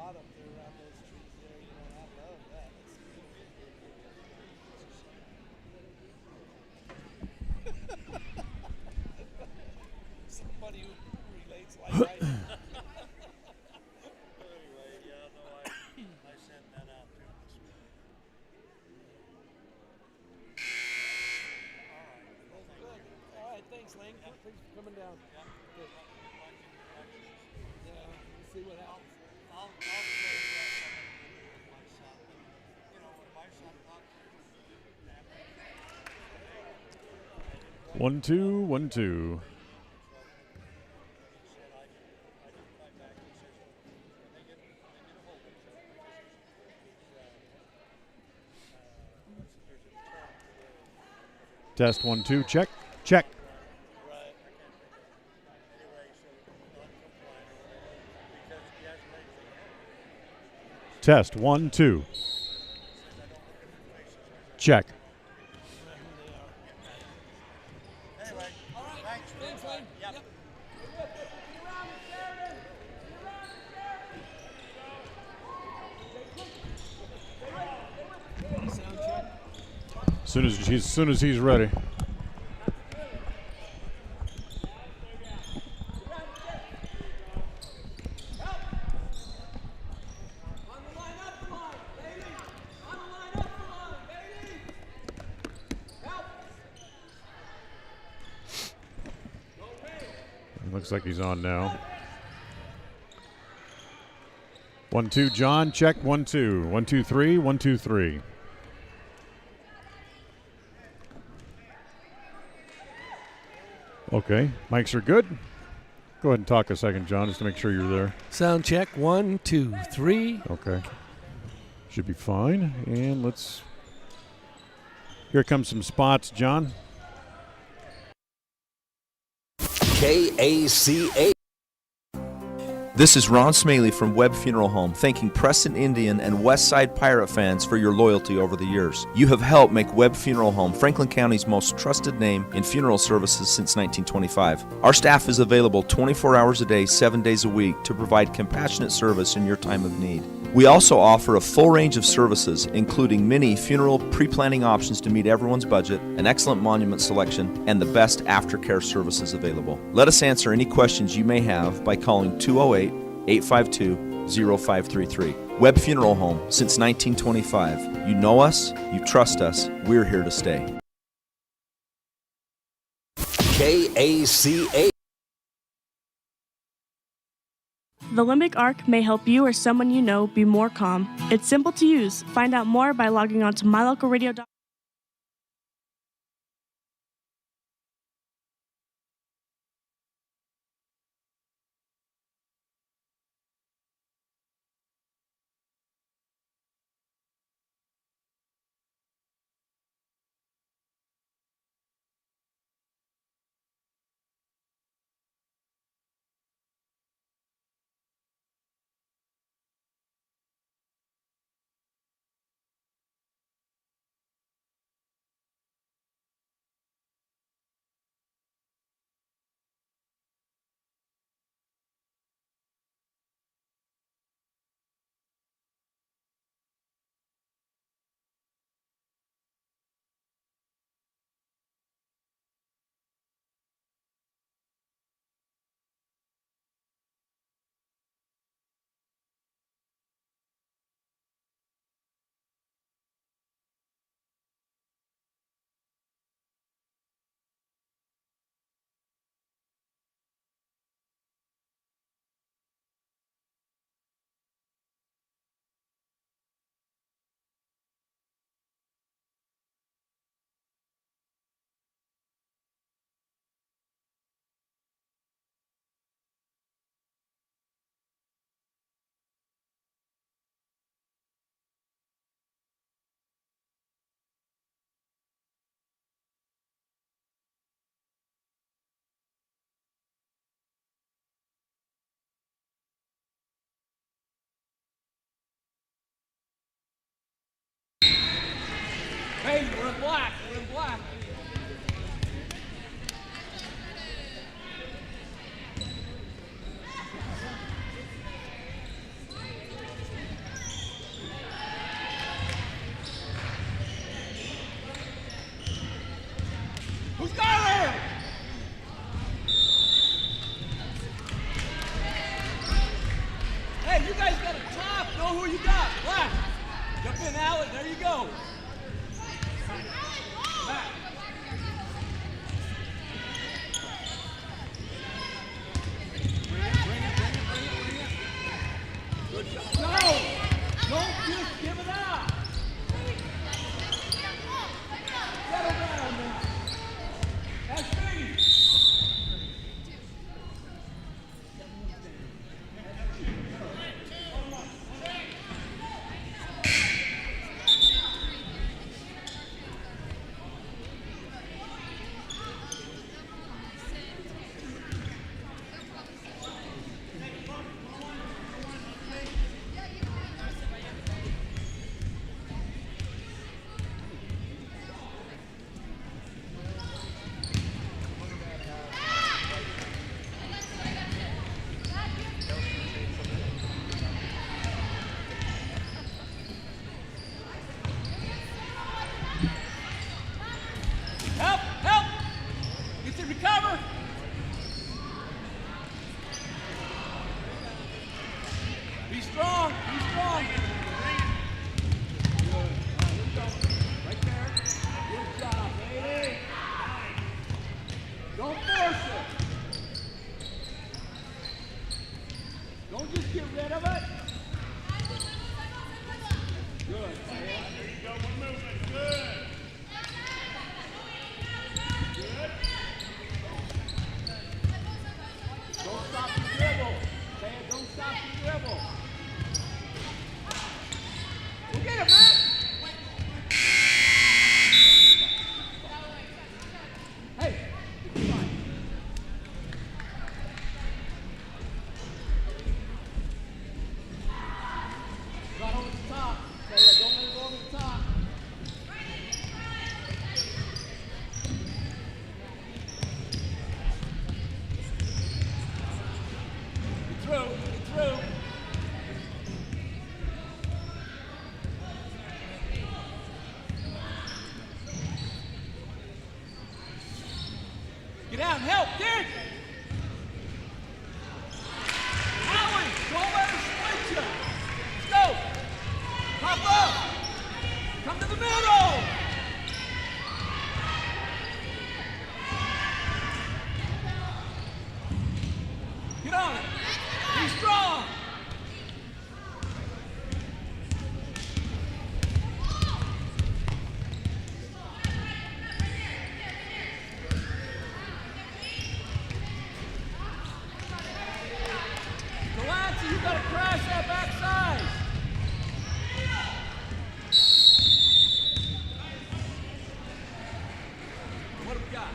lot up there around those trees there. You know, I love that. Somebody who relates like I do. Anyway, yeah, no, I sent that out to him this week. All right. Well, thank Good. you. All right, thanks, Lane. Yep. Thanks for coming down. Yep. Good. Yeah, we'll see what happens. I'll play something with my son. But, you know, when my son talks to you, 1-2, 1-2. he said I didn't fight back. He says when they get a hold of each other, there's a term for Test 1-2. Check. Check. Right. anyway, so non-compliant or whatever, because he hasn't made anything. Test 1-2. Check. Anyway, All right. thanks for Thanks, Lane. Yep. Sound check. Soon as he's ready. Looks like he's on now. 1-2, John. Check. 1-2. 1-2-3. 1-2-3. Okay, mics are good. Go ahead and talk a second, John, just to make sure you're there. Sound check. 1, 2, 3. Okay. Should be fine. And here comes some spots, John. KACA. This is Ron Smaley from Webb Funeral Home, thanking Preston Indian and Westside Pirate fans for your loyalty over the years. You have helped make Webb Funeral Home Franklin County's most trusted name in funeral services since 1925. Our staff is available 24 hours a day, 7 days a week to provide compassionate service in your time of need. We also offer a full range of services, including many funeral pre-planning options to meet everyone's budget, an excellent monument selection, and the best aftercare services available. Let us answer any questions you may have by calling 208-852-0533. Webb Funeral Home, since 1925. You know us, you trust us, we're here to stay. KACA. The limbic arc may help you or someone you know be more calm. It's simple to use. Find out more by logging on to mylocalradio.com. me cover. Be strong. Be strong. Good. Here we go. Right there. Good job, baby. Don't force it. Don't just get rid of it. Good. There you go. One movement. Good. Good. Don't stop the dribble. Say it. Don't stop the dribble. Go get him, man. Hey, it's fine. Not over the top. Say it. Don't let it go over the top. Get through. Get through. Get out and help, dig! Howie, don't let her split you. Let's go. Pop up. Come to the middle. Get on it. Be strong. Delancey, you gotta crash that backside. What do we got?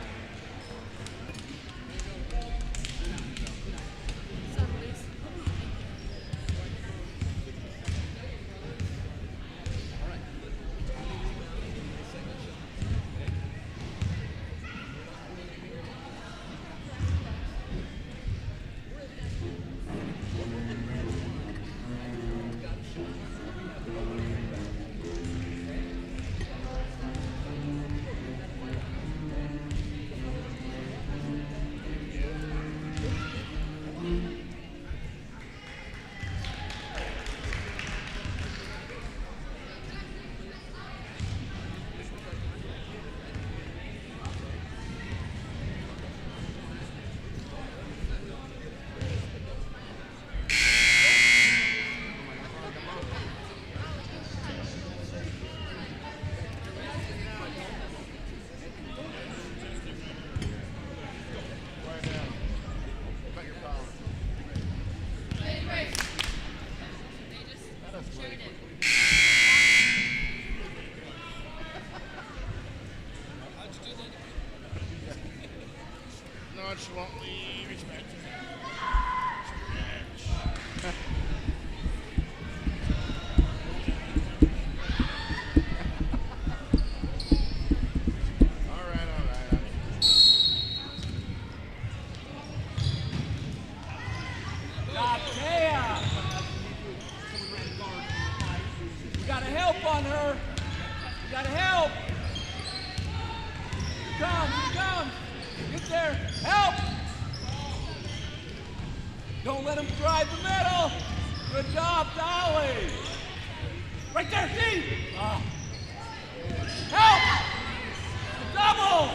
Nonchalantly respect. All right. Gameday. We gotta help on her. We gotta help. Here it comes. Get there. Help. Don't let him drive the middle. Good job, Dolly. Right there, D. Help. Double.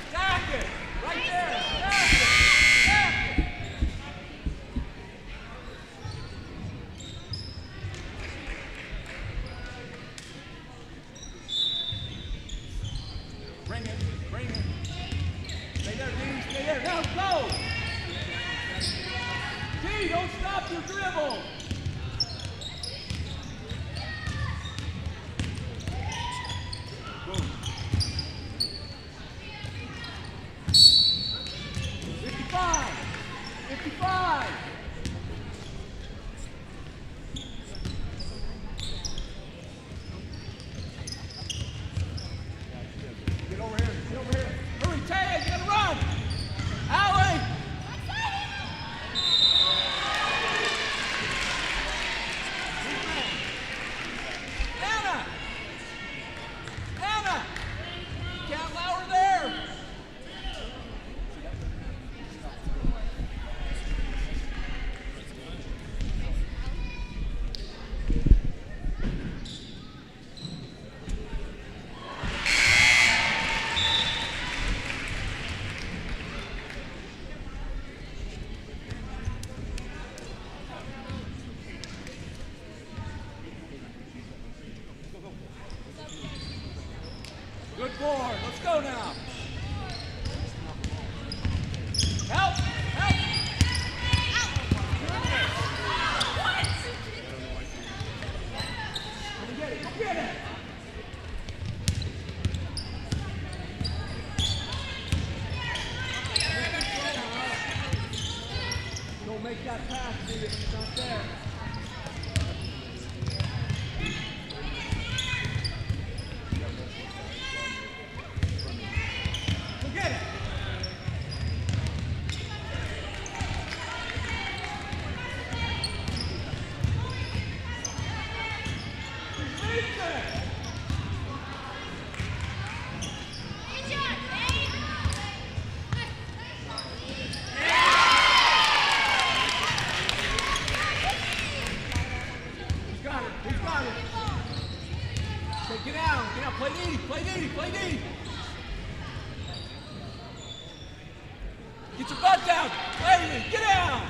Stack it. Right there. Stack it. Stack it. Bring it. Stay there, D. Stay there. Now go. D, don't stop your dribble. Boom. 55. Get over here. Hurry, Taya, you gotta run. Allie. Good board. Let's go now. Help! Help! Go get it! Go get it! Don't make that pass, dude, if it's not there. Go get it! Get down, play D, play D, play D. Get your butt down, play D, get down.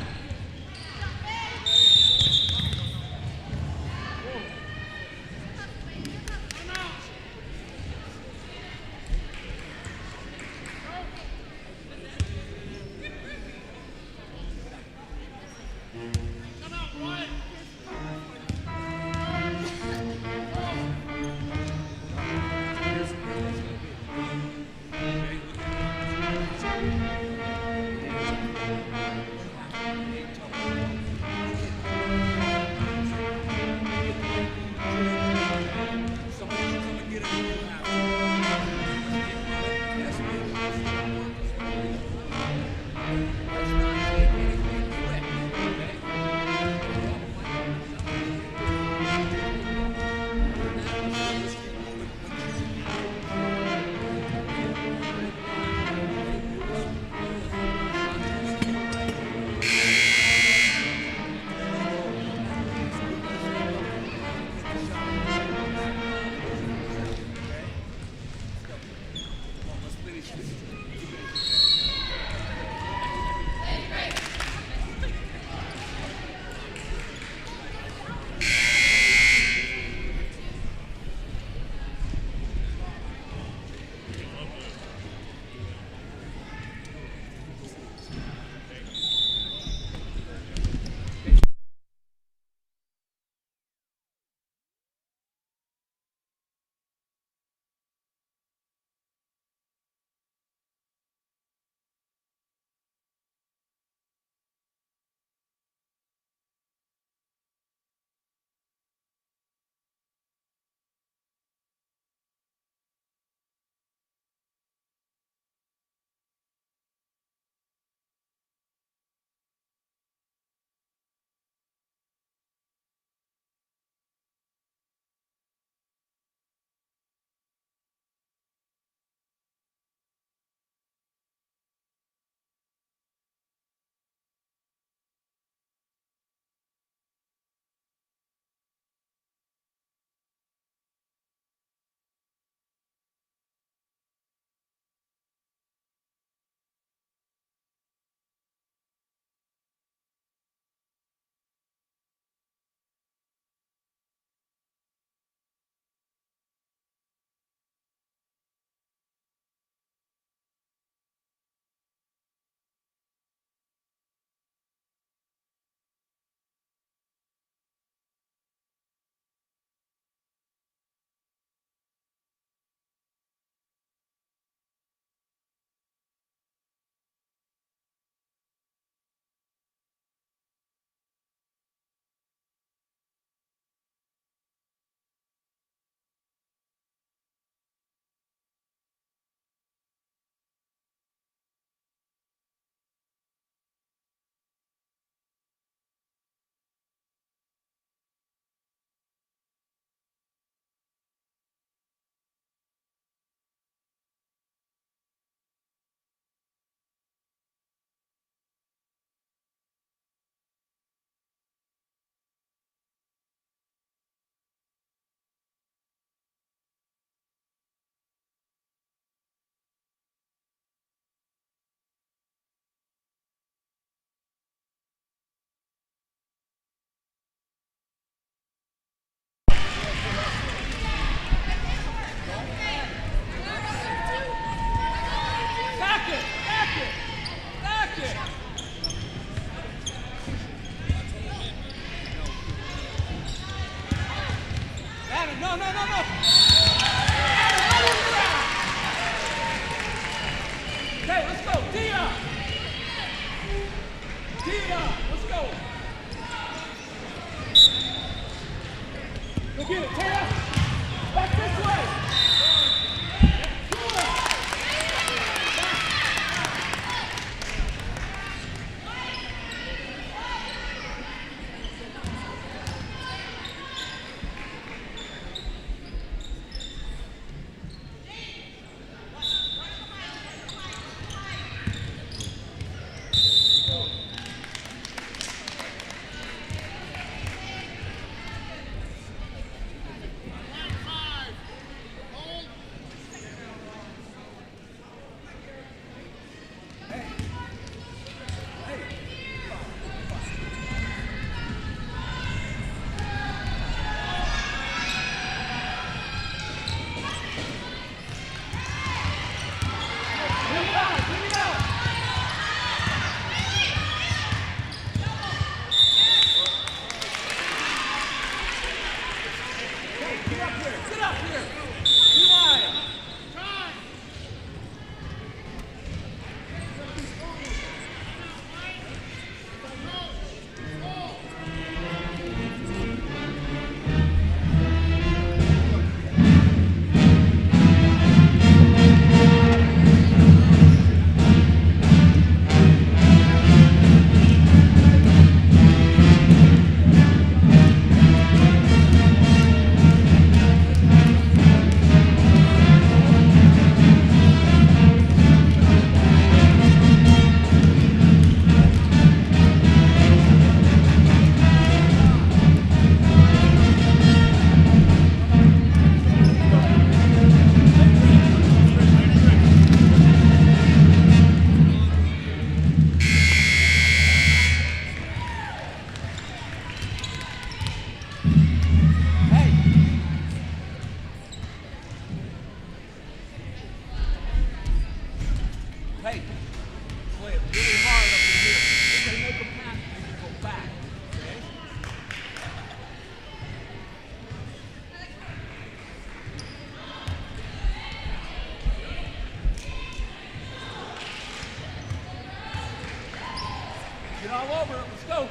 all over it. Let's go.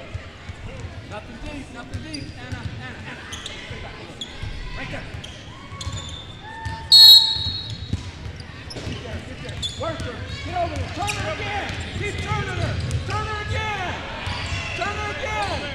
Nothing deep, nothing deep. Anna. Stay back. Right there. Get there. Work her. Get over there. Turn her again. Keep turning her. Turn her again. Turn her again.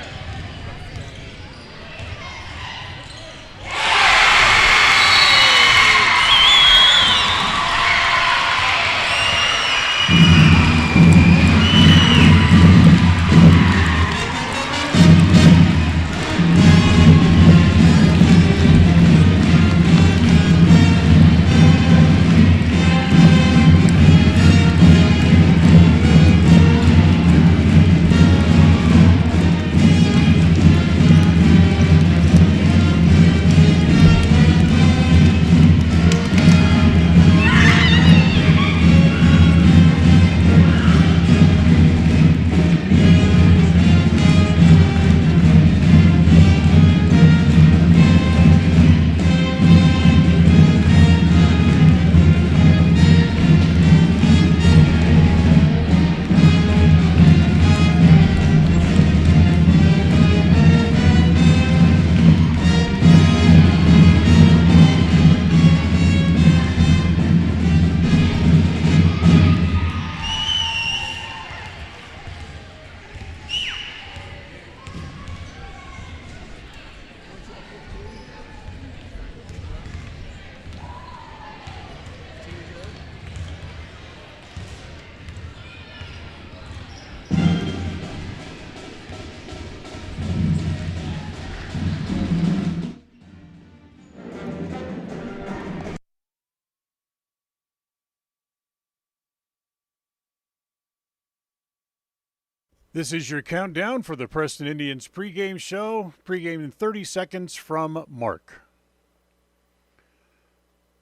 This is your countdown for the Preston Indians pregame show. Pregame in 30 seconds from Mark.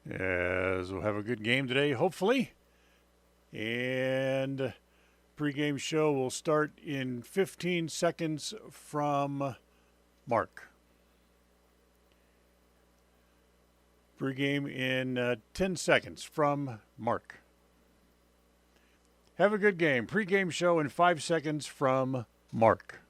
As we'll have a good game today, hopefully. And pregame show will start in 15 seconds from Mark. Pregame in 10 seconds from Mark. Have a good game. Pre-game show in 5 seconds from Mark.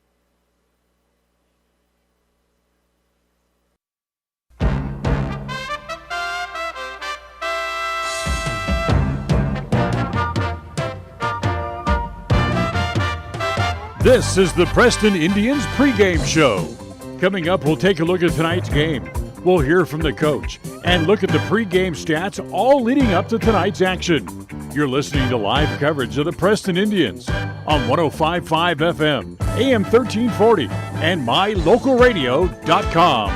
This is the Preston Indians pregame show. Coming up, we'll take a look at tonight's game. We'll hear from the coach and look at the pregame stats, all leading up to tonight's action. You're listening to live coverage of the Preston Indians on 105.5 FM, AM 1340, and mylocalradio.com.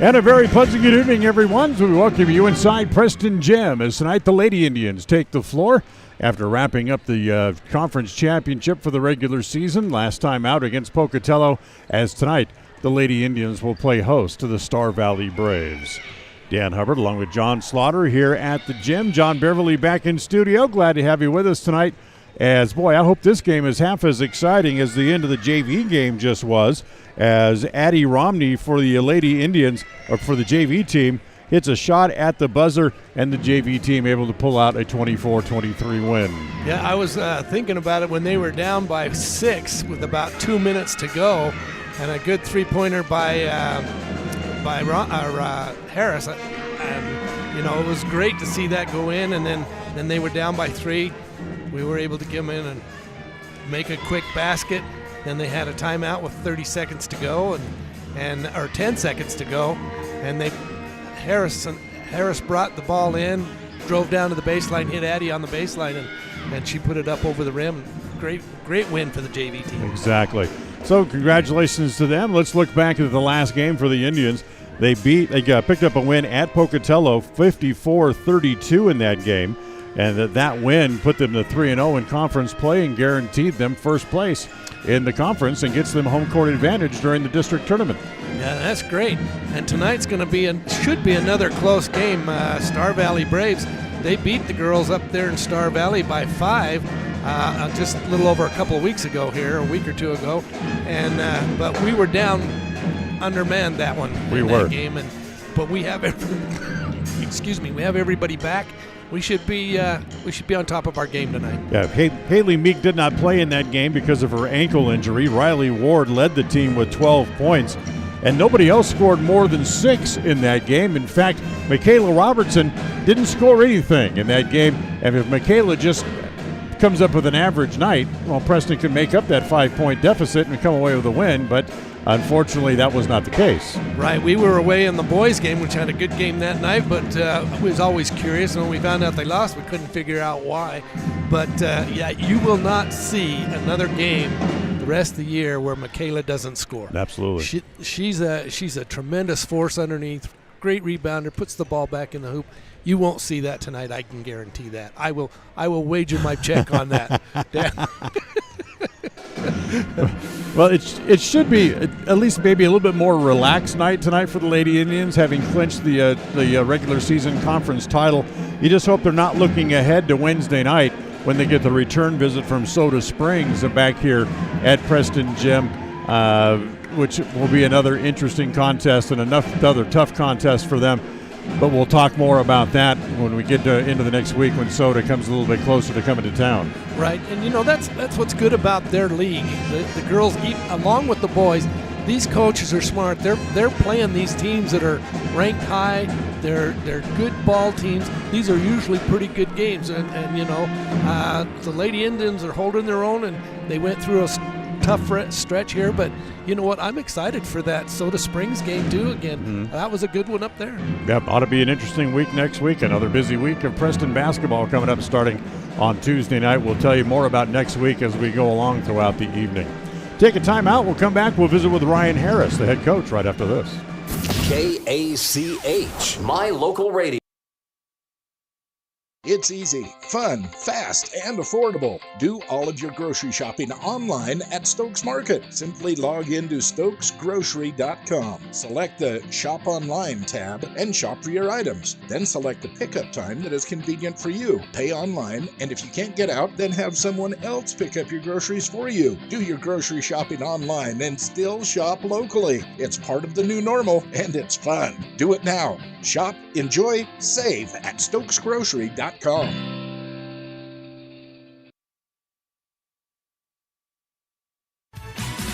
And a very pleasant good evening, everyone. So we welcome you inside Preston Gym as tonight the Lady Indians take the floor after wrapping up the conference championship for the regular season. Last time out against Pocatello, as tonight the Lady Indians will play host to the Star Valley Braves. Dan Hubbard along with John Slaughter here at the gym. John Beverly back in studio. Glad to have you with us tonight. As, boy, I hope this game is half as exciting as the end of the JV game just was, as Addie Romney for the Lady Indians, or for the JV team, hits a shot at the buzzer, and the JV team able to pull out a 24-23 win. Yeah, I was thinking about it when they were down by 6 with about 2 minutes to go, and a good three-pointer by Harris. It was great to see that go in, and then they were down by 3. We were able to get them in and make a quick basket. Then they had a timeout with 30 seconds to go, or 10 seconds to go, and Harris brought the ball in, drove down to the baseline, hit Addie on the baseline, and she put it up over the rim. Great win for the JV team. Exactly. So congratulations to them. Let's look back at the last game for the Indians. They picked up a win at Pocatello, 54-32 in that game, and that win put them to 3-0 in conference play and guaranteed them first place in the conference and gets them home court advantage during the district tournament. Yeah, that's great. And tonight's going to should be another close game. Star Valley Braves, they beat the girls up there in Star Valley by 5 just a little over a couple of weeks ago here, a week or two ago, and but we were down undermanned that one. We were. That game, but we have every we have everybody back, we should be on top of our game tonight. Yeah, Haley Meek did not play in that game because of her ankle injury. Riley Ward led the team with 12 points, and nobody else scored more than 6 in that game. In fact, Michaela Robertson didn't score anything in that game, and if Michaela just comes up with an average night, well, Preston can make up that 5-point deficit and come away with a win, but unfortunately that was not the case. Right, we were away in the boys game, which had a good game that night, but I was always curious, and when we found out they lost, we couldn't figure out why. But yeah, you will not see another game the rest of the year where Michaela doesn't score. Absolutely. She's a tremendous force underneath, great rebounder, puts the ball back in the hoop. You won't see that tonight, I can guarantee that. I will wager my check on that. Well, it should be at least maybe a little bit more relaxed night tonight for the Lady Indians, having clinched the regular season conference title. You just hope they're not looking ahead to Wednesday night when they get the return visit from Soda Springs back here at Preston Gym, which will be another interesting contest and another tough contest for them. But we'll talk more about that when we get into the next week when Soda comes a little bit closer to coming to town. Right, and that's what's good about their league. The girls, along with the boys, these coaches are smart. They're playing these teams that are ranked high. They're good ball teams. These are usually pretty good games, and the Lady Indians are holding their own, and they went through a tough stretch here, but you know what? I'm excited for that Soda Springs game too again. Mm-hmm. That was a good one up there. Yep, ought to be an interesting week next week. Another busy week of Preston basketball coming up starting on Tuesday night. We'll tell you more about next week as we go along throughout the evening. Take a time out. We'll come back. We'll visit with Ryan Harris, the head coach, right after this. KACH, my local radio. It's easy, fun, fast, and affordable. Do all of your grocery shopping online at Stokes Market. Simply log into stokesgrocery.com. Select the Shop Online tab and shop for your items. Then select the pickup time that is convenient for you. Pay online, and if you can't get out, then have someone else pick up your groceries for you. Do your grocery shopping online and still shop locally. It's part of the new normal, and it's fun. Do it now. Shop, enjoy, save at stokesgrocery.com.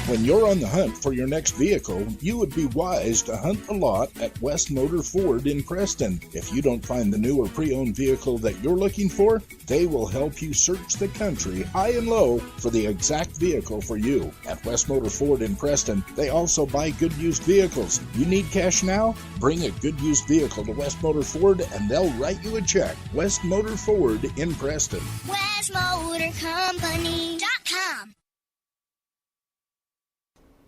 When you're on the hunt for your next vehicle, you would be wise to hunt the lot at West Motor Ford in Preston. If you don't find the new or pre-owned vehicle that you're looking for, they will help you search the country high and low for the exact vehicle for you. At West Motor Ford in Preston, they also buy good used vehicles. You need cash now? Bring a good used vehicle to West Motor Ford and they'll write you a check. West Motor Ford in Preston. WestMotorCompany.com.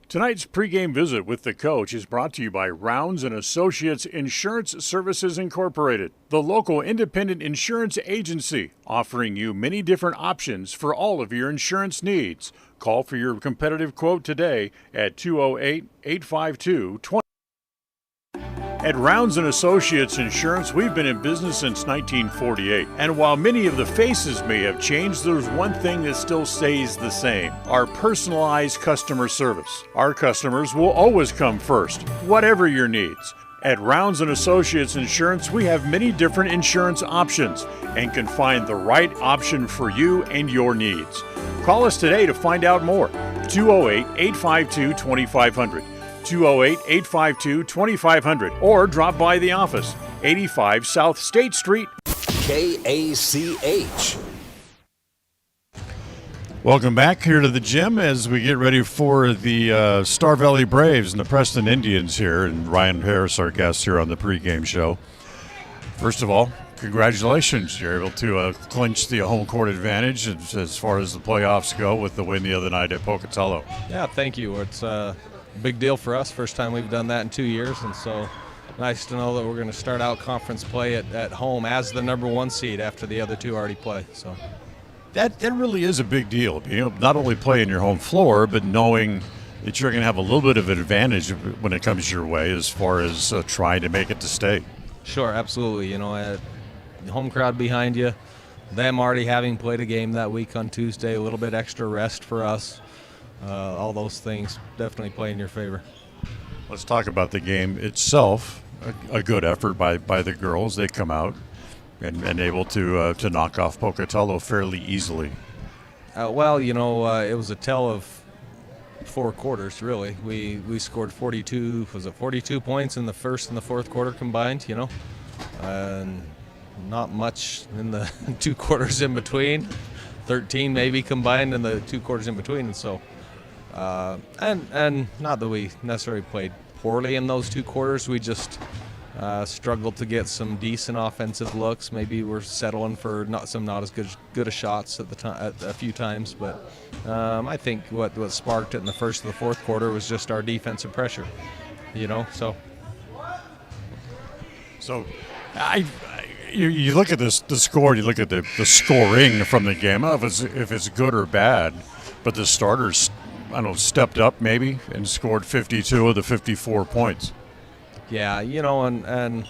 Tonight's pregame visit with the coach is brought to you by Rounds & Associates Insurance Services Incorporated, the local independent insurance agency offering you many different options for all of your insurance needs. Call for your competitive quote today at 208-852-20. At Rounds & Associates Insurance, we've been in business since 1948. And while many of the faces may have changed, there's one thing that still stays the same: our personalized customer service. Our customers will always come first, whatever your needs. At Rounds & Associates Insurance, we have many different insurance options and can find the right option for you and your needs. Call us today to find out more. 208-852-2500. 208-852-2500, or drop by the office, 85 South State Street. KACH. Welcome back here to the gym as we get ready for the Star Valley Braves and the Preston Indians here, and Ryan Harris, our guest here on the pregame show. First of all, congratulations. You're able to clinch the home court advantage as far as the playoffs go with the win the other night at Pocatello. Yeah, thank you. It's big deal for us. First time we've done that in 2 years, and so nice to know that we're going to start out conference play at home as the number 1 seed after the other two already play. So that really is a big deal. Not only playing your home floor, but knowing that you're going to have a little bit of an advantage when it comes your way as far as trying to make it to state. Sure, absolutely. The home crowd behind you, them already having played a game that week on Tuesday, a little bit extra rest for us. All those things definitely play in your favor. Let's talk about the game itself. a good effort by the girls. They come out and able to knock off Pocatello fairly easily. Well, it was a tell of 4 quarters, really. We scored 42 points in the first and the fourth quarter combined, and not much in the 2 quarters in between. 13 maybe combined in the 2 quarters in between, and so and not that we necessarily played poorly in those 2 quarters. We just struggled to get some decent offensive looks. Maybe we're settling for not as good a shots at a few times, but I think what sparked it in the first and the fourth quarter was just our defensive pressure, so you look at the score, you look at the scoring from the game, if it's good or bad, but the starters, stepped up maybe and scored 52 of the 54 points. Yeah, and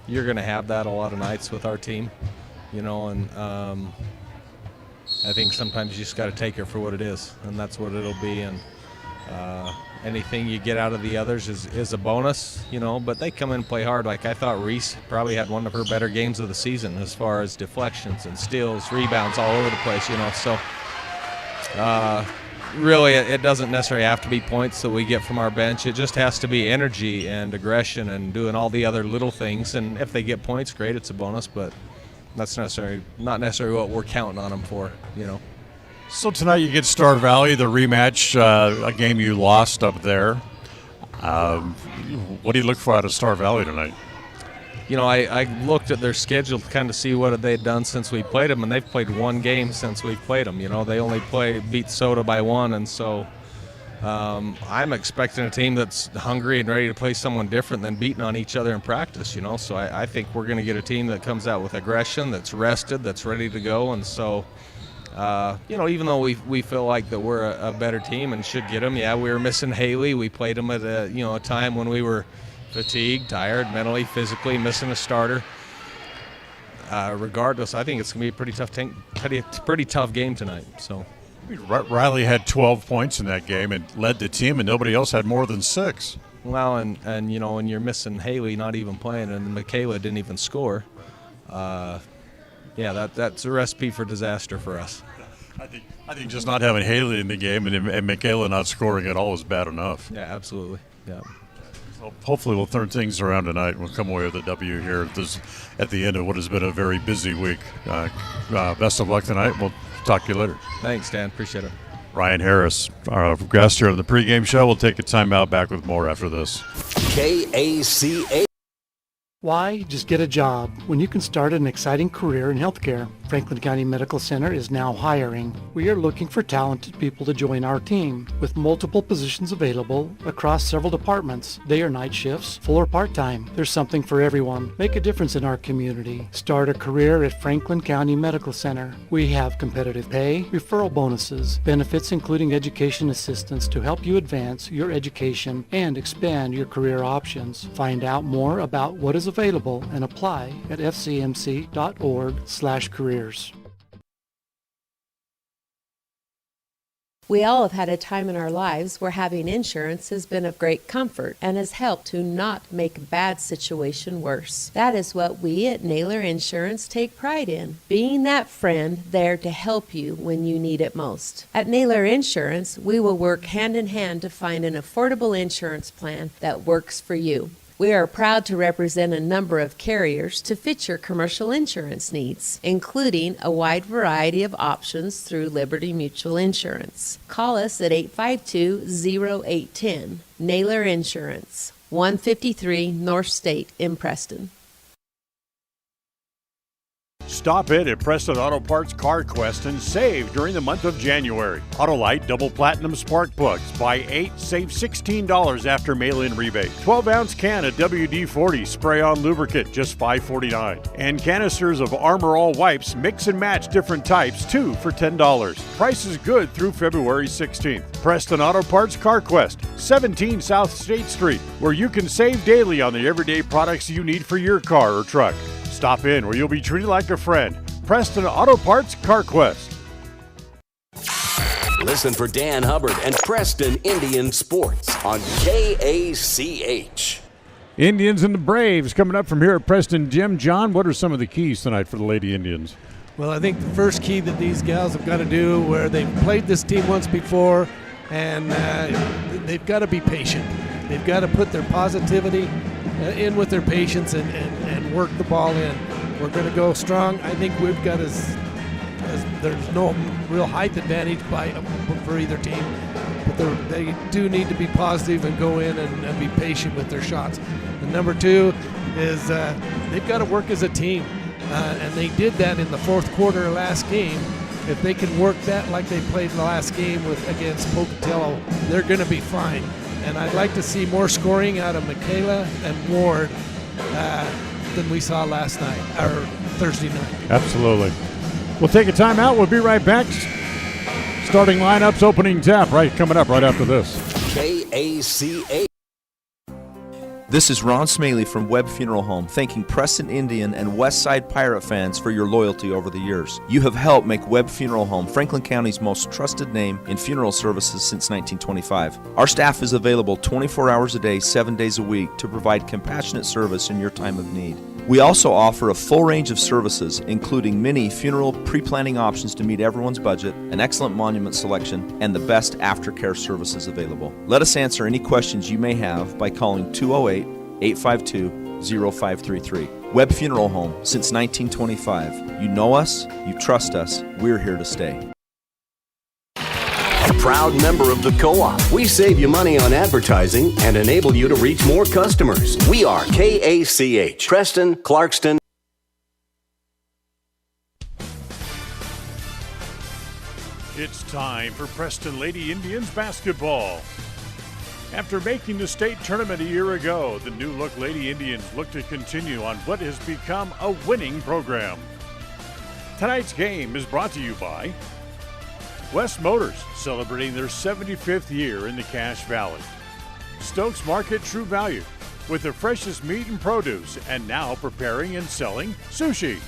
you're going to have that a lot of nights with our team, and I think sometimes you just got to take it for what it is, and that's what it'll be. And anything you get out of the others is a bonus, but they come in and play hard. Like, I thought Reese probably had one of her better games of the season as far as deflections and steals, rebounds all over the place, so really it doesn't necessarily have to be points that we get from our bench. It just has to be energy and aggression and doing all the other little things, and if they get points, great, it's a bonus, but that's not necessarily what we're counting on them for, So tonight you get Star Valley, the rematch, a game you lost up there. What do you look for out of Star Valley tonight? I looked at their schedule to kind of see what they'd done since we played them, and they've played 1 game since we've played them. They only beat Soda by 1, and so I'm expecting a team that's hungry and ready to play someone different than beating on each other in practice, So I think we're going to get a team that comes out with aggression, that's rested, that's ready to go, and so even though we feel like that we're a better team and should get them, we were missing Haley. We played them at a time when we were fatigued, tired, mentally, physically, missing a starter. Regardless, I think it's going to be a pretty tough game tonight. So Riley had 12 points in that game and led the team, and nobody else had more than 6. Well, and when you're missing Haley not even playing, and Michaela didn't even score, that's a recipe for disaster for us. I think just not having Haley in the game and Michaela not scoring at all is bad enough. Yeah, absolutely. Yeah. So hopefully we'll turn things around tonight and we'll come away with a W here at the end of what has been a very busy week. Best of luck tonight. We'll talk to you later. Thanks, Dan. Appreciate it. Ryan Harris, our guest here on the pregame show. We'll take a timeout. Back with more after this. KACA. Why just get a job when you can start an exciting career in healthcare? Franklin County Medical Center is now hiring. We are looking for talented people to join our team with multiple positions available across several departments. Day or night shifts, full or part-time. There's something for everyone. Make a difference in our community. Start a career at Franklin County Medical Center. We have competitive pay, referral bonuses, benefits including education assistance to help you advance your education and expand your career options. Find out more about what is available and apply at fcmc.org/careers. We all have had a time in our lives where having insurance has been of great comfort and has helped to not make a bad situation worse. That is what we at Naylor Insurance take pride in, being that friend there to help you when you need it most. At Naylor Insurance, we will work hand in hand to find an affordable insurance plan that works for you. We are proud to represent a number of carriers to fit your commercial insurance needs, including a wide variety of options through Liberty Mutual Insurance. Call us at 852-0810. Naylor Insurance, 153 North State in Preston. Stop in at Preston Auto Parts Car Quest and save during the month of January. Autolite Double Platinum Spark Plugs. Buy 8, save $16 after mail-in rebate. 12-ounce can of WD-40 spray-on lubricant, just $5.49. And canisters of Armor All wipes, mix and match different types, 2 for $10. Price is good through February 16th. Preston Auto Parts Car Quest, 17 South State Street, where you can save daily on the everyday products you need for your car or truck. Stop in where you'll be treated like a friend. Preston Auto Parts Car Quest. Listen for Dan Hubbard and Preston Indian Sports on KACH. Indians and the Braves coming up from here at Preston Gym. John, what are some of the keys tonight for the Lady Indians? Well, I think the first key that these gals have got to do, where they've played this team once before, and they've got to be patient. They've got to put their positivity in with their patience and work the ball in. We're going to go strong. I think we've got there's no real height advantage for either team, but they do need to be positive and go in and be patient with their shots. And number two is they've got to work as a team, and they did that in the fourth quarter last game. If they can work that like they played the last game against Pocatello, they're going to be fine. And I'd like to see more scoring out of Michaela and Ward than we saw last night, or Thursday night. Absolutely. We'll take a timeout. We'll be right back. Starting lineups, opening tap, coming up right after this. KACA. This is Ron Smaley from Webb Funeral Home, thanking Preston Indian and Westside Pirate fans for your loyalty over the years. You have helped make Webb Funeral Home Franklin County's most trusted name in funeral services since 1925. Our staff is available 24 hours a day, 7 days a week to provide compassionate service in your time of need. We also offer a full range of services, including many funeral pre-planning options to meet everyone's budget, an excellent monument selection, and the best aftercare services available. Let us answer any questions you may have by calling 208-852-0533. Webb Funeral Home, since 1925. You know us, you trust us, we're here to stay. A proud member of the Co-op. We save you money on advertising and enable you to reach more customers. We are KACH, Preston, Clarkston. It's time for Preston Lady Indians basketball. After making the state tournament a year ago, the new-look Lady Indians look to continue on what has become a winning program. Tonight's game is brought to you by West Motors, celebrating their 75th year in the Cache Valley. Stokes Market True Value, with the freshest meat and produce, and now preparing and selling sushi.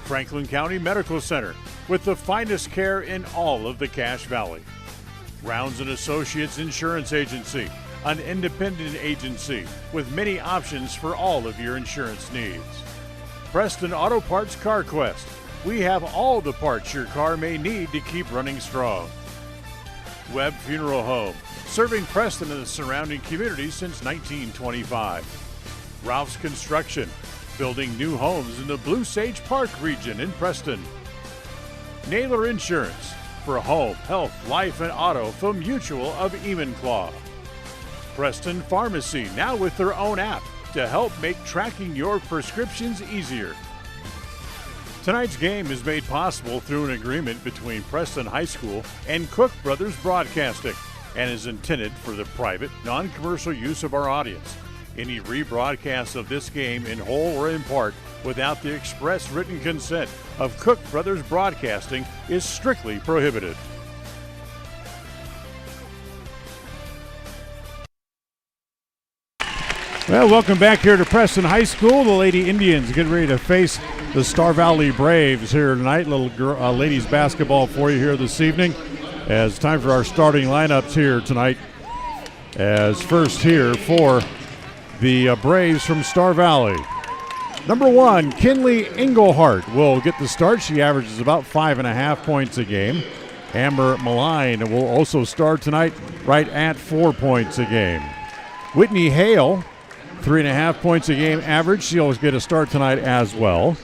Franklin County Medical Center, with the finest care in all of the Cache Valley. Rounds & Associates Insurance Agency, an independent agency with many options for all of your insurance needs. Preston Auto Parts Car Quest. We have all the parts your car may need to keep running strong. Webb Funeral Home, serving Preston and the surrounding communities since 1925. Ralph's Construction, building new homes in the Blue Sage Park region in Preston. Naylor Insurance, for home, health, life, and auto from Mutual of Enumclaw. Preston Pharmacy, now with their own app to help make tracking your prescriptions easier. Tonight's game is made possible through an agreement between Preston High School and Cook Brothers Broadcasting and is intended for the private, non-commercial use of our audience. Any rebroadcast of this game in whole or in part without the express written consent of Cook Brothers Broadcasting is strictly prohibited. Well, welcome back here to Preston High School. The Lady Indians getting ready to face the Star Valley Braves here tonight. Little ladies basketball for you here this evening. As time for our starting lineups here tonight. As first here for the Braves from Star Valley. Number 1, Kinley Englehart will get the start. She averages about 5.5 points a game. Amber Malign will also start tonight right at 4 points a game. Whitney Hale, 3.5 points a game average. She'll get a start tonight as well.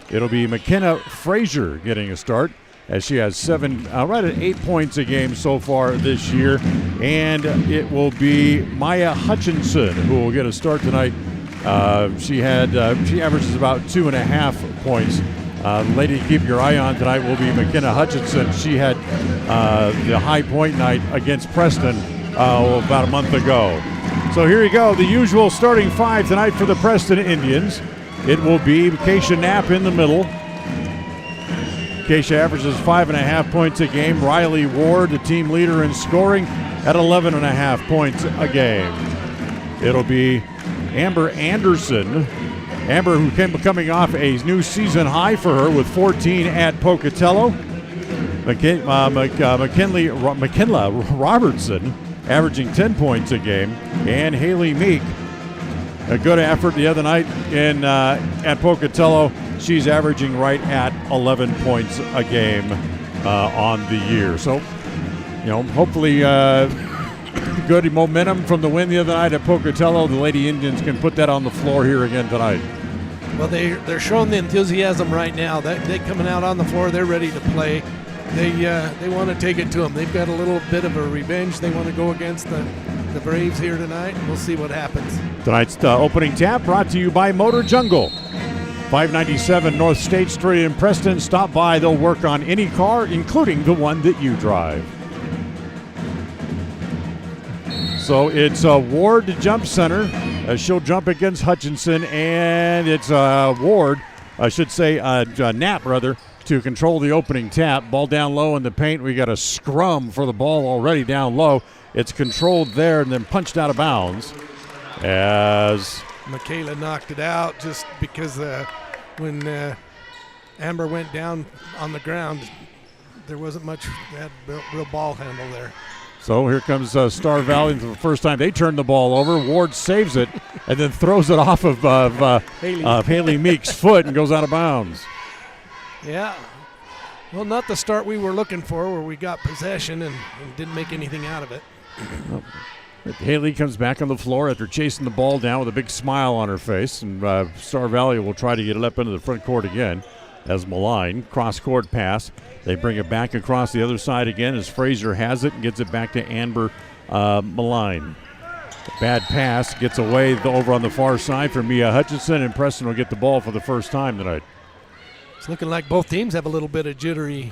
It'll be McKenna Frazier getting a start as she has right at 8 points a game so far this year. And it will be Maya Hutchinson who will get a start tonight. She averages about 2.5 points. The lady to keep your eye on tonight will be McKenna Hutchinson. She had the high point night against Preston about a month ago. So here you go, the usual starting five tonight for the Preston Indians. It will be Keisha Knapp in the middle. Keisha averages 5.5 points a game. Riley Ward, the team leader in scoring, at 11.5 points a game. It'll be Amber Anderson. Amber, who came coming off a new season high for her with 14 at Pocatello. McKenla Robertson, averaging 10 points a game. And Haley Meek a good effort the other night at Pocatello. She's averaging right at 11 points a game on the year. So, hopefully good momentum from the win the other night at Pocatello. The Lady Indians can put that on the floor here again tonight. Well, they're showing the enthusiasm right now. They're coming out on the floor. They're ready to play. They want to take it to them. They've got a little bit of a revenge. They want to go against the Braves here tonight, and we'll see what happens. Tonight's opening tap brought to you by Motor Jungle. 597 North State Street in Preston. Stop by. They'll work on any car, including the one that you drive. So it's Ward to jump center. She'll jump against Hutchinson, and it's Ward, Knapp rather, to control the opening tap. Ball down low in the paint. We got a scrum for the ball already down low. It's controlled there and then punched out of bounds as Michaela knocked it out just because when Amber went down on the ground, there wasn't much real ball handle there. So here comes Star Valley for the first time. They turn the ball over. Ward saves it and then throws it off of Haley Meek's foot and goes out of bounds. Yeah. Well, not the start we were looking for, where we got possession and didn't make anything out of it. Haley comes back on the floor after chasing the ball down with a big smile on her face, and Star Valley will try to get it up into the front court again as Malign. Cross-court pass. They bring it back across the other side again as Fraser has it and gets it back to Amber Malign. Bad pass gets away over on the far side for Mia Hutchinson, and Preston will get the ball for the first time tonight. It's looking like both teams have a little bit of jittery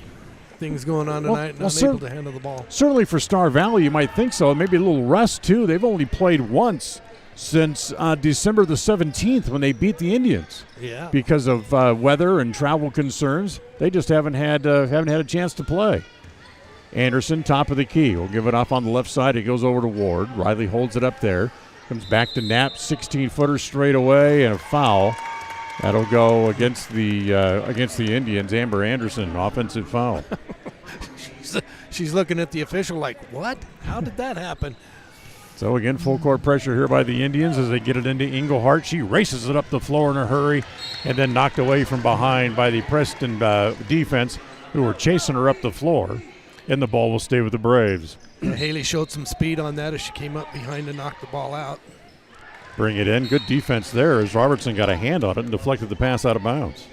things going on tonight, not able to handle the ball. Certainly for Star Valley, you might think so. Maybe a little rust, too. They've only played once since December the 17th when they beat the Indians. Yeah. Because of weather and travel concerns. They just haven't had a chance to play. Anderson, top of the key. Will give it off on the left side. It goes over to Ward. Riley holds it up there. Comes back to Knapp. 16-footer straight away and a foul. That'll go against the Indians. Amber Anderson, offensive foul. She's looking at the official like, what? How did that happen? So again, full court pressure here by the Indians as they get it into Englehart. She races it up the floor in a hurry and then knocked away from behind by the Preston defense, who were chasing her up the floor. And the ball will stay with the Braves. Haley showed some speed on that as she came up behind and knocked the ball out. Bring it in. Good defense there as Robertson got a hand on it and deflected the pass out of bounds.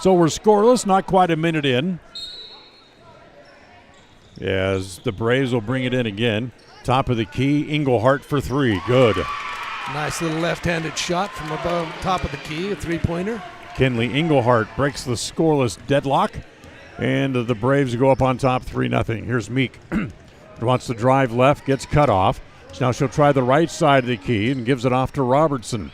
So we're scoreless, not quite a minute in. As the Braves will bring it in again. Top of the key, Englehart for three. Good. Nice little left-handed shot from above top of the key, a three-pointer. Kenley Englehart breaks the scoreless deadlock, and the Braves go up on top 3-0. Here's Meek. Wants to drive left, gets cut off. Now she'll try the right side of the key and gives it off to Robertson.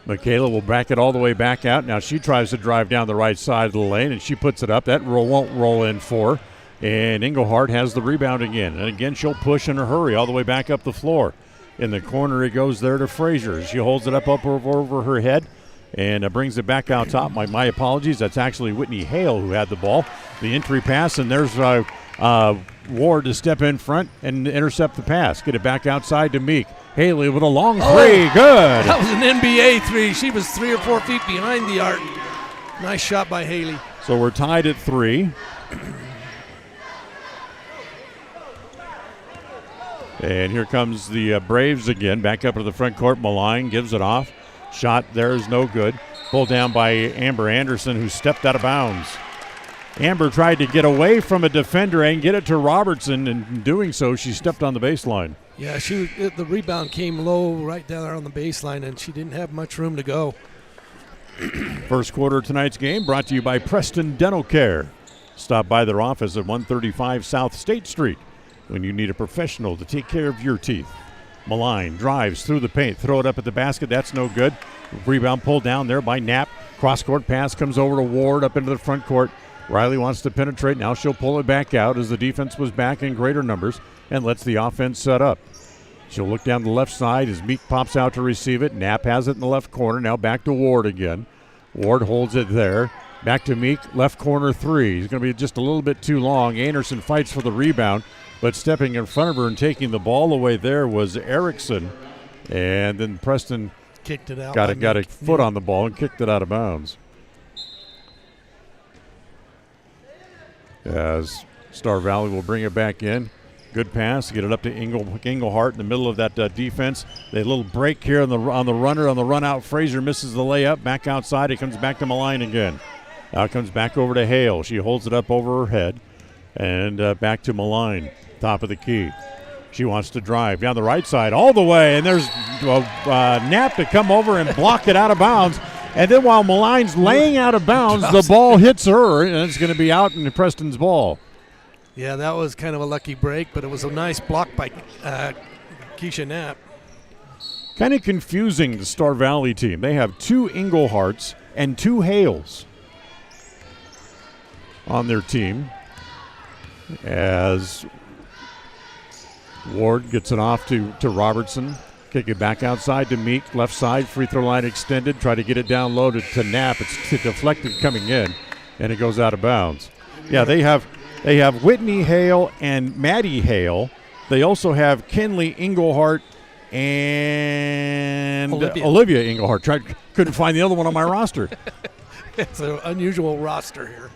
Michaela will back it all the way back out. Now she tries to drive down the right side of the lane, and she puts it up. That won't roll in for her. And Englehart has the rebound again. And again, she'll push in a hurry all the way back up the floor. In the corner, it goes there to Frazier. She holds it up over her head and brings it back out top. My apologies. That's actually Whitney Hale who had the ball. The entry pass, and there's Ward to step in front and intercept the pass. Get it back outside to Meek. Haley with a long three. Good. That was an NBA three. She was 3 or 4 feet behind the arc. Nice shot by Haley. So we're tied at 3. And here comes the Braves again. Back up to the front court. Malign gives it off. Shot there is no good. Pulled down by Amber Anderson, who stepped out of bounds. Amber tried to get away from a defender and get it to Robertson, and in doing so, she stepped on the baseline. Yeah, the rebound came low right down there on the baseline, and she didn't have much room to go. First quarter of tonight's game brought to you by Preston Dental Care. Stop by their office at 135 South State Street when you need a professional to take care of your teeth. Malign drives through the paint, throw it up at the basket. That's no good. Rebound pulled down there by Knapp. Cross-court pass comes over to Ward up into the front court. Riley wants to penetrate. Now she'll pull it back out as the defense was back in greater numbers and lets the offense set up. She'll look down the left side as Meek pops out to receive it. Knapp has it in the left corner. Now back to Ward again. Ward holds it there. Back to Meek, left corner three. He's going to be just a little bit too long. Anderson fights for the rebound. but stepping in front of her and taking the ball away there was Erickson. And then Preston kicked it out. Got a foot on the ball and kicked it out of bounds. As Star Valley will bring it back in. Good pass to get it up to Englehart in the middle of that defense. A little break here on the runner, on the run out. Frazier misses the layup. Back outside. It comes back to Malign again. Now it comes back over to Hale. She holds it up over her head. And back to Malign, top of the key. She wants to drive down the right side all the way. And there's Knapp to come over and block it out of bounds. And then while Malign's laying out of bounds, the ball hits her, and it's going to be out in Preston's ball. Yeah, that was kind of a lucky break, but it was a nice block by Keisha Knapp. Kind of confusing, the Star Valley team. They have 2 Engleharts and 2 Hales on their team. As Ward gets it off to Robertson. Kick it back outside to Meek. Left side, free throw line extended. Try to get it down low to Knapp. It's deflected coming in, and it goes out of bounds. Yeah, they have Whitney Hale and Maddie Hale. They also have Kinley Englehart and Olivia Englehart. Couldn't find the other one on my roster. It's an unusual roster here.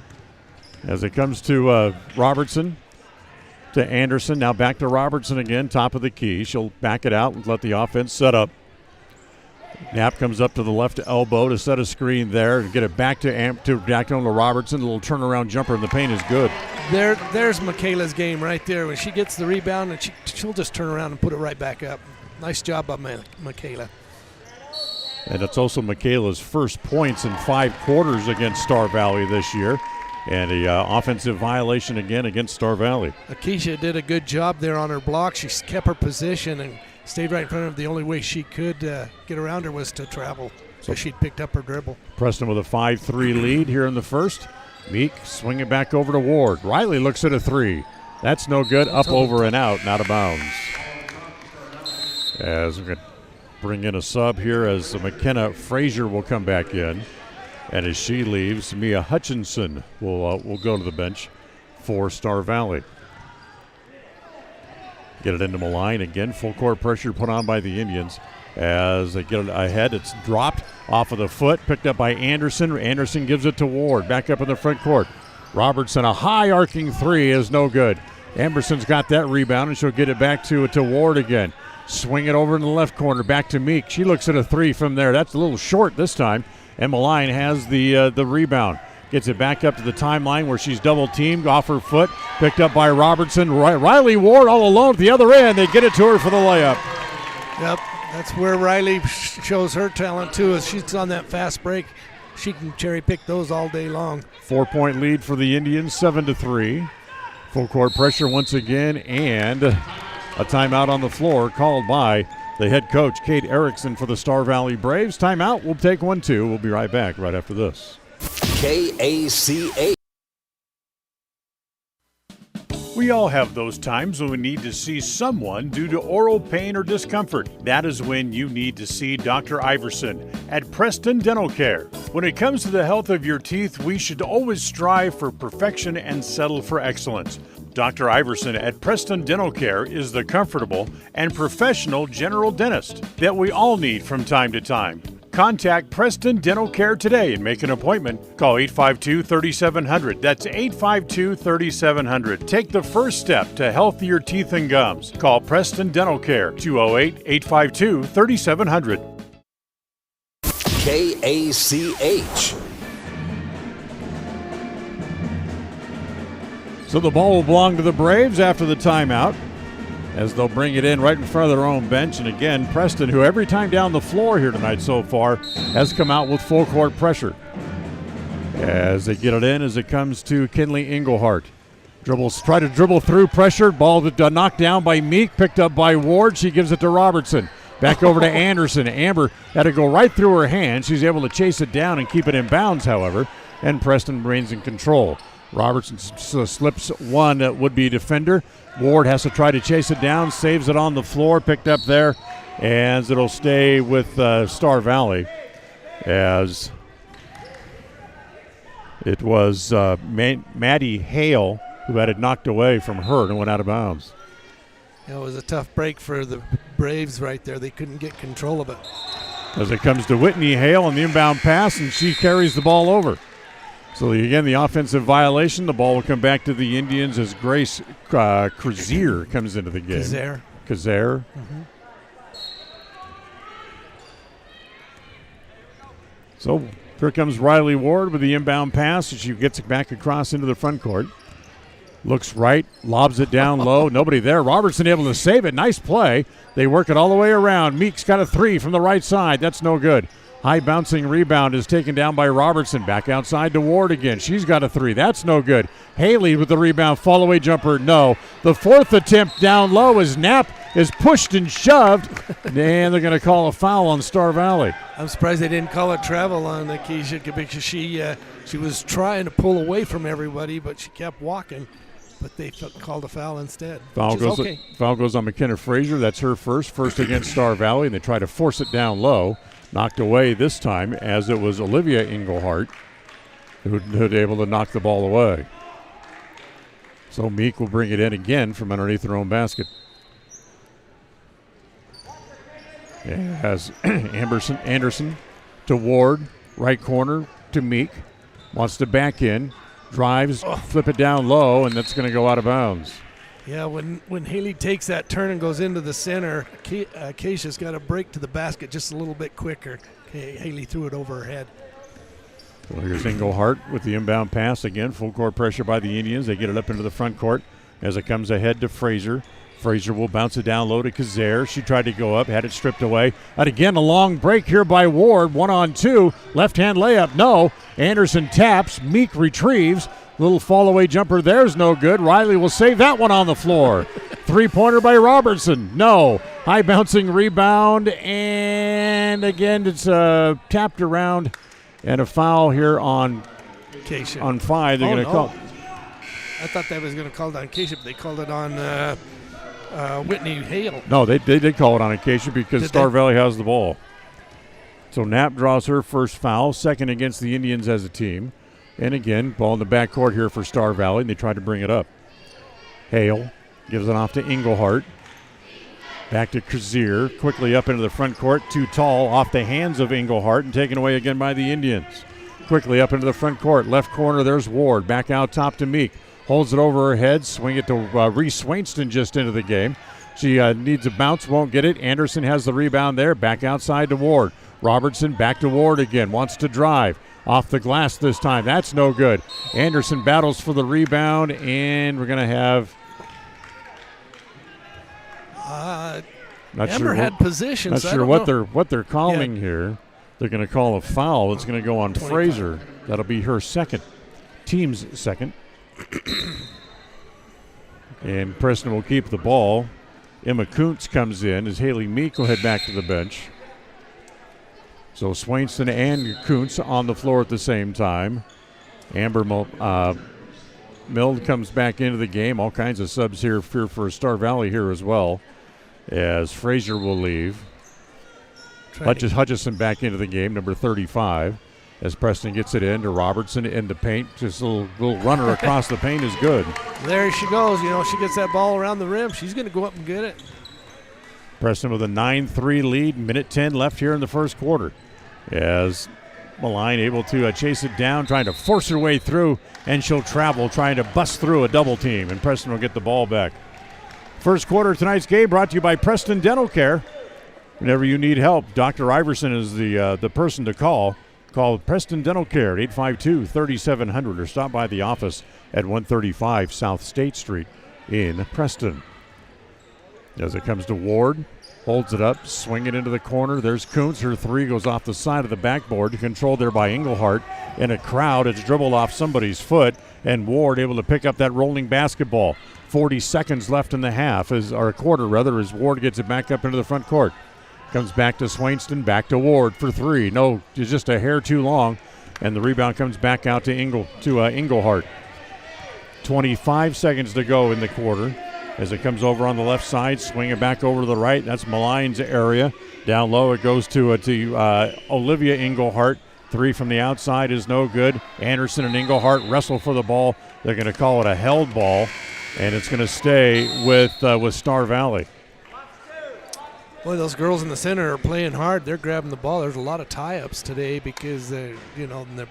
As it comes to Robertson, to Anderson, now back to Robertson again, top of the key. She'll back it out and let the offense set up. Knapp comes up to the left elbow to set a screen there and get it back to Robertson. A little turnaround jumper in the paint is good. There's Michaela's game right there. When she gets the rebound, and she'll just turn around and put it right back up. Nice job by Michaela. And it's also Michaela's first points in 5 quarters against Star Valley this year. And the offensive violation again against Star Valley. Keisha did a good job there on her block. She kept her position and stayed right in front of her. The only way she could get around her was to travel, so she'd picked up her dribble. Preston with a 5-3 lead here in the first. Meek swing it back over to Ward. Riley looks at a 3. That's no good. Up, over, and out, and out of bounds. As we're going to bring in a sub here as McKenna Frazier will come back in. And as she leaves, Mia Hutchinson will go to the bench for Star Valley. Get it into Malign again. Full court pressure put on by the Indians. As they get it ahead, it's dropped off of the foot, picked up by Anderson. Anderson gives it to Ward, back up in the front court. Robertson, a high arcing 3 is no good. Anderson's got that rebound, and she'll get it back to Ward again. Swing it over in the left corner, back to Meek. She looks at a 3 from there. That's a little short this time. And Malign has the rebound. Gets it back up to the timeline where she's double-teamed off her foot. Picked up by Robertson. Riley Ward all alone at the other end. They get it to her for the layup. Yep, that's where Riley shows her talent, too. As she's on that fast break, she can cherry-pick those all day long. 4-point lead for the Indians, 7-3. Full court pressure once again, and a timeout on the floor called by the head coach, Kate Erickson, for the Star Valley Braves. Timeout. We'll take 1-2. We'll be right back right after this. KACH. We all have those times when we need to see someone due to oral pain or discomfort. That is when you need to see Dr. Iverson at Preston Dental Care. When it comes to the health of your teeth, we should always strive for perfection and settle for excellence. Dr. Iverson at Preston Dental Care is the comfortable and professional general dentist that we all need from time to time. Contact Preston Dental Care today and make an appointment. Call 852-3700. That's 852-3700. Take the first step to healthier teeth and gums. Call Preston Dental Care, 208-852-3700. KACH. So the ball will belong to the Braves after the timeout, as they'll bring it in right in front of their own bench. And again, Preston, who every time down the floor here tonight so far has come out with full court pressure. As they get it in, as it comes to Kinley Englehart. Try to dribble through pressure. Ball knocked down by Meek, picked up by Ward. She gives it to Robertson. Back over to Anderson. Amber had to go right through her hand. She's able to chase it down and keep it in bounds, however. And Preston remains in control. Robertson slips one would-be defender. Ward has to try to chase it down, saves it on the floor, picked up there, and it'll stay with Star Valley, as it was Maddie Hale who had it knocked away from Hurd and went out of bounds. It was a tough break for the Braves right there. They couldn't get control of it. As it comes to Whitney Hale on the inbound pass, and she carries the ball over. So again, the offensive violation. The ball will come back to the Indians as Grace Krazier comes into the game. Kazair. So here comes Riley Ward with the inbound pass, and she gets it back across into the front court. Looks right, lobs it down low. Nobody there. Robertson able to save it. Nice play. They work it all the way around. Meek's got a three from the right side. That's no good. High bouncing rebound is taken down by Robertson. Back outside to Ward again. She's got a three. That's no good. Haley with the rebound. Fall away jumper. No. The fourth attempt down low as Knapp is pushed and shoved. And they're going to call a foul on Star Valley. I'm surprised they didn't call it travel on Keisha because she was trying to pull away from everybody, but she kept walking. But they called a foul instead. Foul goes on McKenna Frazier. That's her first against Star Valley, and they try to force it down low. Knocked away this time as it was Olivia Englehart who was able to knock the ball away. So Meek will bring it in again from underneath her own basket. As Anderson to Ward, right corner to Meek. Wants to back in. Drives, flip it down low, and that's going to go out of bounds. Yeah, when Haley takes that turn and goes into the center, Keisha's got to break to the basket just a little bit quicker. Haley threw it over her head. So here's Englehart with the inbound pass. Again, full court pressure by the Indians. They get it up into the front court as it comes ahead to Frazier. Frazier will bounce it down low to Kazair. She tried to go up, had it stripped away. And again, a long break here by Ward. 1-on-2. Left-hand layup, no. Anderson taps. Meek retrieves. Little fall-away jumper. There's no good. Riley will save that one on the floor. Three-pointer by Robertson. No. High bouncing rebound. And again, it's tapped around. And a foul here on Keisha. On 5. They're going to call. I thought that was going to call it on Keisha, but they called it on Whitney Hale. No, they did call it on occasion because Star Valley has the ball. So Knapp draws her first foul, second against the Indians as a team. And again, ball in the backcourt here for Star Valley, and they try to bring it up. Hale gives it off to Englehart. Back to Krazier, quickly up into the front court. Too tall, off the hands of Englehart, and taken away again by the Indians. Quickly up into the front court. Left corner, there's Ward. Back out top to Meek. Holds it over her head. Swing it to Reese Swainston just into the game. She needs a bounce, won't get it. Anderson has the rebound there. Back outside to Ward. Robertson back to Ward again. Wants to drive. Off the glass this time. That's no good. Anderson battles for the rebound, and we're going to have... Amber had possession. Not sure what they're calling here. They're going to call a foul. It's going to go on 25. Frazier. That'll be her second. Team's second. And Preston will keep the ball. Emma Kuntz comes in as Haley Meek will head back to the bench. So Swainston and Kuntz on the floor at the same time. Amber Mild comes back into the game. All kinds of subs here for Star Valley here as well, as Frazier will leave. Hutchison back into the game, number 35, as Preston gets it in to Robertson in the paint. Just a little runner across the paint is good. There she goes. She gets that ball around the rim. She's going to go up and get it. Preston with a 9-3 lead. Minute 10 left here in the first quarter. As Malign able to chase it down, trying to force her way through, and she'll travel, trying to bust through a double team, and Preston will get the ball back. First quarter of tonight's game brought to you by Preston Dental Care. Whenever you need help, Dr. Iverson is the person to call. Call Preston Dental Care at 852-3700 or stop by the office at 135 South State Street in Preston. As it comes to Ward, holds it up, swing it into the corner. There's Kuntz. Her three goes off the side of the backboard, controlled there by Englehart. In a crowd, it's dribbled off somebody's foot, and Ward able to pick up that rolling basketball. 40 seconds left in the half, as Ward gets it back up into the front court. Comes back to Swainston, back to Ward for three. No, just a hair too long, and the rebound comes back out to Englehart. 25 seconds to go in the quarter. As it comes over on the left side, swing it back over to the right. That's Malign's area. Down low, it goes to Olivia Englehart. Three from the outside is no good. Anderson and Englehart wrestle for the ball. They're going to call it a held ball, and it's going to stay with Star Valley. Boy, those girls in the center are playing hard. They're grabbing the ball. There's a lot of tie-ups today because they're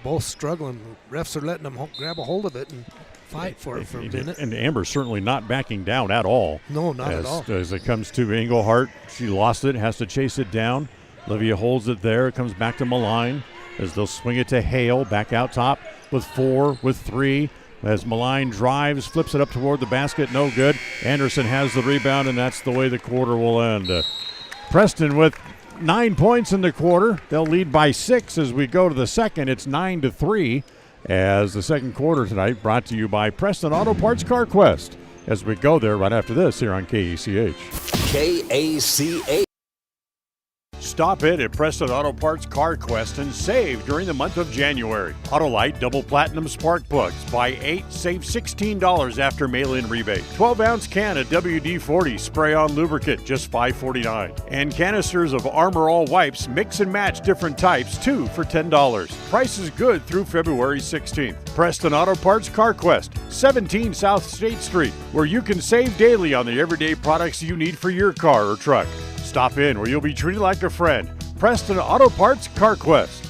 both struggling. Refs are letting them grab a hold of it and fight for it for a minute. And Amber's certainly not backing down at all. No, not at all. As it comes to Englehart, she lost it, has to chase it down. Olivia holds it there. It comes back to Malign as they'll swing it to Hale. Back out top with 4, with 3. As Malign drives, flips it up toward the basket. No good. Anderson has the rebound, and that's the way the quarter will end. Preston with 9 points in the quarter. They'll lead by 6 as we go to the second. It's 9-3 as the second quarter tonight brought to you by Preston Auto Parts Car Quest. As we go there right after this here on KACH. KACH. Stop in at Preston Auto Parts Car Quest and save during the month of January. Autolite Double Platinum Spark Plugs. Buy 8, save $16 after mail-in rebate. 12-ounce can of WD-40 spray-on lubricant, just $5.49. And canisters of Armor All wipes, mix and match different types, 2 for $10. Price is good through February 16th. Preston Auto Parts Car Quest, 17 South State Street, where you can save daily on the everyday products you need for your car or truck. Stop in where you'll be treated like a friend. Preston Auto Parts Car Quest.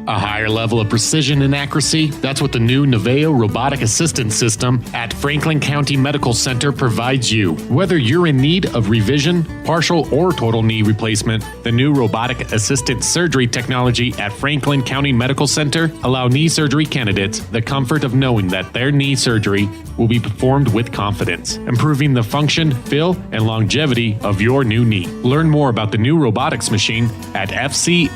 A higher level of precision and accuracy, that's what the new Naveo Robotic Assistance System at Franklin County Medical Center provides you. Whether you're in need of revision, partial or total knee replacement, the new robotic assisted surgery technology at Franklin County Medical Center allow knee surgery candidates the comfort of knowing that their knee surgery will be performed with confidence, improving the function, feel, and longevity of your new knee. Learn more about the new robotics machine at fcmc.org.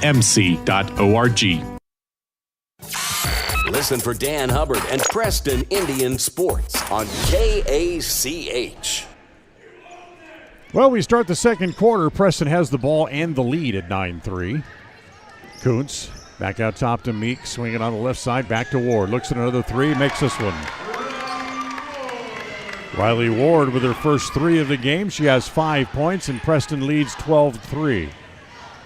Listen for Dan Hubbard and Preston Indian Sports on KACH. Well, we start the second quarter. Preston has the ball and the lead at 9-3. Kuntz back out top to Meek, swinging on the left side, back to Ward. Looks at another three, makes this one. Riley Ward with her first 3 of the game. She has 5 points, and Preston leads 12-3.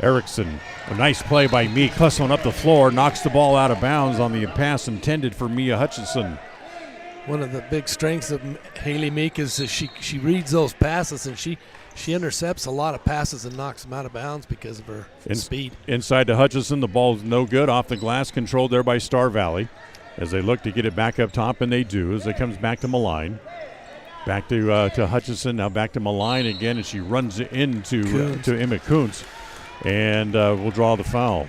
Erickson, a nice play by Meek, hustling up the floor, knocks the ball out of bounds on the pass intended for Mia Hutchinson. One of the big strengths of Haley Meek is that she reads those passes, and she intercepts a lot of passes and knocks them out of bounds because of her speed. Inside to Hutchinson, the ball's no good, off the glass, controlled there by Star Valley as they look to get it back up top, and they do as it comes back to Malign. Back to Hutchinson, now back to Malign again, and she runs into to Emmett Kuntz. And we'll draw the foul.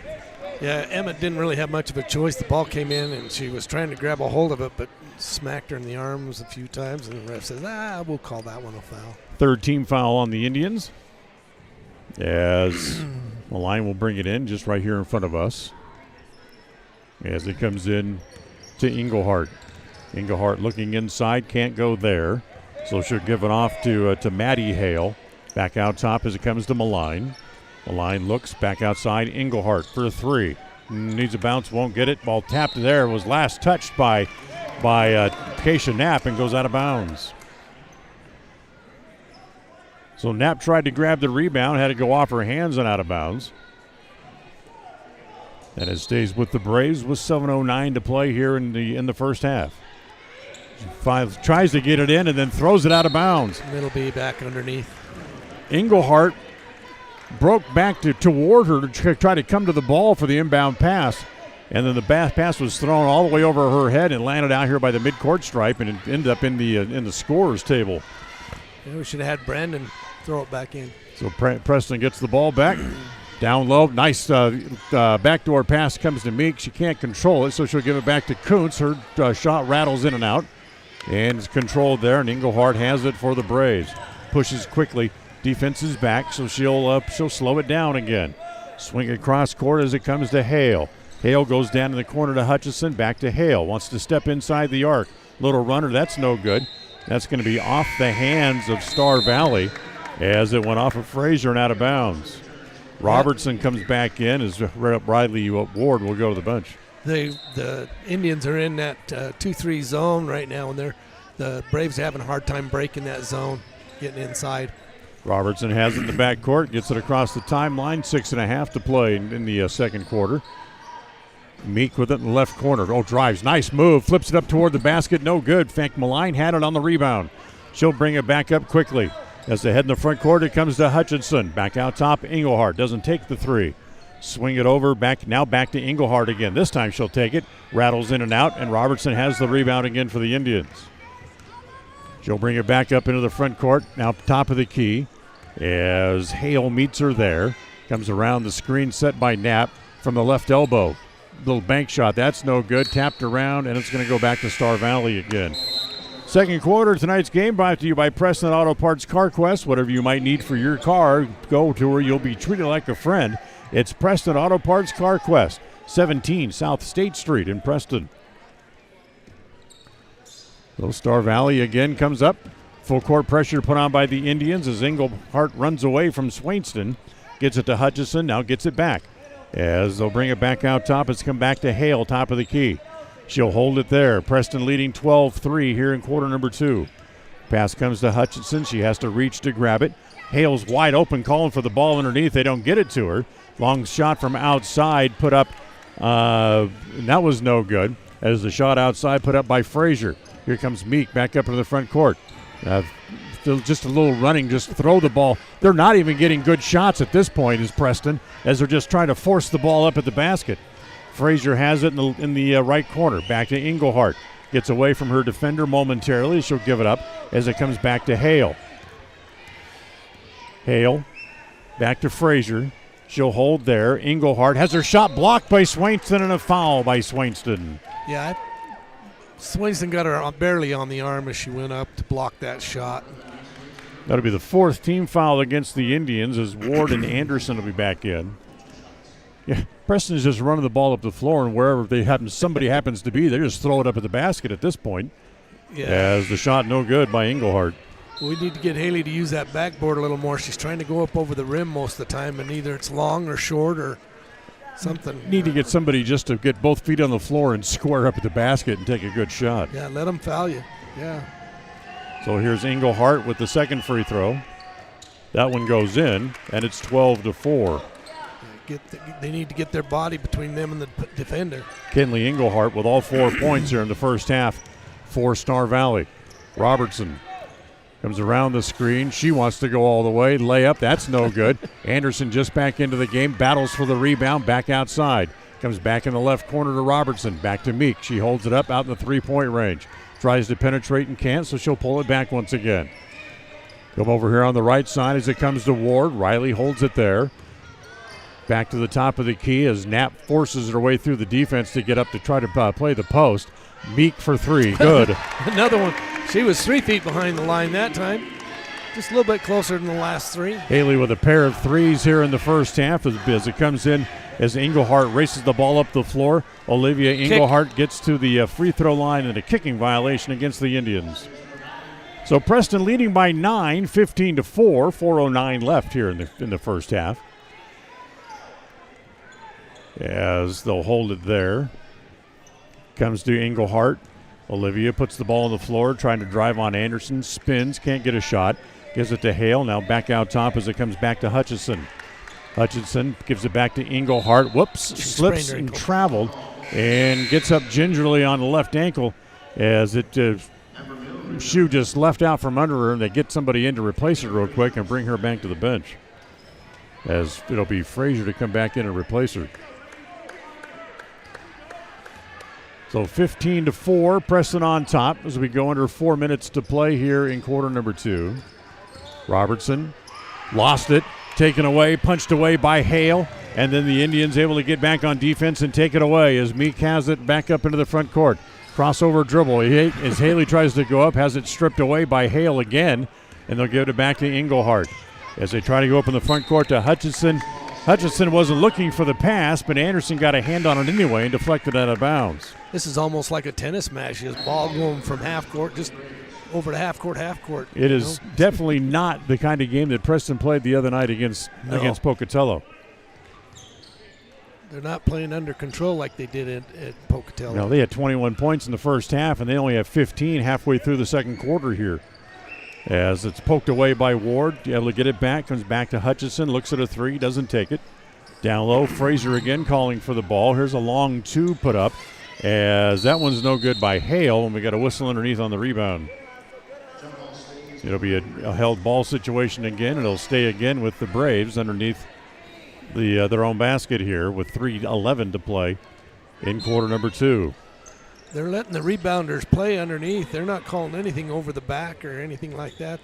Yeah, Emmett didn't really have much of a choice. The ball came in, and she was trying to grab a hold of it, but smacked her in the arms a few times, and the ref says, we'll call that one a foul. Third team foul on the Indians as Malign will bring it in just right here in front of us as it comes in to Englehart. Englehart looking inside, can't go there, so she'll give it off to Maddie Hale. Back out top as it comes to Malign. Malign looks back outside. Englehart for a 3. Needs a bounce, won't get it. Ball tapped there. Was last touched by Keisha Knapp and goes out of bounds. So Knapp tried to grab the rebound, had to go off her hands and out of bounds. And it stays with the Braves with 7:09 to play here in the first half. Tries to get it in and then throws it out of bounds. It'll be back underneath. Englehart broke back toward her to try to come to the ball for the inbound pass, and then the pass was thrown all the way over her head and landed out here by the midcourt stripe, and it ended up in the scorer's table. Yeah, we should have had Brandon throw it back in. So Preston gets the ball back. Down low, nice backdoor pass comes to Meek. She can't control it, so she'll give it back to Kuntz. Her shot rattles in and out, and it's controlled there, and Englehart has it for the Braves. Pushes quickly. Defense is back, so she'll slow it down again. Swing across court as it comes to Hale. Hale goes down in the corner to Hutchison, back to Hale. Wants to step inside the arc. Little runner, that's no good. That's going to be off the hands of Star Valley as it went off of Frazier and out of bounds. Robertson comes back in as Riley Ward will go to the bench. The Indians are in that 2-3 zone right now, and the Braves are having a hard time breaking that zone, getting inside. Robertson has it in the backcourt, gets it across the timeline, 6.5 to play in the second quarter. Meek with it in the left corner. Oh, drives. Nice move. Flips it up toward the basket. No good. In fact, Malign had it on the rebound. She'll bring it back up quickly. As they head in the front court, it comes to Hutchinson. Back out top, Engelhardt doesn't take the three. Swing it over, back to Engelhardt again. This time she'll take it. Rattles in and out, and Robertson has the rebound again for the Indians. She'll bring it back up into the front court. Now top of the key as Hale meets her there. Comes around the screen set by Knapp from the left elbow. Little bank shot. That's no good. Tapped around, and it's going to go back to Star Valley again. Second quarter, tonight's game brought to you by Preston Auto Parts CarQuest. Whatever you might need for your car, go to her. You'll be treated like a friend. It's Preston Auto Parts CarQuest, 17 South State Street in Preston. Little Star Valley again comes up. Full court pressure put on by the Indians as Engelhardt runs away from Swainston. Gets it to Hutchison, now gets it back. As they'll bring it back out top, it's come back to Hale, top of the key. She'll hold it there. Preston leading 12-3 here in quarter number 2. Pass comes to Hutchinson. She has to reach to grab it. Hale's wide open, calling for the ball underneath. They don't get it to her. Long shot from outside put up. That was no good. As the shot outside put up by Frazier. Here comes Meek back up into the front court. Just a little running, just throw the ball. They're not even getting good shots at this point, is Preston, as they're just trying to force the ball up at the basket. Frazier has it in the right corner. Back to Engelhardt. Gets away from her defender momentarily. She'll give it up as it comes back to Hale. Hale back to Frazier. She'll hold there. Engelhardt has her shot blocked by Swainston and a foul by Swainston. Yeah, Swainston got her barely on the arm as she went up to block that shot. That'll be the 4th team foul against the Indians as Ward and Anderson will be back in. Yeah, Preston's just running the ball up the floor, and wherever somebody happens to be, they just throw it up at the basket at this point. Yeah. As the shot no good by Engelhardt. We need to get Haley to use that backboard a little more. She's trying to go up over the rim most of the time, and either it's long or short or something. Need to get somebody just to get both feet on the floor and square up at the basket and take a good shot. Yeah, let them foul you. Yeah. So here's Engelhardt with the second free throw. That one goes in, and it's 12-4. They need to get their body between them and the defender. Kenley Engelhardt with all 4 points here in the first half for Star Valley. Robertson comes around the screen. She wants to go all the way. Layup, that's no good. Anderson just back into the game. Battles for the rebound, back outside. Comes back in the left corner to Robertson. Back to Meek. She holds it up out in the three-point range. Tries to penetrate and can't, so she'll pull it back once again. Come over here on the right side as it comes to Ward. Riley holds it there. Back to the top of the key as Knapp forces her way through the defense to get up to try to play the post. Meek for 3. Good. Another one. She was 3 feet behind the line that time. Just a little bit closer than the last 3. Haley with a pair of threes here in the first half as it comes in as Engelhardt races the ball up the floor. Olivia Engelhardt gets to the free throw line and a kicking violation against the Indians. So Preston leading by 9, 15-4, 4:09 left here in the first half. As they'll hold it there. Comes to Engelhardt. Olivia puts the ball on the floor, trying to drive on Anderson. Spins, can't get a shot. Gives it to Hale. Now back out top as it comes back to Hutchison. Hutchinson gives it back to Engelhardt. Whoops, slips and traveled and gets up gingerly on the left ankle as shoe just left out from under her, and they get somebody in to replace it real quick and bring her back to the bench. As it'll be Frazier to come back in and replace her. So 15-4, Preston on top as we go under 4 minutes to play here in quarter number 2. Robertson lost it, taken away, punched away by Hale, and then the Indians able to get back on defense and take it away as Meek has it back up into the front court. Crossover dribble as Haley tries to go up, has it stripped away by Hale again, and they'll give it back to Engelhardt as they try to go up in the front court to Hutchinson. Hutchinson wasn't looking for the pass, but Anderson got a hand on it anyway and deflected out of bounds. This is almost like a tennis match. His ball going from half court just over to half court. It is definitely not the kind of game that Preston played the other night against Pocatello. They're not playing under control like they did at Pocatello. No, they had 21 points in the first half, and they only have 15 halfway through the second quarter here. As it's poked away by Ward, able to get it back, comes back to Hutchison, looks at a three, doesn't take it. Down low, Frazier again calling for the ball. Here's a long two put up, as that one's no good by Hale, and we got a whistle underneath on the rebound. It'll be a held ball situation again, and it'll stay again with the Braves underneath their own basket here with 3:11 to play in quarter number 2. They're letting the rebounders play underneath. They're not calling anything over the back or anything like that.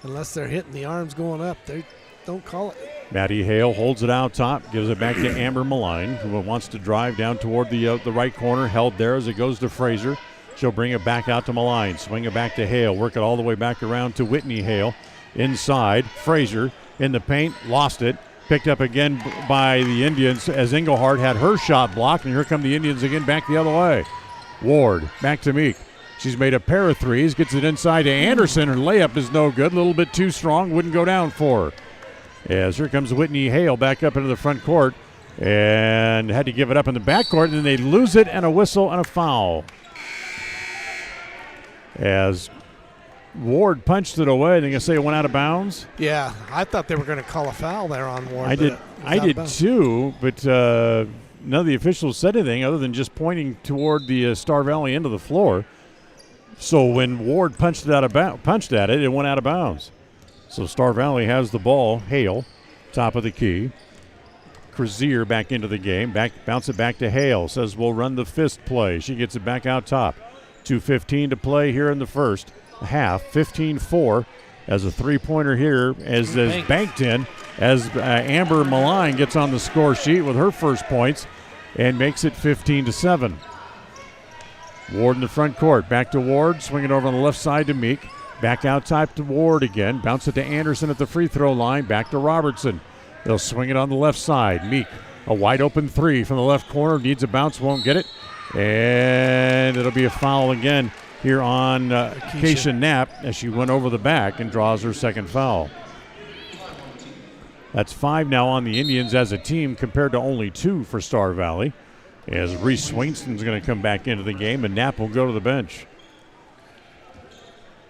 Unless they're hitting the arms going up, they don't call it. Maddie Hale holds it out top, gives it back to Amber Malign, who wants to drive down toward the right corner, held there as it goes to Frazier. She'll bring it back out to Malign, swing it back to Hale, work it all the way back around to Whitney Hale. Inside, Frazier in the paint, lost it. Picked up again by the Indians as Engelhardt had her shot blocked, and here come the Indians again back the other way. Ward back to Meek. She's made a pair of threes, gets it inside to Anderson. Her layup is no good, a little bit too strong, wouldn't go down for her. As here comes Whitney Hale back up into the front court and had to give it up in the backcourt, and then they lose it, and a whistle and a foul. As Ward punched it away. They gonna say it went out of bounds? Yeah, I thought they were going to call a foul there on Ward. I did too, but none of the officials said anything other than just pointing toward the Star Valley end of the floor. So when Ward punched at it, it went out of bounds. So Star Valley has the ball. Hale, top of the key. Crozier back into the game. Bounce it back to Hale. Says we'll run the fist play. She gets it back out top. 2:15 to play here in the first half. 15-4 as a three-pointer here as banked in as Amber Malign gets on the score sheet with her first points and makes it 15-7. Ward in the front court. Back to Ward. Swinging over on the left side to Meek. Back out top to Ward again. Bounce it to Anderson at the free throw line. Back to Robertson. They'll swing it on the left side. Meek, a wide open three from the left corner. Needs a bounce, won't get it. And it'll be a foul again here on Keisha Knapp as she went over the back and draws her second foul. That's 5 now on the Indians as a team compared to only 2 for Star Valley. As Reese Swinston's going to come back into the game and Knapp will go to the bench.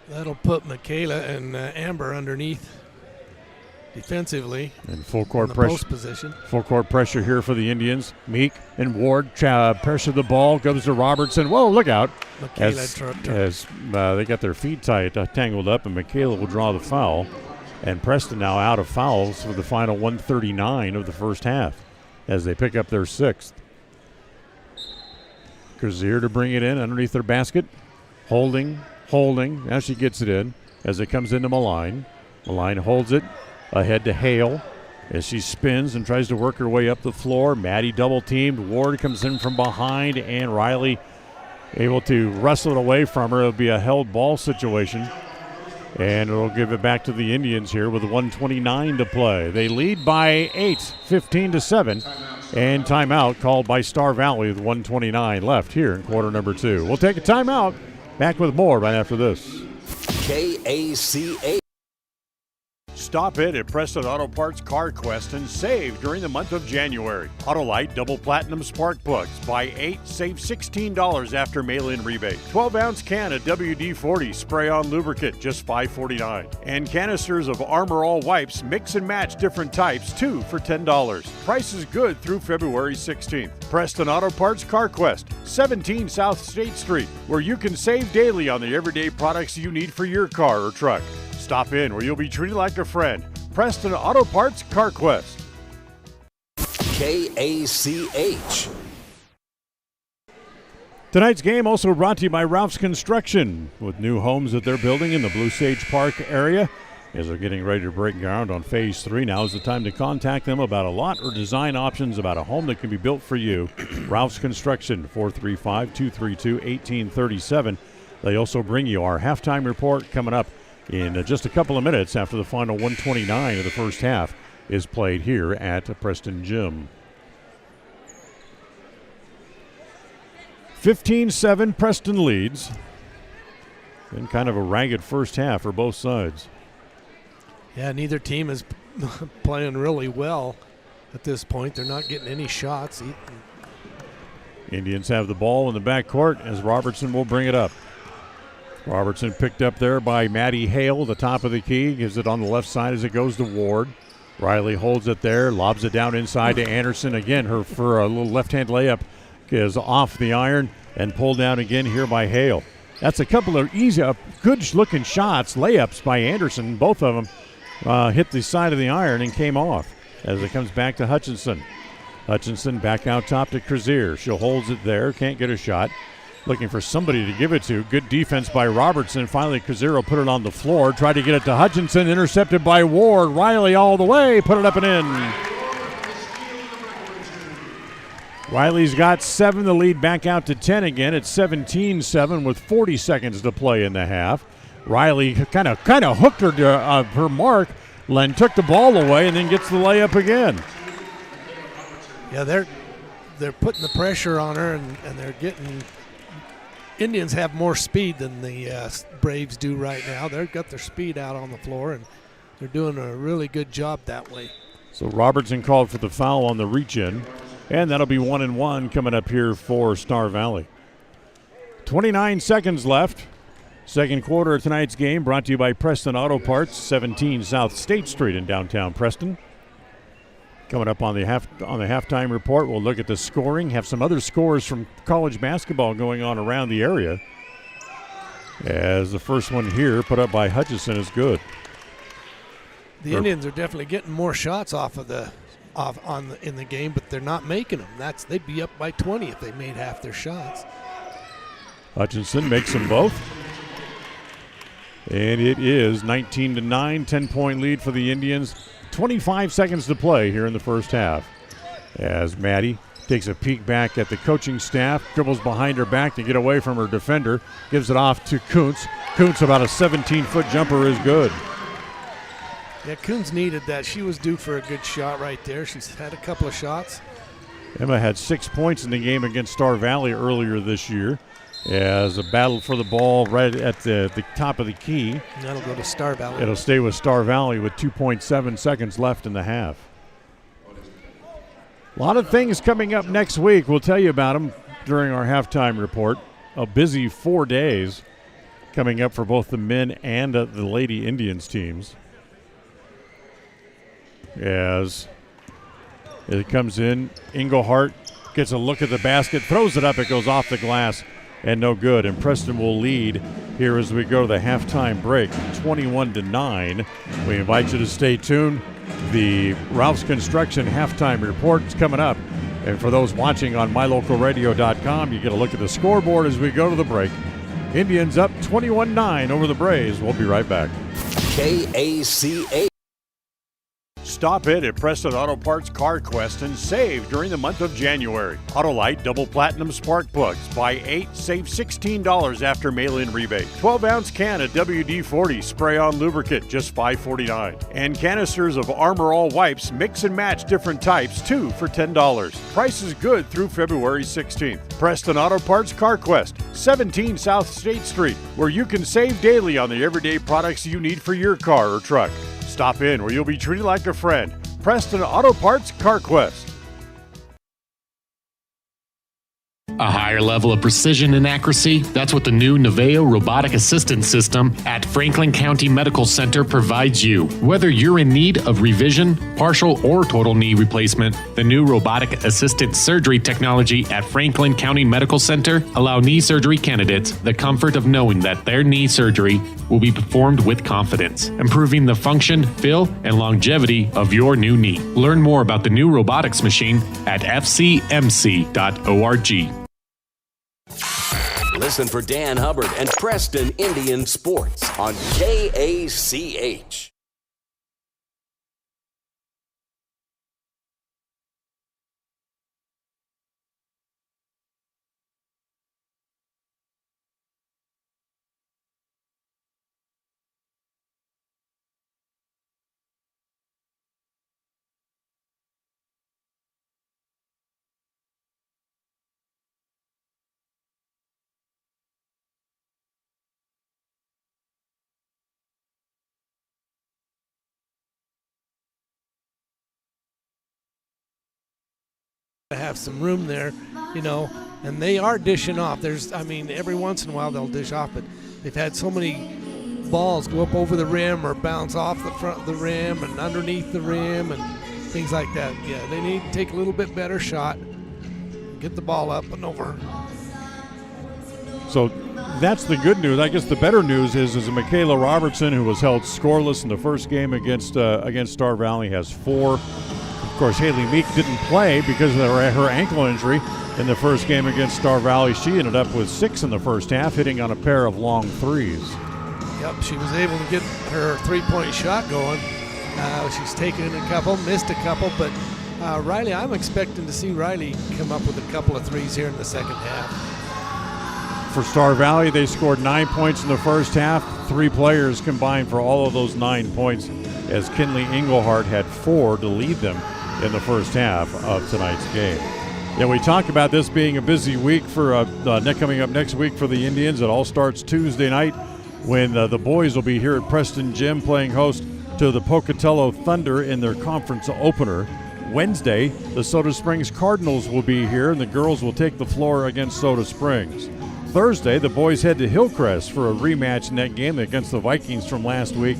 That'll put Michaela and Amber underneath defensively. And full court pressure. Post position. Full court pressure here for the Indians. Meek and Ward pressure the ball. Goes to Robertson. Whoa, look out. As they got their feet tangled up, and Michaela will draw the foul. And Preston now out of fouls for the final 1:39 of the first half as they pick up their 6th. Crozier to bring it in underneath their basket. Holding. Now she gets it in as it comes into Malign. Malign holds it ahead to Hale as she spins and tries to work her way up the floor. Maddie double teamed. Ward comes in from behind, and Riley able to wrestle it away from her. It'll be a held ball situation, and it'll give it back to the Indians here with 1:29 to play. They lead by 8, 15-7, and timeout called by Star Valley with 1:29 left here in quarter number 2. We'll take a timeout. Back with more right after this. KACA. Stop in at Preston Auto Parts Car Quest and save during the month of January. Autolite Double Platinum Spark Plugs. Buy 8, save $16 after mail-in rebate. 12-ounce can of WD-40 spray-on lubricant, just $5.49. And canisters of Armor All wipes, mix and match different types, 2 for $10. Price is good through February 16th. Preston Auto Parts Car Quest, 17 South State Street, where you can save daily on the everyday products you need for your car or truck. Stop in where you'll be treated like a friend. Preston Auto Parts Car Quest. KACH. Tonight's game also brought to you by Ralph's Construction. With new homes that they're building in the Blue Sage Park area, as they're getting ready to break ground on Phase 3, now is the time to contact them about a lot or design options about a home that can be built for you. Ralph's Construction, 435-232-1837. They also bring you our halftime report coming up in just a couple of minutes after the final 1:29 of the first half is played here at Preston Gym. 15-7, Preston leads. Been kind of a ragged first half for both sides. Yeah, neither team is playing really well at this point. They're not getting any shots. Indians have the ball in the backcourt as Robertson will bring it up. Robertson picked up there by Maddie Hale, the top of the key. Gives it on the left side as it goes to Ward. Riley holds it there, lobs it down inside to Anderson. Again, her for a little left-hand layup is off the iron and pulled down again here by Hale. That's a couple of easy, good-looking shots, layups by Anderson. Both of them hit the side of the iron and came off as it comes back to Hutchinson. Hutchinson back out top to Crozier. She holds it there, can't get a shot. Looking for somebody to give it to. Good defense by Robertson. Finally, Crozier put it on the floor. Tried to get it to Hutchinson. Intercepted by Ward. Riley all the way. Put it up and in. Riley's got 7. The lead back out to 10 again. It's 17-7 with 40 seconds to play in the half. Riley kind of hooked her to her mark. Len took the ball away and then gets the layup again. Yeah, they're putting the pressure on her, and they're getting – Indians have more speed than the Braves do right now. They've got their speed out on the floor, and they're doing a really good job that way. So Robertson called for the foul on the reach-in, and that'll be 1-1 coming up here for Star Valley. 29 seconds left. Second quarter of tonight's game brought to you by Preston Auto Parts, 17 South State Street in downtown Preston. Coming up on the halftime report, we'll look at the scoring, have some other scores from college basketball going on around the area. As the first one here, put up by Hutchison, is good. The Indians are definitely getting more shots in the game, but they're not making them. They'd be up by 20 if they made half their shots. Hutchinson makes them both. And it is 19-9, 10-point lead for the Indians. 25 seconds to play here in the first half. As Maddie takes a peek back at the coaching staff, dribbles behind her back to get away from her defender, gives it off to Kuntz. Kuntz, about a 17-foot jumper, is good. Yeah, Kuntz needed that. She was due for a good shot right there. She's had a couple of shots. Emma had 6 points in the game against Star Valley earlier this year. As a battle for the ball right at the top of the key. That'll go to Star Valley. It'll stay with Star Valley with 2.7 seconds left in the half. A lot of things coming up next week. We'll tell you about them during our halftime report. A busy 4 days coming up for both the men and the Lady Indians teams. As it comes in, Englehart gets a look at the basket, throws it up, it goes off the glass. And no good. And Preston will lead here as we go to the halftime break, 21-9. We invite you to stay tuned. The Ralph's Construction halftime report is coming up. And for those watching on mylocalradio.com, you get a look at the scoreboard as we go to the break. Indians up 21-9 over the Braves. We'll be right back. KACA. Stop in at Preston Auto Parts Car Quest and save during the month of January. Autolite Double Platinum Spark Plugs. Buy 8, save $16 after mail-in rebate. 12-ounce can of WD-40 Spray-On Lubricant, just $5.49. And canisters of Armor All Wipes, mix and match different types, 2 for $10. Price is good through February 16th. Preston Auto Parts Car Quest, 17 South State Street, where you can save daily on the everyday products you need for your car or truck. Stop in where you'll be treated like a friend. Preston Auto Parts Car Quest. A higher level of precision and accuracy, that's what the new Naveo robotic assistance system at Franklin County Medical Center provides you. Whether you're in need of revision, partial or total knee replacement, the new robotic assisted surgery technology at Franklin County Medical Center allow knee surgery candidates the comfort of knowing that their knee surgery will be performed with confidence, improving the function, feel, and longevity of your new knee. Learn more about the new robotics machine at fcmc.org. Listen for Dan Hubbard and Preston Indian Sports on KACH. Have some room there, and they are dishing off. Every once in a while they'll dish off, but they've had so many balls go up over the rim or bounce off the front of the rim and underneath the rim and things like that. Yeah, they need to take a little bit better shot, get the ball up and over. So that's the good news. I guess the better news is Michaela Robertson, who was held scoreless in the first game against Star Valley, has 4. Of course, Haley Meek didn't play because of her ankle injury in the first game against Star Valley. She ended up with 6 in the first half, hitting on a pair of long threes. Yep, she was able to get her three-point shot going. She's taken a couple, missed a couple, but Riley, I'm expecting to see Riley come up with a couple of threes here in the second half. For Star Valley, they scored 9 points in the first half. 3 players combined for all of those 9 points, as Kinley Englehart had 4 to lead them in the first half of tonight's game. Yeah, we talked about this being a busy week for coming up next week for the Indians. It all starts Tuesday night when the boys will be here at Preston Gym playing host to the Pocatello Thunder in their conference opener. Wednesday, the Soda Springs Cardinals will be here, and the girls will take the floor against Soda Springs. Thursday, the boys head to Hillcrest for a rematch in that game against the Vikings from last week.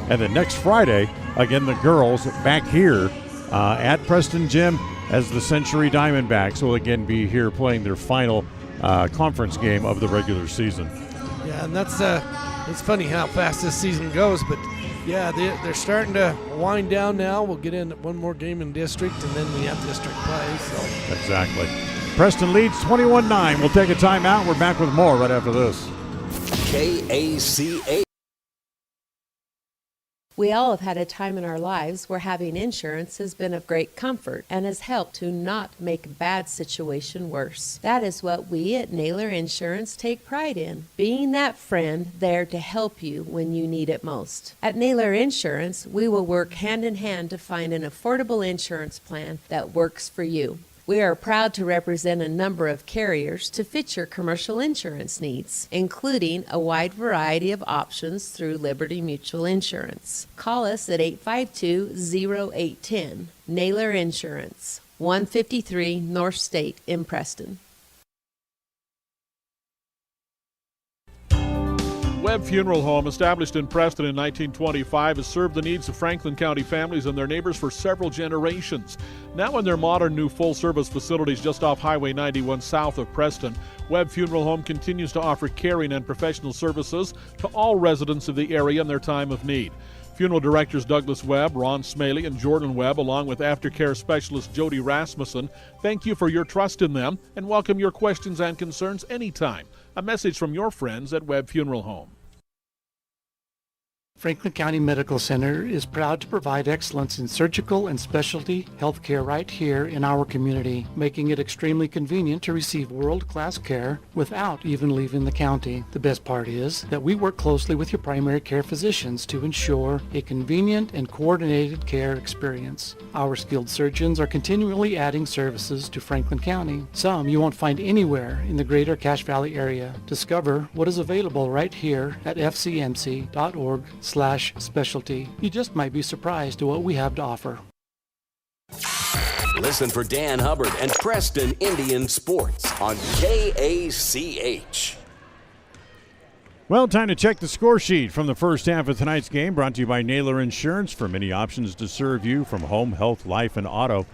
And then next Friday, again, the girls back here at Preston Gym as the Century Diamondbacks will again be here playing their final conference game of the regular season. Yeah, and that's it's funny how fast this season goes, but yeah, they're starting to wind down now. We'll get in one more game in district, and then we have district play. So exactly. Preston leads 21-9. We'll take a timeout. We're back with more right after this. KACA. We all have had a time in our lives where having insurance has been of great comfort and has helped to not make a bad situation worse. That is what we at Naylor Insurance take pride in, being that friend there to help you when you need it most. At Naylor Insurance, we will work hand in hand to find an affordable insurance plan that works for you. We are proud to represent a number of carriers to fit your commercial insurance needs, including a wide variety of options through Liberty Mutual Insurance. Call us at 852-0810. Naylor Insurance, 153 North State in Preston. Webb Funeral Home, established in Preston in 1925, has served the needs of Franklin County families and their neighbors for several generations. Now in their modern new full-service facilities just off Highway 91 south of Preston, Webb Funeral Home continues to offer caring and professional services to all residents of the area in their time of need. Funeral directors Douglas Webb, Ron Smaley, and Jordan Webb, along with aftercare specialist Jody Rasmussen, thank you for your trust in them and welcome your questions and concerns anytime. A message from your friends at Webb Funeral Home. Franklin County Medical Center is proud to provide excellence in surgical and specialty health care right here in our community, making it extremely convenient to receive world-class care without even leaving the county. The best part is that we work closely with your primary care physicians to ensure a convenient and coordinated care experience. Our skilled surgeons are continually adding services to Franklin County, some you won't find anywhere in the greater Cache Valley area. Discover what is available right here at fcmc.org/specialty. You just might be surprised at what we have to offer. Listen for Dan Hubbard and Preston Indian Sports on KACH. Well, time to check the score sheet from the first half of tonight's game, brought to you by Naylor Insurance. For many options to serve you from home, health, life, and auto,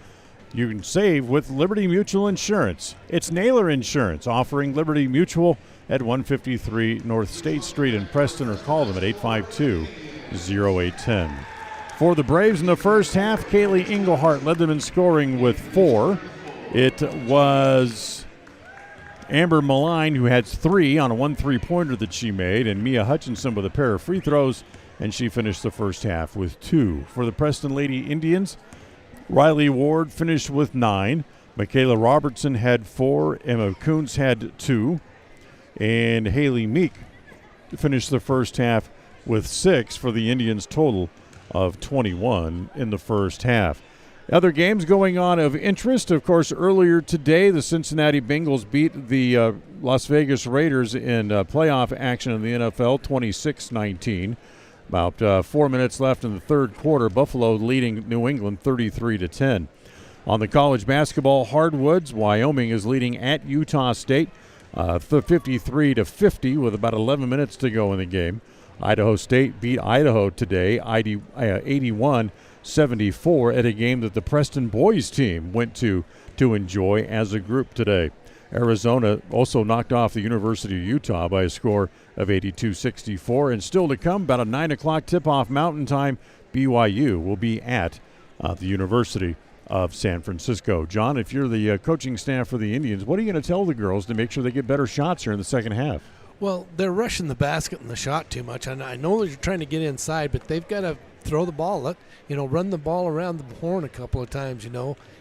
you can save with Liberty Mutual Insurance. It's Naylor Insurance, offering Liberty Mutual at 153 North State Street in Preston, or call them at 852-0810. For the Braves in the first half, Kaylee Englehart led them in scoring with 4. It was Amber Malign who had 3 on a 1 3-pointer that she made, and Mia Hutchinson with a pair of free throws, and she finished the first half with 2. For the Preston Lady Indians, Riley Ward finished with 9. Michaela Robertson had 4. Emma Kuntz had 2. And Haley Meek finished the first half with 6 for the Indians' total of 21 in the first half. Other games going on of interest, of course, earlier today, the Cincinnati Bengals beat the Las Vegas Raiders in playoff action in the NFL, 26-19. About 4 minutes left in the third quarter. Buffalo leading New England 33-10. On the college basketball hardwoods, Wyoming is leading at Utah State 53-50 with about 11 minutes to go in the game. Idaho State beat Idaho today, 81-74 at a game that the Preston boys team went to enjoy as a group today. Arizona also knocked off the University of Utah by a score of 82-64. And still to come, about a 9 o'clock tip-off Mountain Time, BYU will be at the University of San Francisco. John, if you're the coaching staff for the Indians, what are you going to tell the girls to make sure they get better shots here in the second half? Well, they're rushing the basket and the shot too much. I know they're trying to get inside, but they've got to throw the ball. Run the ball around the horn a couple of times,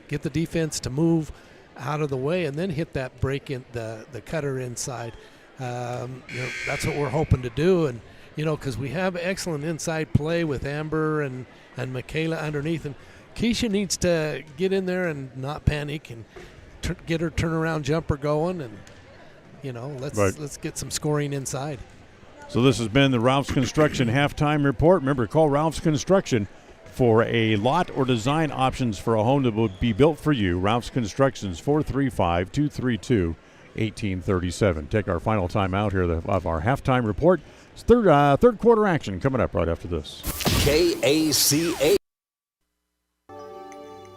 get the defense to move out of the way and then hit that break in the cutter inside. That's what we're hoping to do. And, because we have excellent inside play with Amber and Michaela underneath. And Keisha needs to get in there and not panic and get her turnaround jumper going. And, let's get some scoring inside. So this has been the Ralph's Construction Halftime Report. Remember, call Ralph's Construction for a lot or design options for a home that will be built for you. Ralph's Construction's 435-232-1837. Take our final time out here of our halftime report. It's third quarter action coming up right after this. KACA.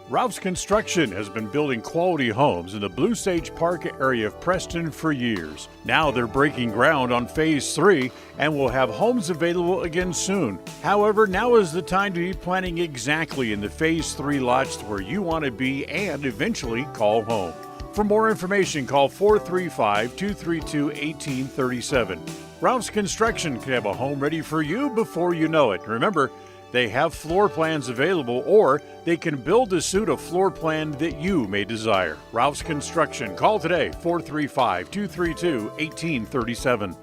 Ralph's Construction has been building quality homes in the Blue Sage Park area of Preston for years. Now they're breaking ground on Phase 3 and will have homes available again soon. However, now is the time to be planning exactly in the Phase 3 lots where you want to be and eventually call home. For more information, call 435-232-1837. Ralph's Construction can have a home ready for you before you know it. Remember, they have floor plans available, or they can build to suit a floor plan that you may desire. Ralph's Construction. Call today, 435-232-1837.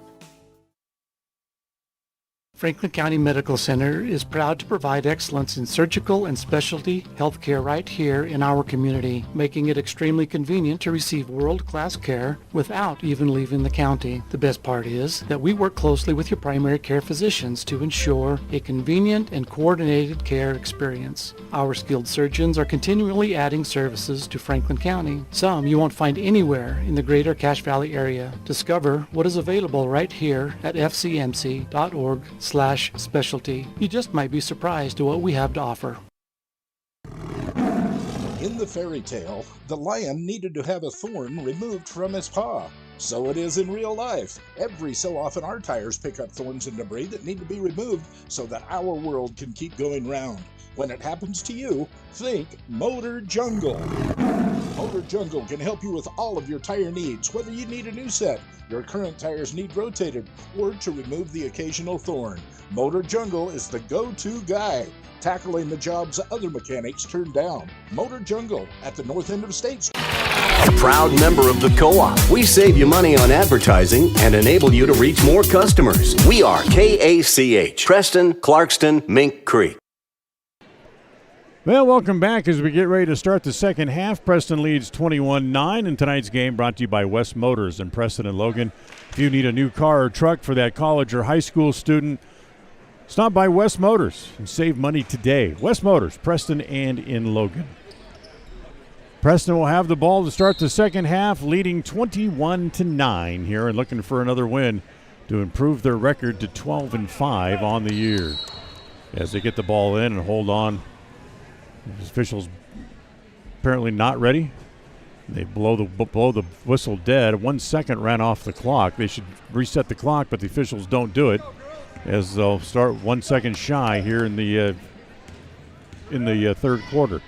Franklin County Medical Center is proud to provide excellence in surgical and specialty healthcare right here in our community, making it extremely convenient to receive world-class care without even leaving the county. The best part is that we work closely with your primary care physicians to ensure a convenient and coordinated care experience. Our skilled surgeons are continually adding services to Franklin County, some you won't find anywhere in the greater Cache Valley area. Discover what is available right here at fcmc.org/specialty. You just might be surprised at what we have to offer. In the fairy tale, the lion needed to have a thorn removed from his paw. So it is in real life. Every so often our tires pick up thorns and debris that need to be removed so that our world can keep going round. When it happens to you, think Motor Jungle. Motor Jungle can help you with all of your tire needs, whether you need a new set, your current tires need rotated, or to remove the occasional thorn. Motor Jungle is the go-to guy, tackling the jobs other mechanics turn down. Motor Jungle at the north end of State Street. A proud member of the Co-op. We save you money on advertising and enable you to reach more customers. We are KACH, Preston, Clarkston, Mink Creek. Well, welcome back as we get ready to start the second half. Preston leads 21-9 in tonight's game, brought to you by West Motors in Preston and Logan. If you need a new car or truck for that college or high school student, stop by West Motors and save money today. West Motors, Preston and in Logan. Preston will have the ball to start the second half, leading 21-9 here and looking for another win to improve their record to 12-5 on the year. As they get the ball in and hold on, the officials apparently not ready. They blow the whistle dead. 1 second ran off the clock. They should reset the clock, but the officials don't do it, as they'll start 1 second shy here in the third quarter.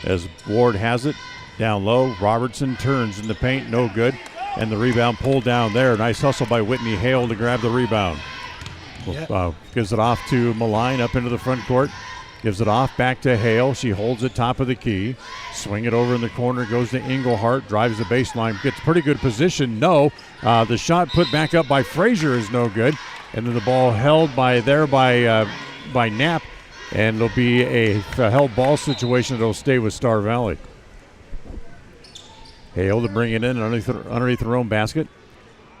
As Ward has it down low, Robertson turns in the paint, no good, and the rebound pulled down there. Nice hustle by Whitney Hale to grab the rebound. Gives it off to Malign up into the front court. Gives it off back to Hale. She holds it top of the key. Swing it over in the corner. Goes to Englehart. Drives the baseline. Gets pretty good position. No. The shot put back up by Frazier is no good. And then the ball held by Knapp. And it'll be a held ball situation that'll stay with Star Valley. Hale to bring it in underneath the own basket.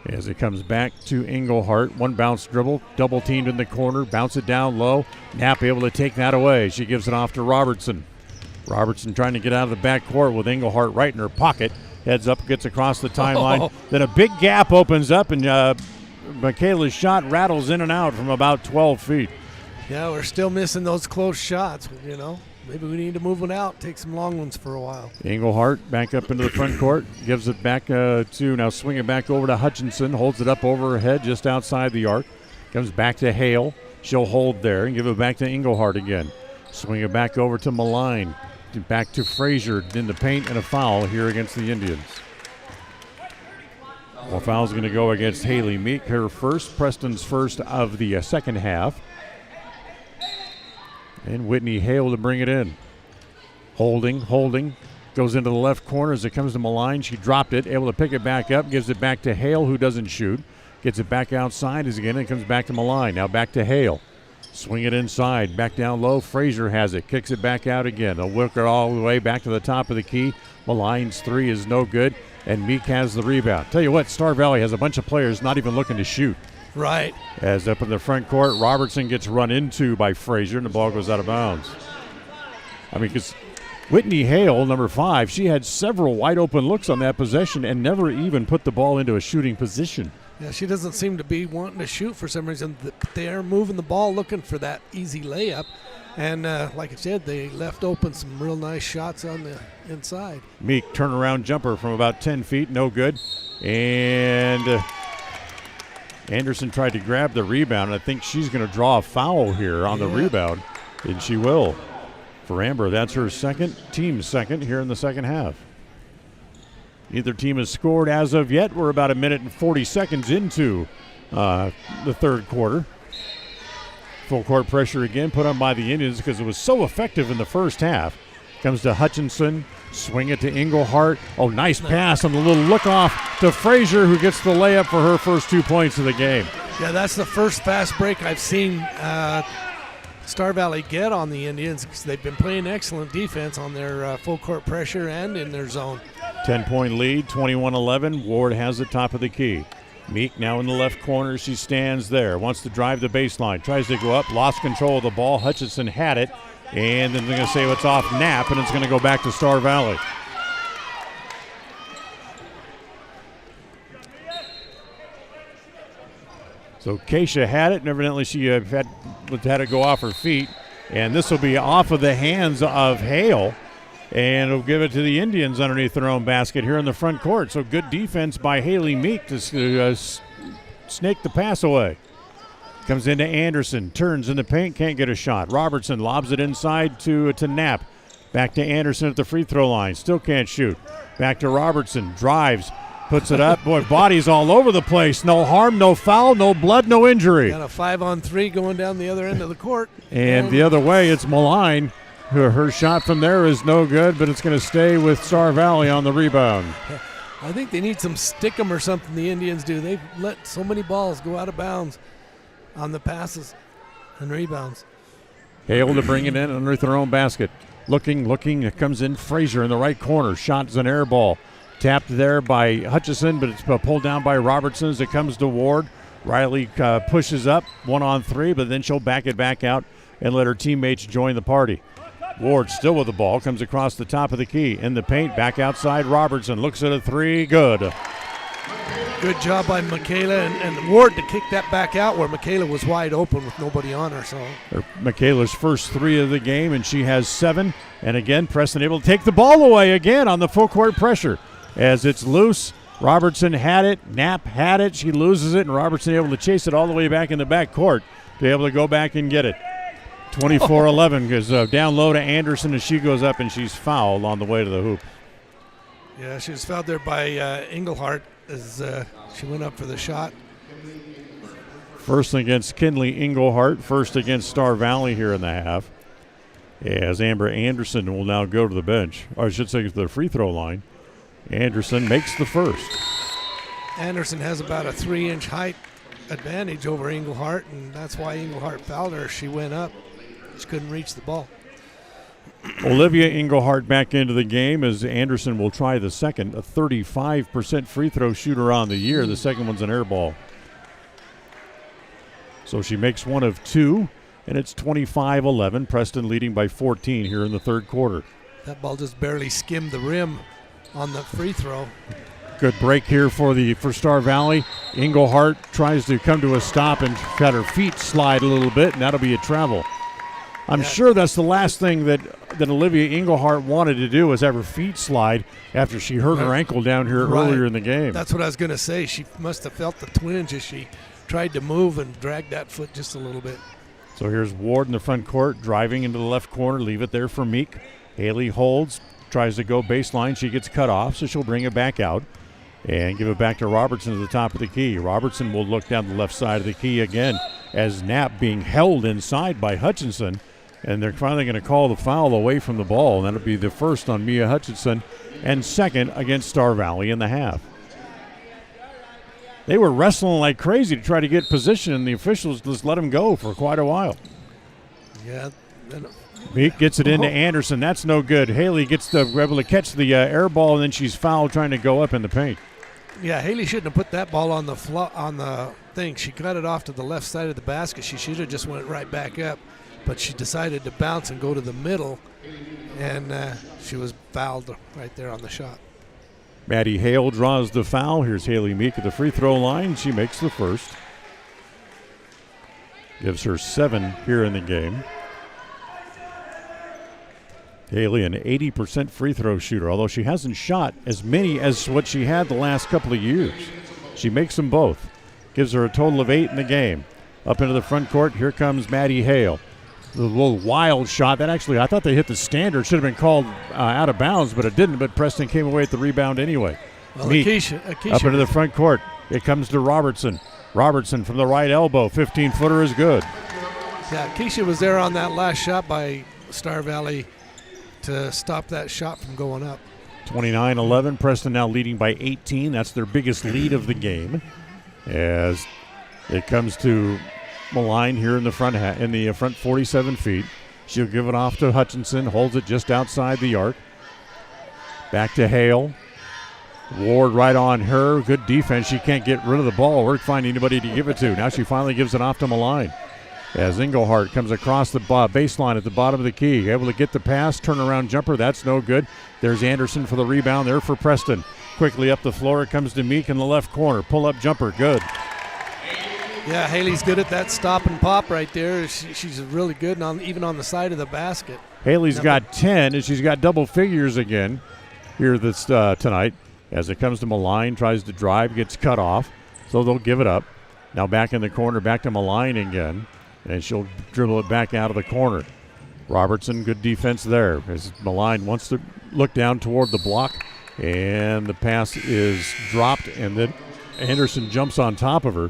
As it comes back to Englehart. One bounce dribble, double teamed in the corner, bounce it down low. Knapp able to take that away. She gives it off to Robertson. Robertson trying to get out of the backcourt with Englehart right in her pocket. Heads up, gets across the timeline. Then a big gap opens up, and Michaela's shot rattles in and out from about 12 feet. Yeah, we're still missing those close shots, you know. Maybe we need to move one out, take some long ones for a while. Englehart back up into the front court, gives it back to, now swing it back over to Hutchinson, holds it up over her head just outside the arc. Comes back to Hale. She'll hold there and give it back to Englehart again. Swing it back over to Malign. Back to Frazier in the paint, and a foul here against the Indians. Well, foul's going to go against Haley Meek, her first, Preston's first of the second half. And Whitney Hale to bring it in. Holding. Goes into the left corner as it comes to Malign. She dropped it, able to pick it back up, gives it back to Hale, who doesn't shoot. Gets it back outside as again, and comes back to Malign. Now back to Hale. Swing it inside, back down low. Frazier has it, kicks it back out again. They'll work it all the way back to the top of the key. Malign's three is no good, and Meek has the rebound. Tell you what, Star Valley has a bunch of players not even looking to shoot. Right. As up in the front court, Robertson gets run into by Frazier, and the ball goes out of bounds. I mean, because Whitney Hale, number 5, she had several wide open looks on that possession and never even put the ball into a shooting position. Yeah, she doesn't seem to be wanting to shoot for some reason. They're moving the ball looking for that easy layup. And like I said, they left open some real nice shots on the inside. Meek, turnaround jumper from about 10 feet, no good. And Anderson tried to grab the rebound. I think she's going to draw a foul here on the rebound, and she will. For Amber, that's her team's second here in the second half. Neither team has scored as of yet. We're about a minute and 40 seconds into the third quarter. Full court pressure again put on by the Indians because it was so effective in the first half. Comes to Hutchinson, swing it to Englehart. Oh, nice pass on the little look off to Frazier, who gets the layup for her first 2 points of the game. Yeah, that's the first fast break I've seen Star Valley get on the Indians, because they've been playing excellent defense on their full court pressure and in their zone. 10-point lead, 21-11. Ward has the top of the key. Meek now in the left corner. She stands there, wants to drive the baseline, tries to go up, lost control of the ball. Hutchinson had it, and then they're going to say it's off Knapp, and it's going to go back to Star Valley. So Keisha had it, and evidently she had to go off her feet. And this will be off of the hands of Hale, and it'll give it to the Indians underneath their own basket here in the front court. So good defense by Haley Meek to snake the pass away. Comes into Anderson, turns in the paint, can't get a shot. Robertson lobs it inside to Knapp. Back to Anderson at the free throw line, still can't shoot. Back to Robertson, drives. Puts it up. Boy, bodies all over the place. No harm, no foul, no blood, no injury. Got a 5-on-3 going down the other end of the court. And the other way, it's Malign. Her shot from there is no good, but it's going to stay with Star Valley on the rebound. I think they need some stick-em or something, the Indians do. They've let so many balls go out of bounds on the passes and rebounds. Hale to bring it in underneath their own basket. Looking. It comes in Frazier in the right corner. Shot's an air ball. Tapped there by Hutchison, but it's pulled down by Robertson as it comes to Ward. Riley pushes up 1-on-3, but then she'll back it back out and let her teammates join the party. Ward still with the ball, comes across the top of the key. In the paint, back outside, Robertson looks at a three, good. Good job by Michaela and Ward to kick that back out where Michaela was wide open with nobody on her. So Michaela's first 3 of the game, and she has 7. And again, Preston able to take the ball away again on the full court pressure. As it's loose, Robertson had it, Knapp had it, she loses it, and Robertson able to chase it all the way back in the back court to be able to go back and get it. 24-11 goes down low to Anderson as she goes up, and she's fouled on the way to the hoop. Yeah, she was fouled there by Englehart as she went up for the shot. First against Kinley Englehart, first against Star Valley here in the half. As Amber Anderson will now go to the bench, or I should say to the free throw line. Anderson makes the first. Anderson has about a 3-inch height advantage over Englehart, and that's why Englehart fouled her. She went up. She couldn't reach the ball. Olivia Englehart back into the game as Anderson will try the second, a 35% free throw shooter on the year. The second one's an air ball. So she makes one of 2, and it's 25-11. Preston leading by 14 here in the third quarter. That ball just barely skimmed the rim on the free throw. Good break here for Star Valley. Englehart tries to come to a stop and got her feet slide a little bit, and that'll be a travel. I'm sure that's the last thing that Olivia Englehart wanted to do was have her feet slide after she hurt her ankle down here earlier in the game. That's what I was going to say. She must have felt the twinge as she tried to move and drag that foot just a little bit. So here's Ward in the front court, driving into the left corner, leave it there for Meek. Haley holds, tries to go baseline. She gets cut off, so she'll bring it back out and give it back to Robertson at the top of the key. Robertson will look down the left side of the key again as Knapp being held inside by Hutchinson. And they're finally going to call the foul away from the ball. And that'll be the first on Mia Hutchinson and second against Star Valley in the half. They were wrestling like crazy to try to get position, and the officials just let them go for quite a while. Yeah. Meek gets it into Anderson. That's no good. Haley gets able to catch the air ball, and then she's fouled trying to go up in the paint. Yeah, Haley shouldn't have put that ball on the thing. She got it off to the left side of the basket. She should have just went right back up. But she decided to bounce and go to the middle, and she was fouled right there on the shot. Maddie Hale draws the foul. Here's Haley Meek at the free throw line. She makes the first. Gives her 7 here in the game. Haley, an 80% free throw shooter, although she hasn't shot as many as what she had the last couple of years. She makes them both. Gives her a total of 8 in the game. Up into the front court, here comes Maddie Hale. The little wild shot that actually, I thought they hit the standard. Should have been called out of bounds, but it didn't. But Preston came away with the rebound anyway. Well, Akeisha up into the front court. It comes to Robertson. Robertson from the right elbow. 15-footer is good. Yeah, Keisha was there on that last shot by Star Valley to stop that shot from going up. 29-11. Preston now leading by 18. That's their biggest lead of the game. As it comes to Malign here in the front 47 feet. She'll give it off to Hutchinson, holds it just outside the arc. Back to Hale. Ward right on her. Good defense. She can't get rid of the ball or find anybody to give it to. Now she finally gives it off to Malign. As Englehart comes across the baseline at the bottom of the key. Able to get the pass, turnaround jumper. That's no good. There's Anderson for the rebound there for Preston. Quickly up the floor. It comes to Meek in the left corner. Pull-up jumper. Good. Yeah, Haley's good at that stop and pop right there. She's really good, even on the side of the basket. Haley's got 10, and she's got double figures again here tonight. As it comes to Malign, tries to drive, gets cut off, so they'll give it up. Now back in the corner, back to Malign again, and she'll dribble it back out of the corner. Robertson, good defense there. As Malign wants to look down toward the block, and the pass is dropped, and then Anderson jumps on top of her.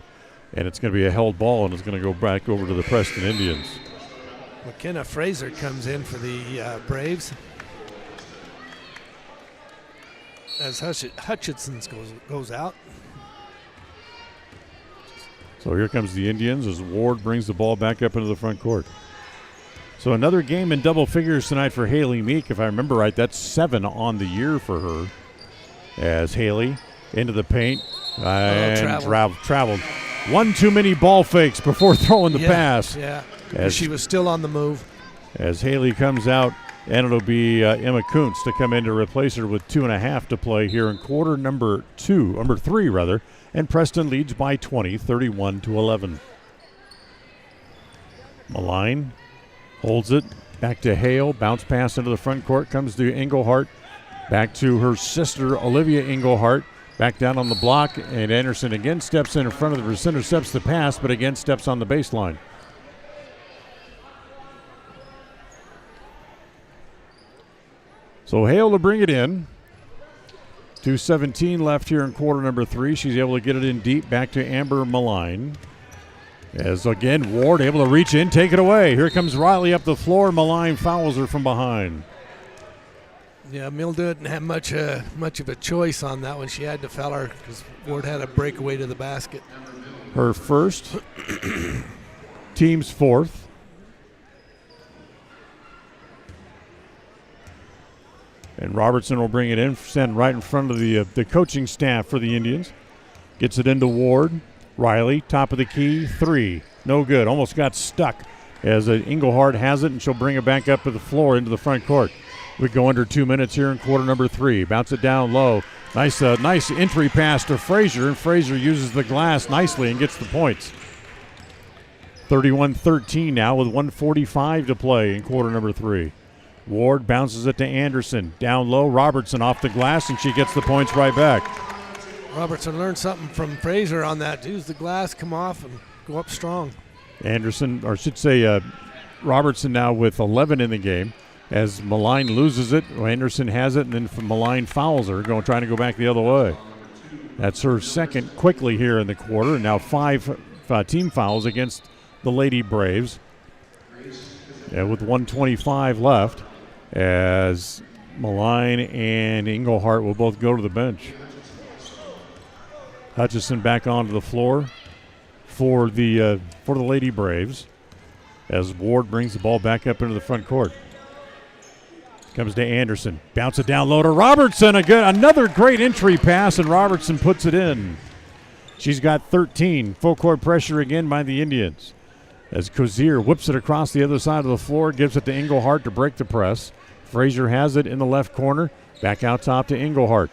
And it's going to be a held ball, and it's going to go back over to the Preston Indians. McKenna Fraser comes in for the Braves. As Hutchinson goes out. So here comes the Indians as Ward brings the ball back up into the front court. So another game in double figures tonight for Haley Meek. If I remember right, that's 7 on the year for her. As Haley into the paint and traveled. One too many ball fakes before throwing the pass. Yeah, as she was still on the move. As Haley comes out, and it'll be Emma Kuntz to come in to replace her with 2.5 to play here in quarter number 3, and Preston leads by 20, 31-11. Malign holds it, back to Hale, bounce pass into the front court, comes to Englehart, back to her sister Olivia Englehart. Back down on the block, and Anderson again steps in front of the intercepts the pass, but again steps on the baseline. So Hale to bring it in. 2:17 left here in quarter number 3. She's able to get it in deep back to Amber Malign. As again, Ward able to reach in, take it away. Here comes Riley up the floor. Malign fouls her from behind. Yeah, Mill didn't have much of a choice on that one. She had to foul her because Ward had a breakaway to the basket. Her first, team's fourth. And Robertson will bring it in, send right in front of the coaching staff for the Indians. Gets it into Ward. Riley, top of the key, 3. No good. Almost got stuck as Englehart has it, and she'll bring it back up to the floor into the front court. We go under 2 minutes here in quarter number 3. Bounce it down low. Nice entry pass to Frazier, and Frazier uses the glass nicely and gets the points. 31-13 now with 1:45 to play in quarter number 3. Ward bounces it to Anderson. Down low, Robertson off the glass, and she gets the points right back. Robertson learned something from Frazier on that. Use the glass, come off, and go up strong. Anderson, or I should say Robertson now with 11 in the game. As Malign loses it, Anderson has it, and then Malign fouls her, trying to go back the other way. That's her second quickly here in the quarter, and now 5 team fouls against the Lady Braves. And with 1:25 left, as Malign and Englehart will both go to the bench. Hutchison back onto the floor for the Lady Braves, as Ward brings the ball back up into the front court. Comes to Anderson. Bounce it down low to Robertson. Another great entry pass, and Robertson puts it in. She's got 13. Full court pressure again by the Indians. As Cozier whips it across the other side of the floor, gives it to Englehart to break the press. Frazier has it in the left corner. Back out top to Englehart.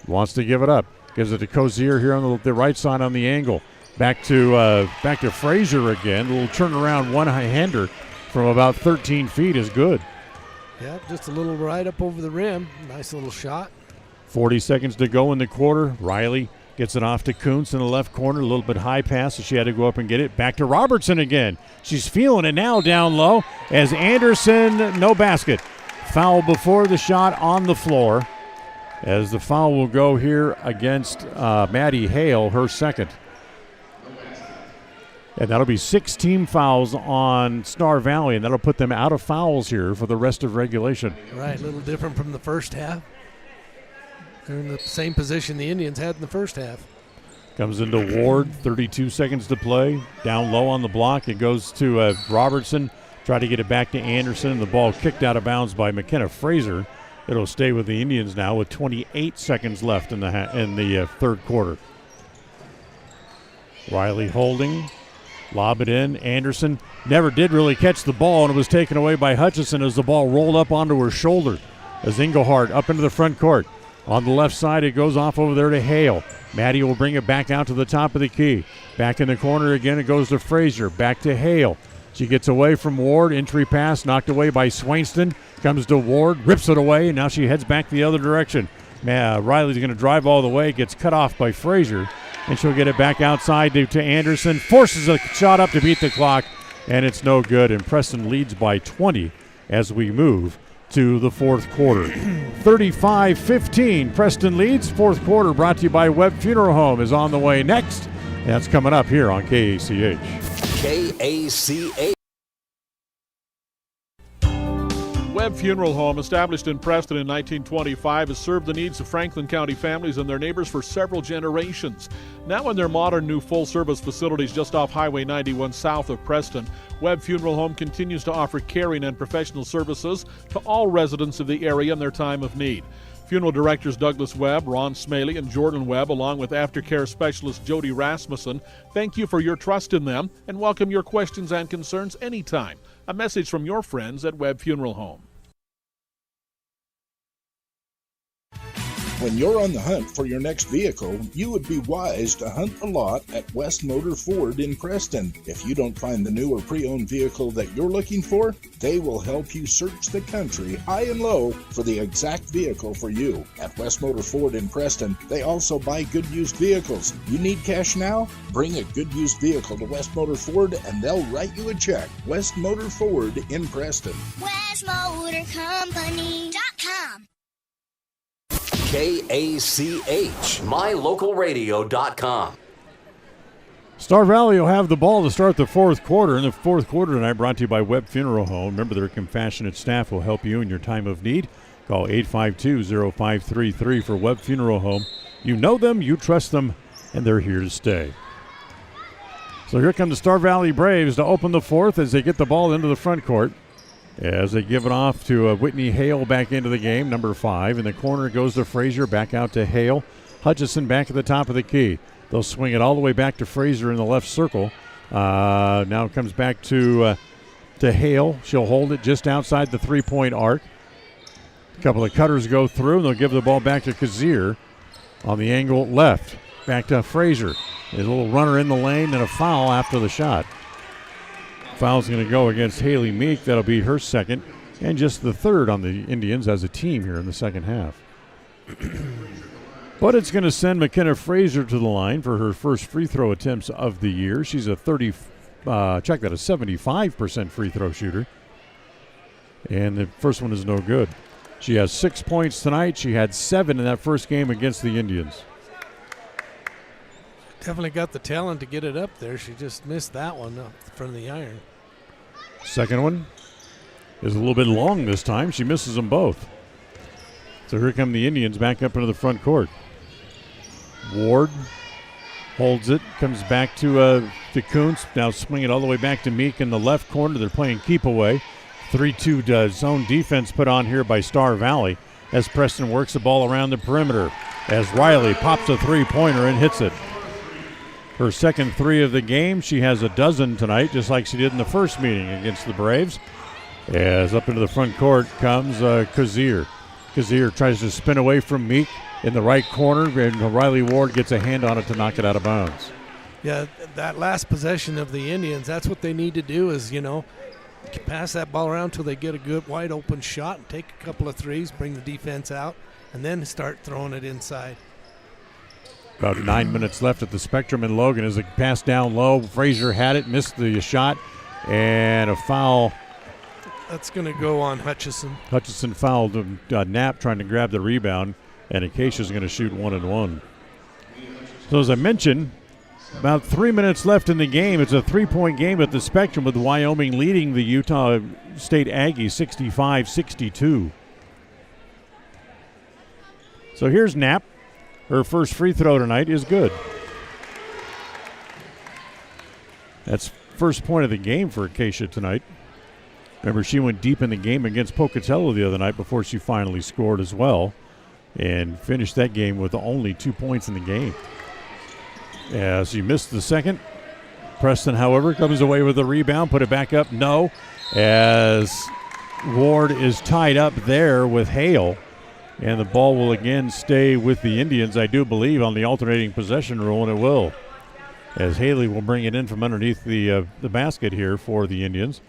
Wants to give it up. Gives it to Cozier here on the right side on the angle. Back to Frazier again. A little turnaround one-hander from about 13 feet is good. Yeah, just a little right up over the rim. Nice little shot. 40 seconds to go in the quarter. Riley gets it off to Kuntz in the left corner. A little bit high pass, so she had to go up and get it. Back to Robertson again. She's feeling it now down low as Anderson, no basket. Foul before the shot on the floor, as the foul will go here against Maddie Hale, her second. And that'll be 6 team fouls on Star Valley, and that'll put them out of fouls here for the rest of regulation. Right, a little different from the first half. They're in the same position the Indians had in the first half. Comes into Ward, 32 seconds to play. Down low on the block, it goes to Robertson. Try to get it back to Anderson, and the ball kicked out of bounds by McKenna Fraser. It'll stay with the Indians now with 28 seconds left in the third quarter. Riley holding. Lob it in. Anderson never did really catch the ball, and it was taken away by Hutchison as the ball rolled up onto her shoulder. As Englehart up into the front court. On the left side, it goes off over there to Hale. Maddie will bring it back out to the top of the key. Back in the corner again, it goes to Frazier. Back to Hale. She gets away from Ward. Entry pass knocked away by Swainston. Comes to Ward, rips it away, and now she heads back the other direction. Riley's going to drive all the way. Gets cut off by Frazier. And she'll get it back outside to Anderson. Forces a shot up to beat the clock, and it's no good. And Preston leads by 20 as we move to the fourth quarter. 35-15, Preston leads. Fourth quarter brought to you by Webb Funeral Home is on the way next. That's coming up here on KACH. KACH. Webb Funeral Home, established in Preston in 1925, has served the needs of Franklin County families and their neighbors for several generations. Now in their modern new full-service facilities just off Highway 91 south of Preston, Webb Funeral Home continues to offer caring and professional services to all residents of the area in their time of need. Funeral directors Douglas Webb, Ron Smaley, and Jordan Webb, along with aftercare specialist Jody Rasmussen, thank you for your trust in them and welcome your questions and concerns anytime. A message from your friends at Webb Funeral Home. When you're on the hunt for your next vehicle, you would be wise to hunt the lot at West Motor Ford in Preston. If you don't find the new or pre-owned vehicle that you're looking for, they will help you search the country high and low for the exact vehicle for you. At West Motor Ford in Preston, they also buy good used vehicles. You need cash now? Bring a good used vehicle to West Motor Ford and they'll write you a check. West Motor Ford in Preston. WestMotorCompany.com. KACH, mylocalradio.com. Star Valley will have the ball to start the fourth quarter. In the fourth quarter tonight, brought to you by Webb Funeral Home. Remember, their compassionate staff will help you in your time of need. Call 852-0533 for Webb Funeral Home. You know them, you trust them, and they're here to stay. So here come the Star Valley Braves to open the fourth as they get the ball into the front court. As they give it off to Whitney Hale back into the game, number 5. In the corner goes to Frazier, back out to Hale. Hutchison back at the top of the key. They'll swing it all the way back to Frazier in the left circle. Now it comes back to Hale. She'll hold it just outside the three-point arc. A couple of cutters go through, and they'll give the ball back to Kazir on the angle left. Back to Frazier. A little runner in the lane and a foul after the shot. Foul's going to go against Haley Meek. That'll be her second and just the third on the Indians as a team here in the second half. But it's going to send McKenna Frazier to the line for her first free throw attempts of the year. She's a 75% free throw shooter. And the first one is no good. She has 6 points tonight. She had 7 in that first game against the Indians. Definitely got the talent to get it up there. She just missed that one up in front of the iron. Second one is a little bit long this time. She misses them both. So here come the Indians back up into the front court. Ward holds it, comes back to Kuntz. Now swing it all the way back to Meek in the left corner. They're playing keep away. 3-2 zone defense put on here by Star Valley as Preston works the ball around the perimeter. As Riley pops a three-pointer and hits it. Her second three of the game. She has a dozen tonight, just like she did in the first meeting against the Braves. As up into the front court comes Kazir. Kazir tries to spin away from Meek in the right corner, and Riley Ward gets a hand on it to knock it out of bounds. Yeah, that last possession of the Indians, that's what they need to do is, pass that ball around till they get a good wide open shot and take a couple of threes, bring the defense out, and then start throwing it inside. About 9 minutes left at the Spectrum in Logan as it passed down low. Frazier had it, missed the shot, and a foul. That's going to go on Hutchison. Hutchison fouled Knapp trying to grab the rebound, and Acacia's going to shoot 1-1. So as I mentioned, about 3 minutes left in the game. It's a three-point game at the Spectrum with Wyoming leading the Utah State Aggies 65-62. So here's Knapp. Her first free throw tonight is good. That's first point of the game for Acacia tonight. Remember, she went deep in the game against Pocatello the other night before she finally scored as well and finished that game with only 2 points in the game. As she missed the second. Preston, however, comes away with a rebound, put it back up. No, as Ward is tied up there with Hale. And the ball will again stay with the Indians, I do believe, on the alternating possession rule, and it will. As Haley will bring it in from underneath the basket here for the Indians.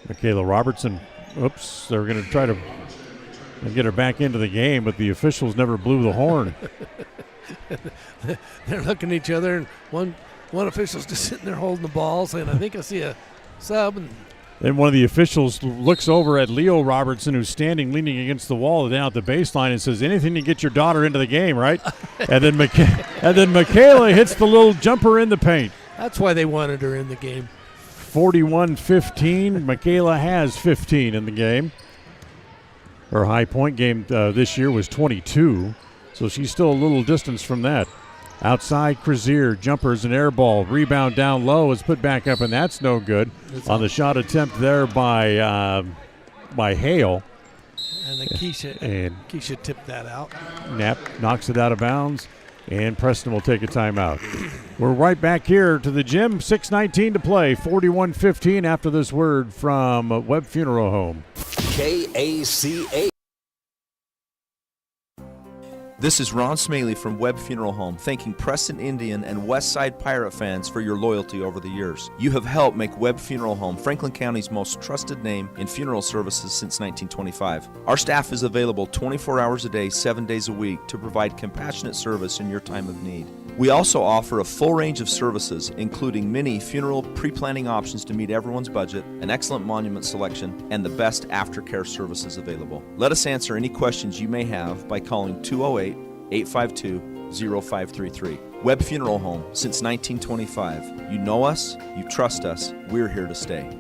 Michaela Robertson, they're going to try to get her back into the game, but the officials never blew the horn. They're looking at each other, and one official's just sitting there holding the ball, saying, I think I see a sub, and then one of the officials looks over at Leo Robertson, who's standing leaning against the wall down at the baseline, and says, anything to get your daughter into the game, right? and then Michaela hits the little jumper in the paint. That's why they wanted her in the game. 41-15. Michaela has 15 in the game. Her high point game this year was 22, so she's still a little distance from that. Outside, Krazier, jumpers and air ball. Rebound down low is put back up, and that's no good. On the shot attempt there by Hale. And then Keisha tipped that out. Knapp knocks it out of bounds, and Preston will take a timeout. We're right back here to the gym. 6:19 to play. 41-15 after this word from Webb Funeral Home. KACA. This is Ron Smaley from Webb Funeral Home, thanking Preston Indian and Westside Pirate fans for your loyalty over the years. You have helped make Webb Funeral Home Franklin County's most trusted name in funeral services since 1925. Our staff is available 24 hours a day, 7 days a week to provide compassionate service in your time of need. We also offer a full range of services, including many funeral pre-planning options to meet everyone's budget, an excellent monument selection, and the best aftercare services available. Let us answer any questions you may have by calling 208-852-0533. Webb Funeral Home, since 1925. You know us, you trust us, we're here to stay.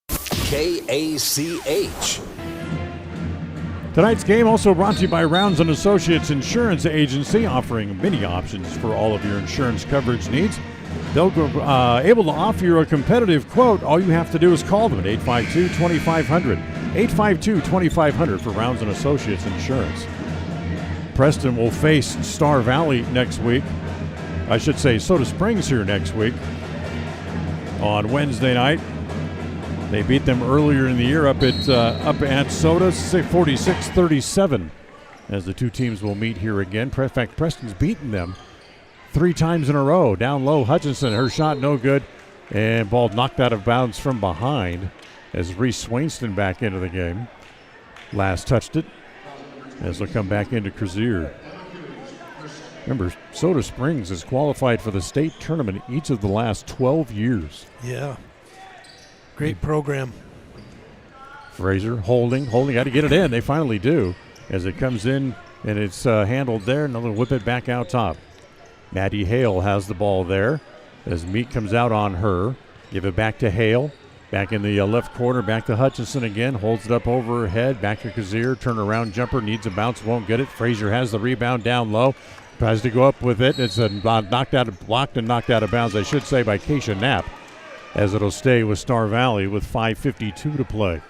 KACH. Tonight's game also brought to you by Rounds & Associates Insurance Agency, offering many options for all of your insurance coverage needs. They'll be able to offer you a competitive quote. All you have to do is call them at 852-2500. 852-2500 for Rounds & Associates Insurance. Preston will face Star Valley next week. I should say Soda Springs here next week on Wednesday night. They beat them earlier in the year up at Soda, 46-37. As the two teams will meet here again. In fact, Preston's beaten them 3 times in a row. Down low, Hutchinson, her shot no good. And ball knocked out of bounds from behind as Reese Swainston back into the game. Last touched it as they'll come back into Crozier. Remember, Soda Springs has qualified for the state tournament each of the last 12 years. Yeah. Great program. Fraser holding, got to get it in. They finally do. As it comes in and it's handled there, and they'll whip it back out top. Maddie Hale has the ball there as Meek comes out on her. Give it back to Hale. Back in the left corner, back to Hutchinson again. Holds it up over her head. Back to Kazir. Turnaround jumper. Needs a bounce. Won't get it. Fraser has the rebound down low. Tries to go up with it. It's blocked and knocked out of bounds, I should say, by Keisha Knapp. As it'll stay with Star Valley with 5:52 to play.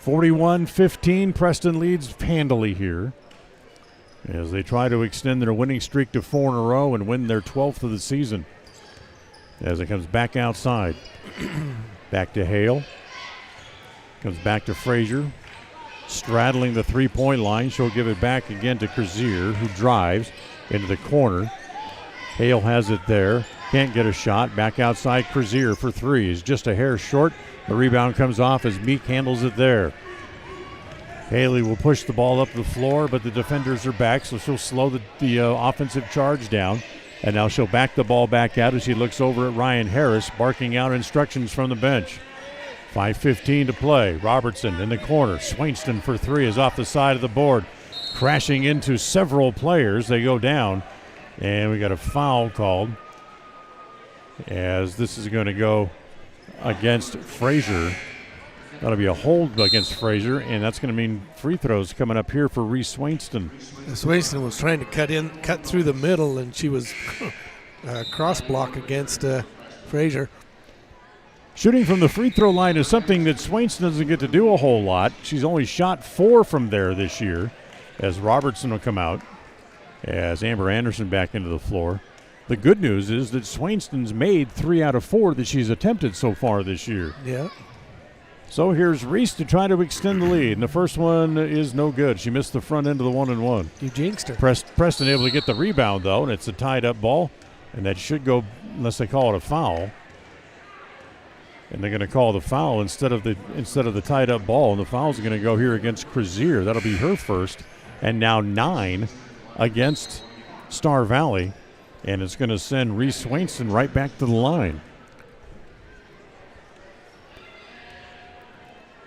41-15, Preston leads handily here as they try to extend their winning streak to 4 in a row and win their 12th of the season. As it comes back outside. Back to Hale. Comes back to Frazier. Straddling the three-point line. She'll give it back again to Crozier, who drives into the corner. Hale has it there. Can't get a shot. Back outside, Crozier for 3. Is just a hair short. The rebound comes off as Meek handles it there. Haley will push the ball up the floor, but the defenders are back, so she'll slow the offensive charge down. And now she'll back the ball back out as she looks over at Ryan Harris, barking out instructions from the bench. 5:15 to play. Robertson in the corner. Swainston for 3 is off the side of the board. Crashing into several players. They go down. And we got a foul called as this is going to go against Frazier. That'll be a hold against Frazier, and that's going to mean free throws coming up here for Reese Swainston. Swainston was trying to cut through the middle, and she was cross block against Frazier. Shooting from the free throw line is something that Swainston doesn't get to do a whole lot. She's only shot 4 from there this year, as Robertson will come out, as Amber Anderson back into the floor. The good news is that Swainston's made 3 out of 4 that she's attempted so far this year. Yeah. So here's Reese to try to extend the lead, and the first one is no good. She missed the front end of the 1-and-1. You jinxed her. Preston able to get the rebound, though, and it's a tied-up ball, and that should go unless they call it a foul. And they're going to call the foul instead of the tied-up ball, and the foul's going to go here against Crozier. That'll be her first, and now 9 against Star Valley, and it's going to send Reese Swainston right back to the line.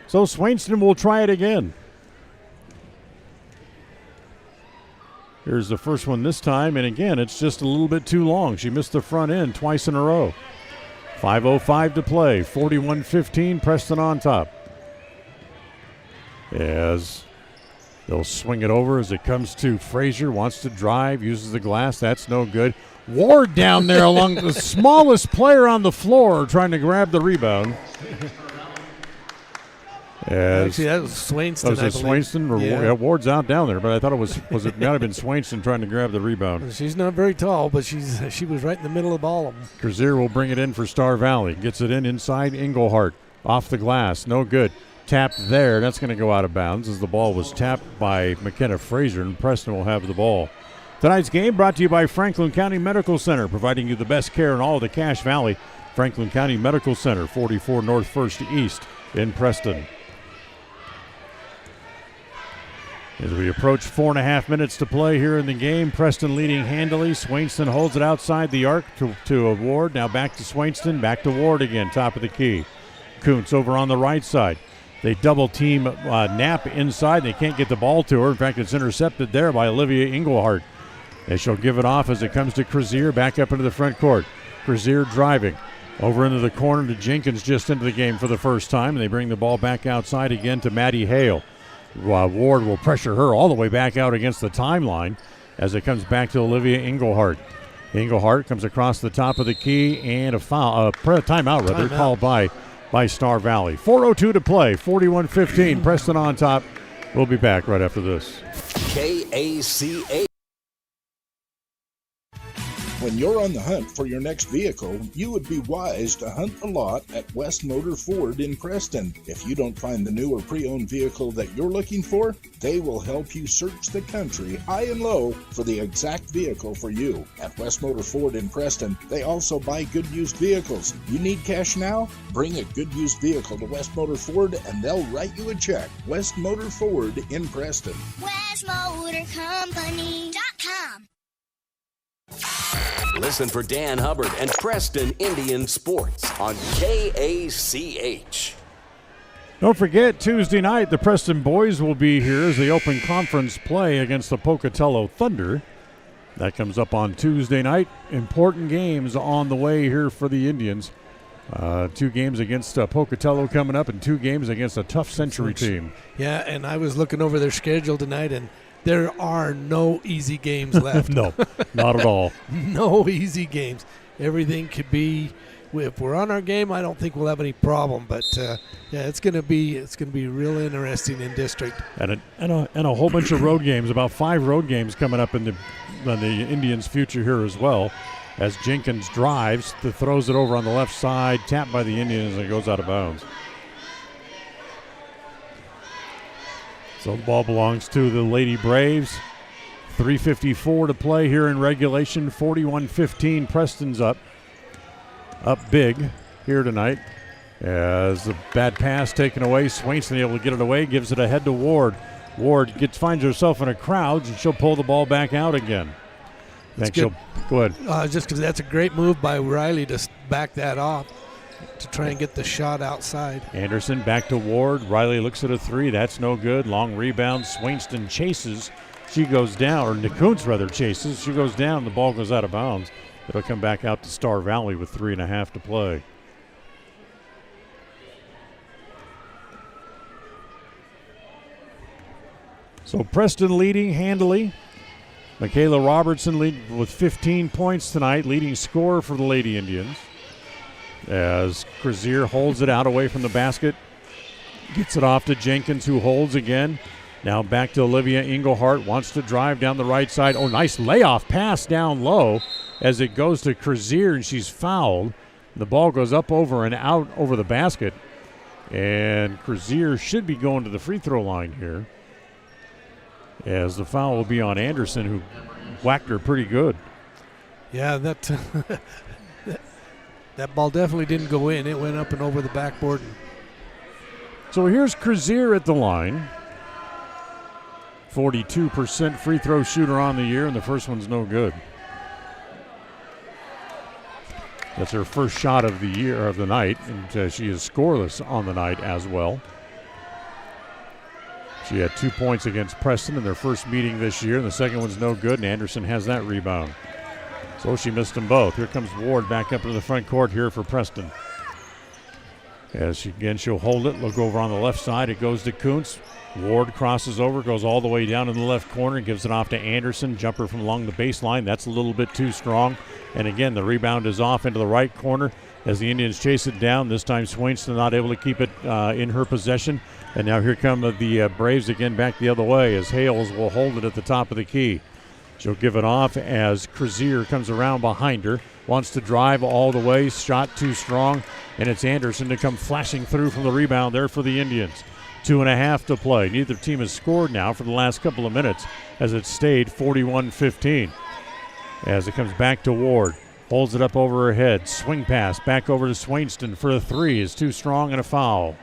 So Swainston will try it again. Here's the first one this time, and again, it's just a little bit too long. She missed the front end twice in a row. 5:05 to play, 41-15, Preston on top. As they'll swing it over as it comes to Frazier, wants to drive, uses the glass, that's no good. Ward down there along the smallest player on the floor trying to grab the rebound. Actually, that was Swainston. Was it Swainston? Or yeah. Ward's out down there, but I thought it was it might have been Swainston trying to grab the rebound. She's not very tall, but she was right in the middle of all of them. Crozier will bring it in for Star Valley. Gets it in inside Englehart. Off the glass, no good. Tapped there. That's going to go out of bounds as the ball was tapped by McKenna Frazier, and Preston will have the ball. Tonight's game brought to you by Franklin County Medical Center, providing you the best care in all of the Cache Valley. Franklin County Medical Center, 44 North 1st East in Preston. As we approach 4.5 minutes to play here in the game, Preston leading handily. Swainston holds it outside the arc to Ward. Now back to Swainston, back to Ward again, top of the key. Kuntz over on the right side. They double team Knapp inside. They can't get the ball to her. In fact, it's intercepted there by Olivia Englehart. And she'll give it off as it comes to Crozier, back up into the front court. Crozier driving over into the corner to Jenkins, just into the game for the first time. And they bring the ball back outside again to Maddie Hale. Ward will pressure her all the way back out against the timeline as it comes back to Olivia Englehart. Englehart comes across the top of the key, and a foul, timeout called by Star Valley. 4:02 to play, 41-15. Preston on top. We'll be back right after this. KACA. When you're on the hunt for your next vehicle, you would be wise to hunt the lot at West Motor Ford in Preston. If you don't find the new or pre-owned vehicle that you're looking for, they will help you search the country high and low for the exact vehicle for you. At West Motor Ford in Preston, they also buy good used vehicles. You need cash now? Bring a good used vehicle to West Motor Ford and they'll write you a check. West Motor Ford in Preston. WestMotorCompany.com. Listen for Dan Hubbard and Preston Indian Sports on KACH. Don't forget, Tuesday night, the Preston boys will be here as they open conference play against the Pocatello Thunder. That comes up on Tuesday night. Important games on the way here for the Indians. 2 games against Pocatello coming up and 2 games against a tough Century team. Yeah, and I was looking over their schedule tonight, and there are no easy games left. No, not at all. No easy games. Everything could be. If we're on our game, I don't think we'll have any problem. But yeah, it's gonna be real interesting in district. And a whole bunch of road games. About 5 road games coming up in the Indians' future here as well. As Jenkins drives, throws it over on the left side, tapped by the Indians, and it goes out of bounds. So the ball belongs to the Lady Braves. 3:54 to play here in regulation. 41-15. Preston's up big here tonight. As the bad pass taken away, Swainson able to get it away, gives it ahead to Ward. Ward finds herself in a crowd, and she'll pull the ball back out again. Go ahead. Just because that's a great move by Riley to back that off to try and get the shot outside. Anderson back to Ward. Riley looks at a 3. That's no good. Long rebound. Swainston chases. She goes down, or Nakuntz rather chases. She goes down. The ball goes out of bounds. It'll come back out to Star Valley with 3.5 to play. So Preston leading handily. Michaela Robertson lead with 15 points tonight, leading scorer for the Lady Indians. As Krazier holds it out away from the basket. Gets it off to Jenkins, who holds again. Now back to Olivia Engelhart. Wants to drive down the right side. Oh, nice layoff pass down low as it goes to Krazier, and she's fouled. The ball goes up over and out over the basket. And Krazier should be going to the free throw line here, as the foul will be on Anderson, who whacked her pretty good. Yeah, that ball definitely didn't go in. It went up and over the backboard. So here's Krazier at the line. 42% free throw shooter on the year, and the first one's no good. That's her first shot of the year, of the night, and she is scoreless on the night as well. She had 2 points against Preston in their first meeting this year, and the second one's no good, and Anderson has that rebound. So she missed them both. Here comes Ward back up to the front court here for Preston. As she'll hold it, look over on the left side. It goes to Kuntz. Ward crosses over, goes all the way down in the left corner, gives it off to Anderson. Jumper from along the baseline. That's a little bit too strong. And again, the rebound is off into the right corner as the Indians chase it down. This time Swainston not able to keep it in her possession. And now here come the Braves again back the other way as Hales will hold it at the top of the key. She'll give it off as Krazier comes around behind her. Wants to drive all the way. Shot too strong. And it's Anderson to come flashing through from the rebound there for the Indians. 2.5 to play. Neither team has scored now for the last couple of minutes as it stayed 41-15. As it comes back to Ward. Holds it up over her head. Swing pass back over to Swainston for a 3 is too strong and a foul.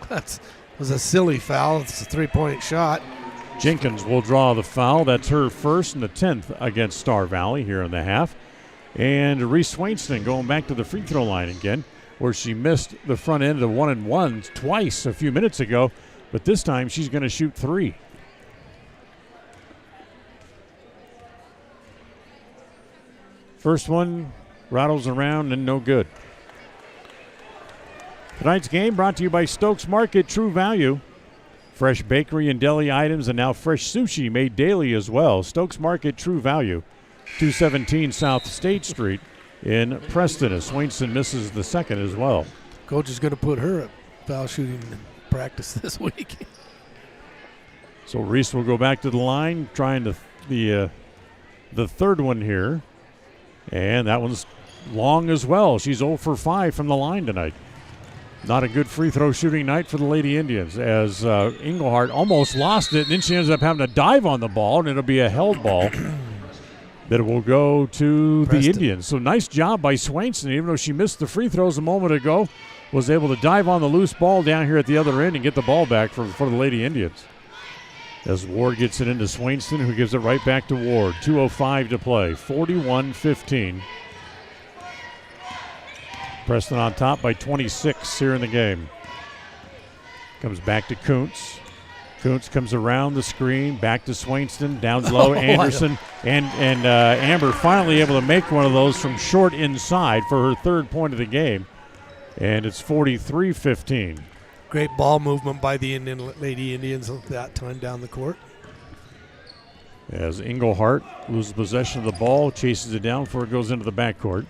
That was a silly foul. It's a 3-point shot. Jenkins will draw the foul. That's her first and the 10th against Star Valley here in the half. And Reese Swainston going back to the free throw line again, where she missed the front end of 1-and-1 twice a few minutes ago, but this time she's going to shoot 3. First one rattles around and no good. Tonight's game brought to you by Stokes Market, True Value. Fresh bakery and deli items and now fresh sushi made daily as well. Stokes Market, True Value, 217 South State Street in Preston, as Swainston misses the second as well. Coach is going to put her at foul shooting practice this week. So Reese will go back to the line, trying the third one here. And that one's long as well. She's 0 for 5 from the line tonight. Not a good free throw shooting night for the Lady Indians, as Engelhardt almost lost it, and then she ends up having to dive on the ball, and it'll be a held ball that will go to Preston. the Indians. So nice job by Swainson, even though she missed the free throws a moment ago, was able to dive on the loose ball down here at the other end and get the ball back for the Lady Indians. As Ward gets it into Swainson, who gives it right back to Ward. 2:05 to play, 41-15. Preston on top by 26 here in the game. Comes back to Kuntz. Kuntz comes around the screen, back to Swainson, down low, Anderson, and Amber finally able to make one of those from short inside for her third point of the game, and it's 43-15. Great ball movement by the Lady Indians that time down the court. As Engelhardt loses possession of the ball, chases it down before it goes into the backcourt.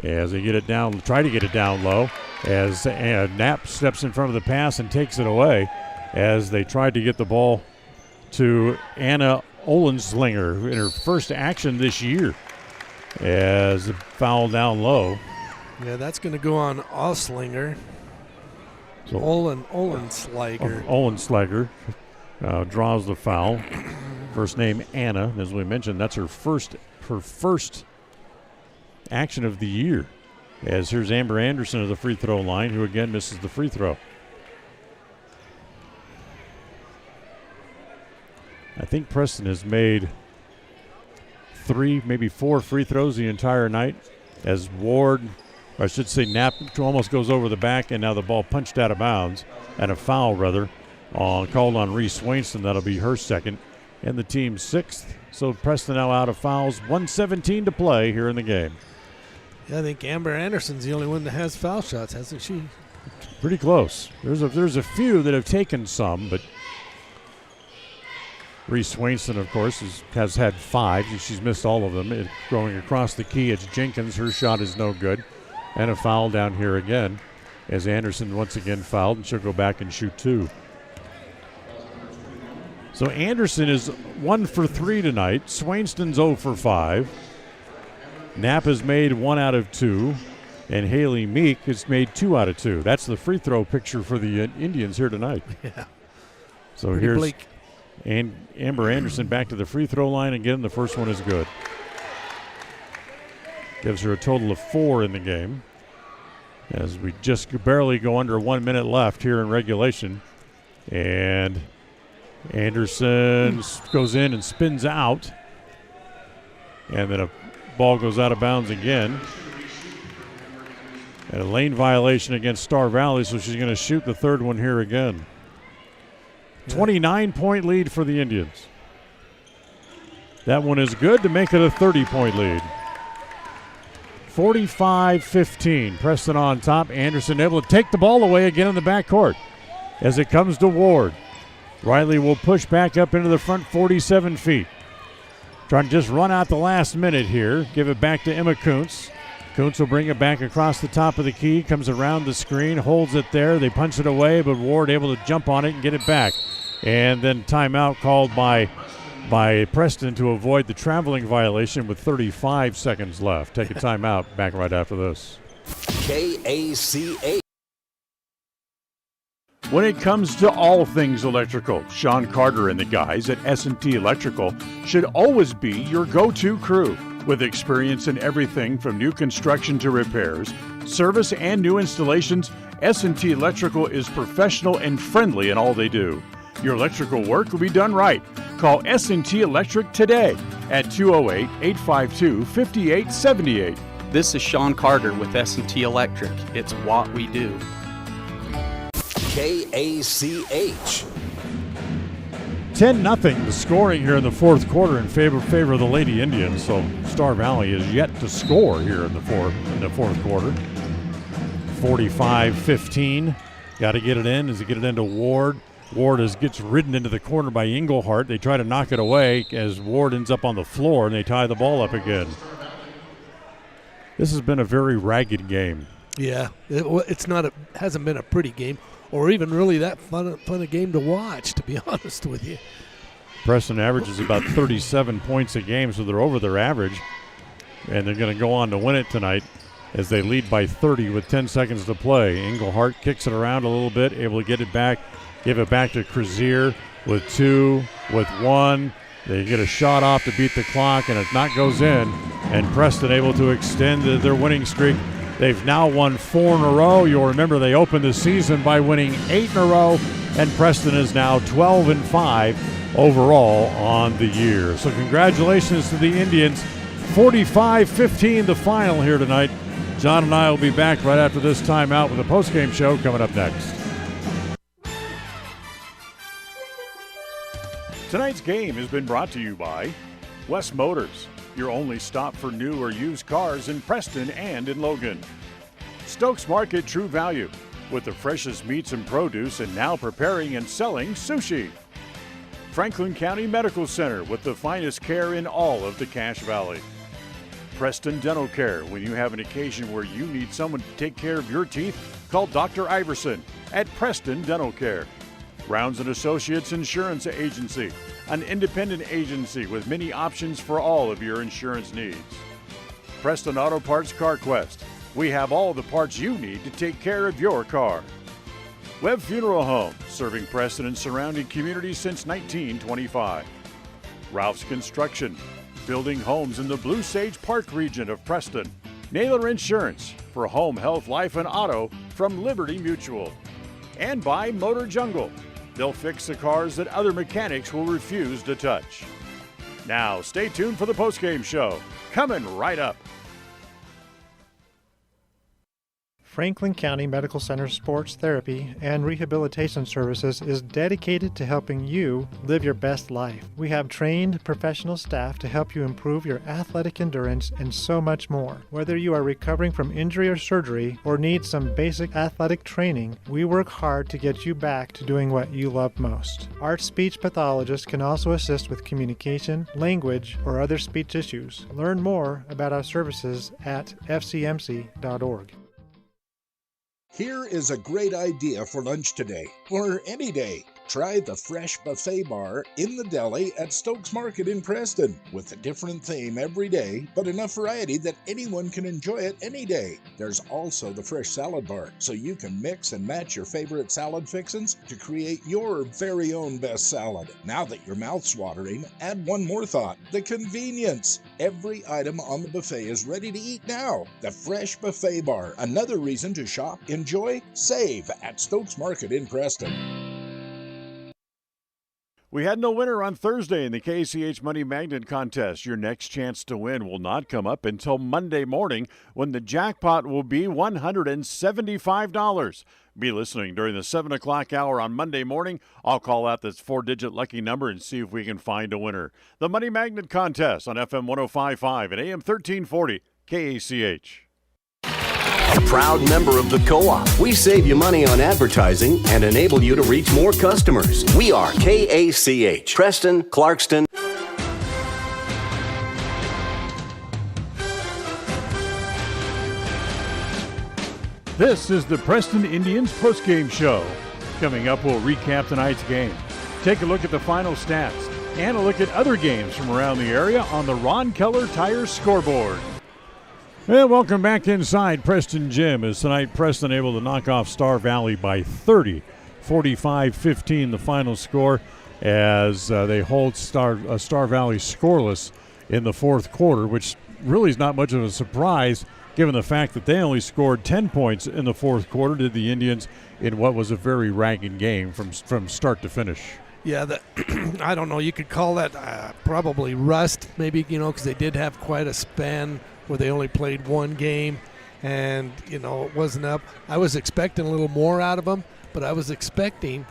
As they get it down, try to get it down low, as Knapp steps in front of the pass and takes it away, as they tried to get the ball to Anna Ohlenslinger in her first action this year, as the foul down low. Yeah, that's going to go on Ohlenslinger. So Ohlenslinger draws the foul. First name Anna, as we mentioned, that's her first action of the year. As here's Amber Anderson at the free throw line, who again misses the free throw. I think Preston has made 3, maybe 4 free throws the entire night, as Ward, or I should say Knapp, almost goes over the back, and now the ball punched out of bounds, and a foul rather called on Reese Swainson. That'll be her second and the team's 6th. So Preston now out of fouls, 1:17 to play here in the game. Yeah, I think Amber Anderson's the only one that has foul shots, hasn't she? Pretty close. There's a few that have taken some, but Reese Swainson, of course, has had 5. She's missed all of them. Going across the key, it's Jenkins. Her shot is no good. And a foul down here again, as Anderson once again fouled, and she'll go back and shoot 2. So Anderson is 1 for 3 tonight. Swainston's 0 for 5. Knapp has made 1 out of 2, and Haley Meek has made 2 out of 2. That's the free throw picture for the Indians here tonight. Yeah. So Pretty here's bleak. Amber Anderson back to the free throw line again. The first one is good. Gives her a total of 4 in the game, as we just barely go under 1 minute left here in regulation. And Anderson goes in and spins out, and then a ball goes out of bounds again. And a lane violation against Star Valley, so she's going to shoot the third one here again. 29-point lead for the Indians. That one is good to make it a 30-point lead. 45-15. Preston on top. Anderson able to take the ball away again in the backcourt as it comes to Ward. Riley will push back up into the front 47 feet. Trying to just run out the last minute here. Give it back to Emma Kuntz. Kuntz will bring it back across the top of the key. Comes around the screen. Holds it there. They punch it away, but Ward able to jump on it and get it back. And then timeout called by Preston to avoid the traveling violation with 35 seconds left. Take a timeout. Back right after this. KACH. When it comes to all things electrical, Sean Carter and the guys at S&T Electrical should always be your go-to crew. With experience in everything from new construction to repairs, service, and new installations, S&T Electrical is professional and friendly in all they do. Your electrical work will be done right. Call S&T Electric today at 208-852-5878. This is Sean Carter with S&T Electric. It's what we do. KACH. 10-0 the scoring here in the fourth quarter in favor of the Lady Indians. So Star Valley is yet to score here in the fourth quarter. 45-15. Got to get it in. As they get it into Ward. Ward gets ridden into the corner by Engelhardt. They try to knock it away as Ward ends up on the floor, and they tie the ball up again. This has been a very ragged game. Yeah, hasn't been a pretty game, or even really that fun a game to watch, to be honest with you. Preston averages about 37 points a game, so they're over their average. and they're going to go on to win it tonight as they lead by 30 with 10 seconds to play. Englehart kicks it around a little bit, able to get it back, give it back to Crozier with 2, with 1. They get a shot off to beat the clock, and it goes in. And Preston able to extend their winning streak. They've now won 4 in a row. You'll remember they opened the season by winning 8 in a row, and Preston is now 12-5 overall on the year. So congratulations to the Indians. 45-15 the final here tonight. John and I will be back right after this timeout with a postgame show coming up next. Tonight's game has been brought to you by West Motors, your only stop for new or used cars in Preston and in Logan. Stokes Market True Value, with the freshest meats and produce and now preparing and selling sushi. Franklin County Medical Center, with the finest care in all of the Cache Valley. Preston Dental Care, when you have an occasion where you need someone to take care of your teeth, call Dr. Iverson at Preston Dental Care. Rounds & Associates Insurance Agency, an independent agency with many options for all of your insurance needs. Preston Auto Parts CarQuest, we have all the parts you need to take care of your car. Webb Funeral Home, serving Preston and surrounding communities since 1925. Ralph's Construction, building homes in the Blue Sage Park region of Preston. Naylor Insurance, for home, health, life, and auto from Liberty Mutual. And by Motor Jungle, they'll fix the cars that other mechanics will refuse to touch. Now, stay tuned for the postgame show, coming right up. Franklin County Medical Center Sports Therapy and Rehabilitation Services is dedicated to helping you live your best life. We have trained professional staff to help you improve your athletic endurance and so much more. Whether you are recovering from injury or surgery or need some basic athletic training, we work hard to get you back to doing what you love most. Our speech pathologist can also assist with communication, language, or other speech issues. Learn more about our services at fcmc.org. Here is a great idea for lunch today, or any day. Try the Fresh Buffet Bar in the deli at Stokes Market in Preston, with a different theme every day, but enough variety that anyone can enjoy it any day. There's also the Fresh Salad Bar, so you can mix and match your favorite salad fixins to create your very own best salad. Now that your mouth's watering, add one more thought: the convenience. Every item on the buffet is ready to eat now. The Fresh Buffet Bar, another reason to shop, enjoy, save at Stokes Market in Preston. We had no winner on Thursday in the KCH Money Magnet Contest. Your next chance to win will not come up until Monday morning, when the jackpot will be $175. Be listening during the 7 o'clock hour on Monday morning. I'll call out this 4-digit lucky number and see if we can find a winner. The Money Magnet Contest on FM 105.5 and AM 1340 KACH. A proud member of the Co-op. We save you money on advertising and enable you to reach more customers. We are KACH, Preston, Clarkston. This is the Preston Indians postgame show. Coming up, we'll recap tonight's game, take a look at the final stats, and a look at other games from around the area on the Ron Keller Tires scoreboard. And welcome back inside Preston Gym, as tonight Preston able to knock off Star Valley by 30. 45-15 the final score, as they hold Star Valley scoreless in the fourth quarter, which really is not much of a surprise given the fact that they only scored 10 points in the fourth quarter, did the Indians, in what was a very ragged game from start to finish. Yeah, I don't know. You could call that probably rust, maybe, because they did have quite a span where they only played one game, and, it wasn't up. I was expecting a little more out of them, but I was expecting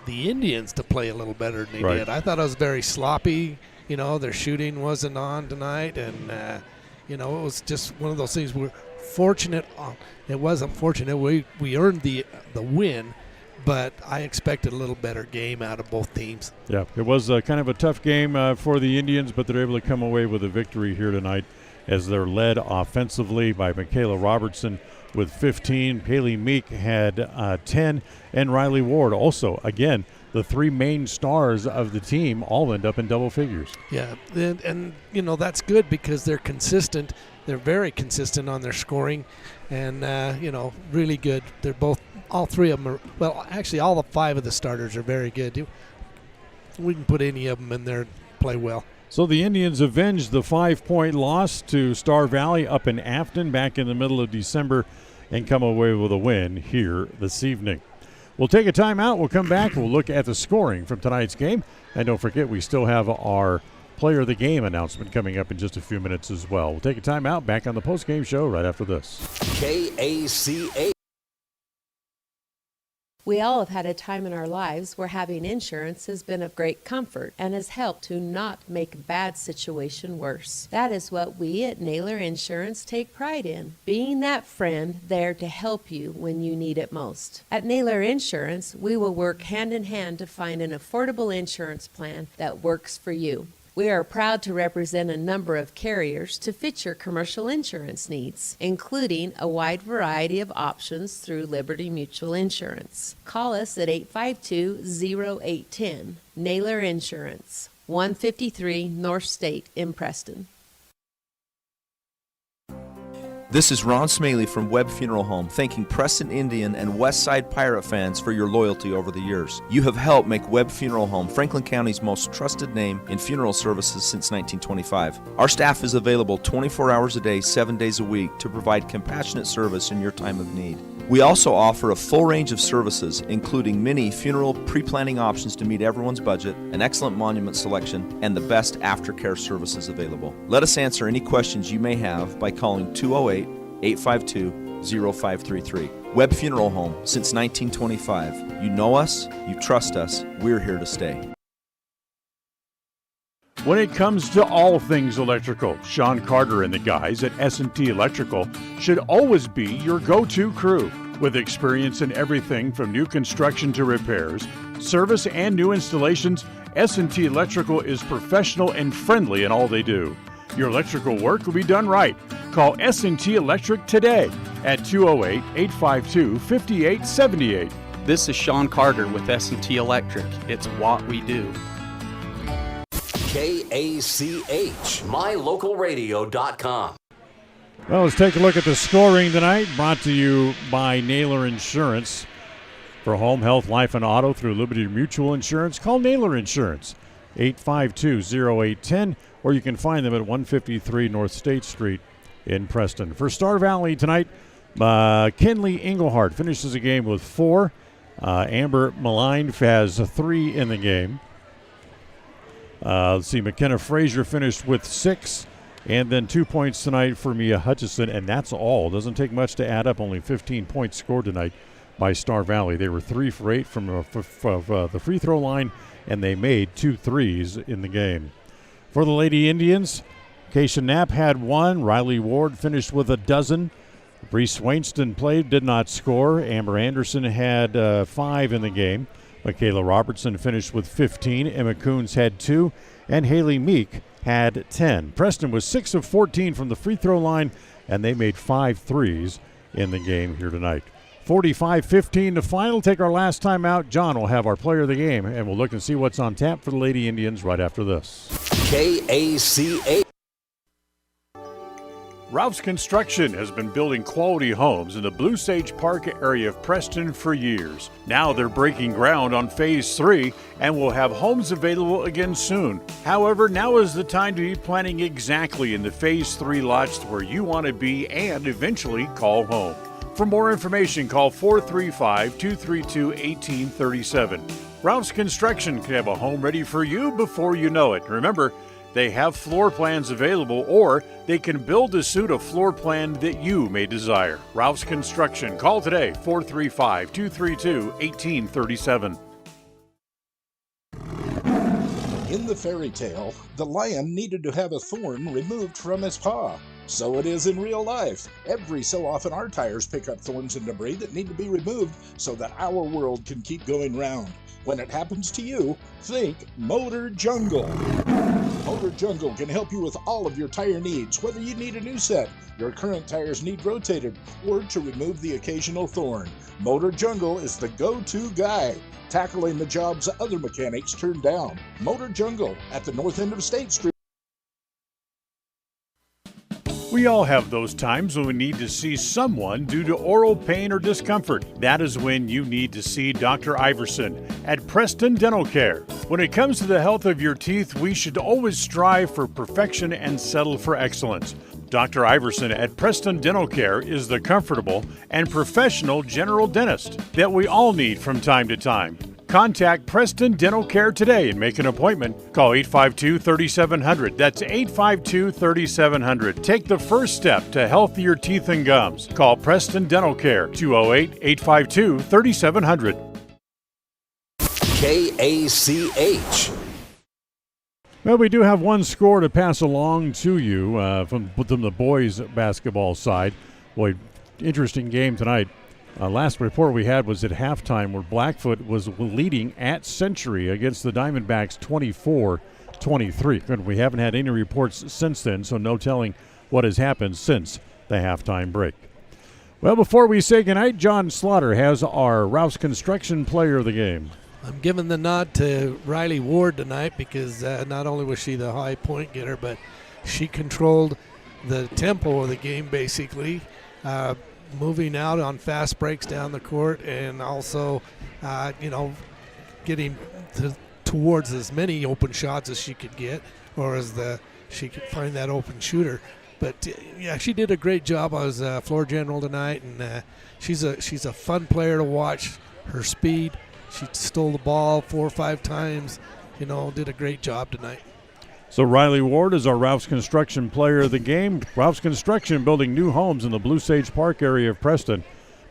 the Indians to play a little better than they did. I thought it was very sloppy. Their shooting wasn't on tonight, and, it was just one of those things we're fortunate on. It wasn't fortunate. We earned the win, but I expected a little better game out of both teams. Yeah, it was kind of a tough game for the Indians, but they're able to come away with a victory here tonight, as they're led offensively by Michaela Robertson with 15. Haley Meek had 10, and Riley Ward also. Again, the three main stars of the team all end up in double figures. Yeah, and that's good because they're consistent. They're very consistent on their scoring, and really good. They're all three of them are, actually all the five of the starters are very good. We can put any of them in there and play well. So the Indians avenged the 5-point loss to Star Valley up in Afton back in the middle of December and come away with a win here this evening. We'll take a timeout. We'll come back. We'll look at the scoring from tonight's game. And don't forget, we still have our Player of the Game announcement coming up in just a few minutes as well. We'll take a timeout. Back on the post-game show right after this. KACA. We all have had a time in our lives where having insurance has been of great comfort and has helped to not make a bad situation worse. That is what we at Naylor Insurance take pride in, being that friend there to help you when you need it most. At Naylor Insurance, we will work hand in hand to find an affordable insurance plan that works for you. We are proud to represent a number of carriers to fit your commercial insurance needs, including a wide variety of options through Liberty Mutual Insurance. Call us at 852-0810. Naylor Insurance, 153 North State in Preston. This is Ron Smaley from Webb Funeral Home, thanking Preston Indian and Westside Pirate fans for your loyalty over the years. You have helped make Webb Funeral Home Franklin County's most trusted name in funeral services since 1925. Our staff is available 24 hours a day, 7 days a week to provide compassionate service in your time of need. We also offer a full range of services, including many funeral pre-planning options to meet everyone's budget, an excellent monument selection, and the best aftercare services available. Let us answer any questions you may have by calling 208-852-0533. Webb Funeral Home, since 1925. You know us, you trust us, we're here to stay. When it comes to all things electrical, Sean Carter and the guys at S&T Electrical should always be your go-to crew. With experience in everything from new construction to repairs, service, and new installations, S&T Electrical is professional and friendly in all they do. Your electrical work will be done right. Call S&T Electric today at 208-852-5878. This is Sean Carter with S&T Electric. It's what we do. KACH, mylocalradio.com. Well, let's take a look at the scoring tonight, brought to you by Naylor Insurance. For home, health, life, and auto through Liberty Mutual Insurance, call Naylor Insurance, 852-0810, or you can find them at 153 North State Street in Preston. For Star Valley tonight, Kenley Engelhardt finishes the game with 4. Amber Malign has 3 in the game. Let's see, McKenna Frazier finished with 6, and then 2 points tonight for Mia Hutchison, and that's all. Doesn't take much to add up. Only 15 points scored tonight by Star Valley. They were 3 for 8 from the free throw line, and they made 2 threes in the game. For the Lady Indians, Keisha Knapp had 1. Riley Ward finished with 12. Bree Swainston played, did not score. Amber Anderson had 5 in the game. Michaela Robertson finished with 15. Emma Coons had 2. And Haley Meek had 10. Preston was 6 of 14 from the free throw line, and they made 5 threes in the game here tonight. 45-15 to final. Take our last time out. John will have our player of the game, and we'll look and see what's on tap for the Lady Indians right after this. KACA. Ralph's Construction has been building quality homes in the Blue Sage Park area of Preston for years. Now they're breaking ground on Phase 3 and will have homes available again soon. However, now is the time to be planning exactly in the Phase 3 lots where you want to be and eventually call home. For more information, call 435-232-1837. Ralph's Construction can have a home ready for you before you know it. Remember, they have floor plans available, or they can build to suit a floor plan that you may desire. Ralph's Construction. Call today, 435-232-1837. In the fairy tale, the lion needed to have a thorn removed from his paw. So it is in real life. Every so often our tires pick up thorns and debris that need to be removed so that our world can keep going round. When it happens to you, think Motor Jungle. Motor Jungle can help you with all of your tire needs, whether you need a new set, your current tires need rotated, or to remove the occasional thorn. Motor Jungle is the go-to guy, tackling the jobs other mechanics turn down. Motor Jungle at the north end of State Street. We all have those times when we need to see someone due to oral pain or discomfort. That is when you need to see Dr. Iverson at Preston Dental Care. When it comes to the health of your teeth, we should always strive for perfection and settle for excellence. Dr. Iverson at Preston Dental Care is the comfortable and professional general dentist that we all need from time to time. Contact Preston Dental Care today and make an appointment. Call 852-3700. That's 852-3700. Take the first step to healthier teeth and gums. Call Preston Dental Care, 208-852-3700. KACH. Well, we do have one score to pass along to you from the boys' basketball side. Boy, interesting game tonight. Last report we had was at halftime where Blackfoot was leading at Century against the Diamondbacks 24-23. We haven't had any reports since then, so no telling what has happened since the halftime break. Well, before we say goodnight, John Slaughter has our Rouse Construction Player of the Game. I'm giving the nod to Riley Ward tonight because not only was she the high point getter, but she controlled the tempo of the game basically. Moving out on fast breaks down the court and also, getting towards as many open shots as she could get or as she could find that open shooter. But, yeah, she did a great job as floor general tonight, and she's a fun player to watch. Her speed, she stole the ball 4 or 5 times, did a great job tonight. So Riley Ward is our Rouse Construction Player of the Game. Rouse Construction building new homes in the Blue Sage Park area of Preston.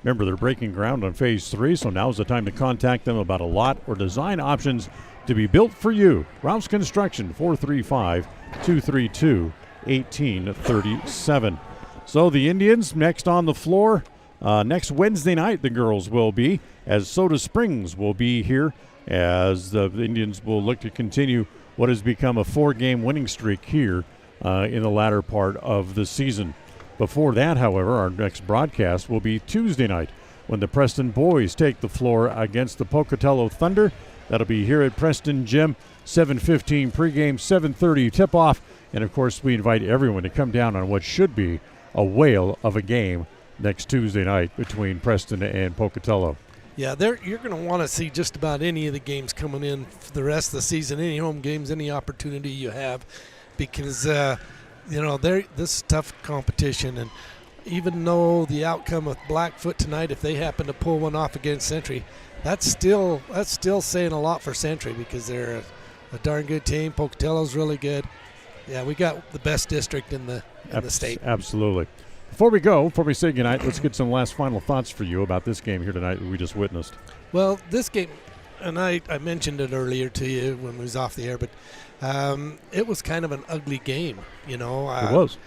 Remember, they're breaking ground on Phase 3, so now's the time to contact them about a lot or design options to be built for you. Rouse Construction, 435-232-1837. So the Indians next on the floor. Next Wednesday night, the girls will be, as Soda Springs will be here, as the Indians will look to continue what has become a 4-game winning streak here in the latter part of the season. Before that, however, our next broadcast will be Tuesday night when the Preston boys take the floor against the Pocatello Thunder. That'll be here at Preston Gym, 7:15 pregame, 7:30 tip-off. And, of course, we invite everyone to come down on what should be a whale of a game next Tuesday night between Preston and Pocatello. Yeah, you're going to want to see just about any of the games coming in for the rest of the season, any home games, any opportunity you have, because, this is tough competition. And even though the outcome of Blackfoot tonight, if they happen to pull one off against Century, that's still saying a lot for Century because they're a darn good team. Pocatello's really good. Yeah, we got the best district in the state. Absolutely. Before we say goodnight, let's get some last final thoughts for you about this game here tonight that we just witnessed. Well, this game, and I mentioned it earlier to you when we was off the air, but it was kind of an ugly game, It was.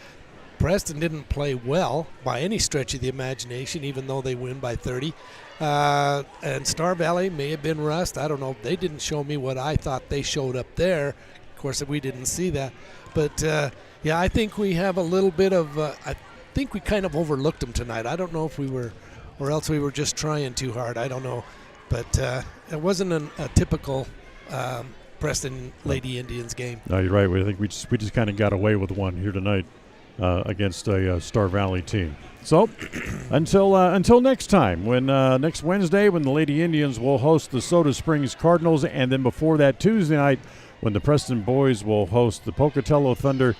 Preston didn't play well by any stretch of the imagination, even though they win by 30. And Star Valley may have been rust. I don't know. They didn't show me what I thought they showed up there. Of course, we didn't see that. But, I think we have a little bit of I think we kind of overlooked them tonight. I don't know if we were, or else we were just trying too hard. I don't know. But it wasn't a typical Preston Lady Indians game. No, you're right. I think we just kind of got away with one here tonight against a Star Valley team. So until next time, when next Wednesday when the Lady Indians will host the Soda Springs Cardinals, and then before that Tuesday night when the Preston boys will host the Pocatello Thunder.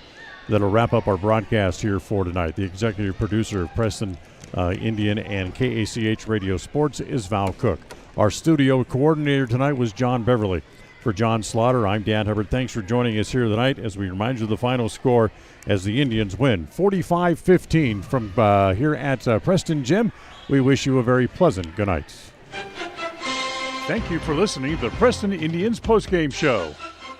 That'll wrap up our broadcast here for tonight. The executive producer of Preston Indian and KACH Radio Sports is Val Cook. Our studio coordinator tonight was John Beverly. For John Slaughter, I'm Dan Hubbard. Thanks for joining us here tonight as we remind you of the final score as the Indians win 45-15 from here at Preston Gym. We wish you a very pleasant good night. Thank you for listening to the Preston Indians postgame show.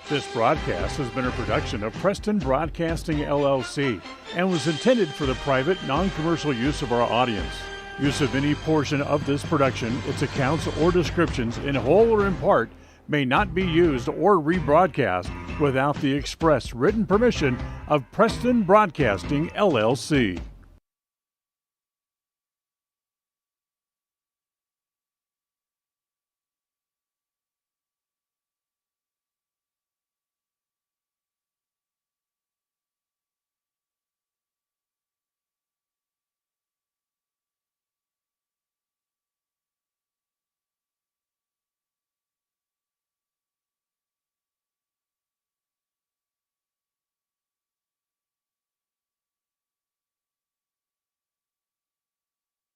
This broadcast has been a production of Preston Broadcasting, LLC, and was intended for the private, non-commercial use of our audience. Use of any portion of this production, its accounts or descriptions, in whole or in part, may not be used or rebroadcast without the express written permission of Preston Broadcasting, LLC.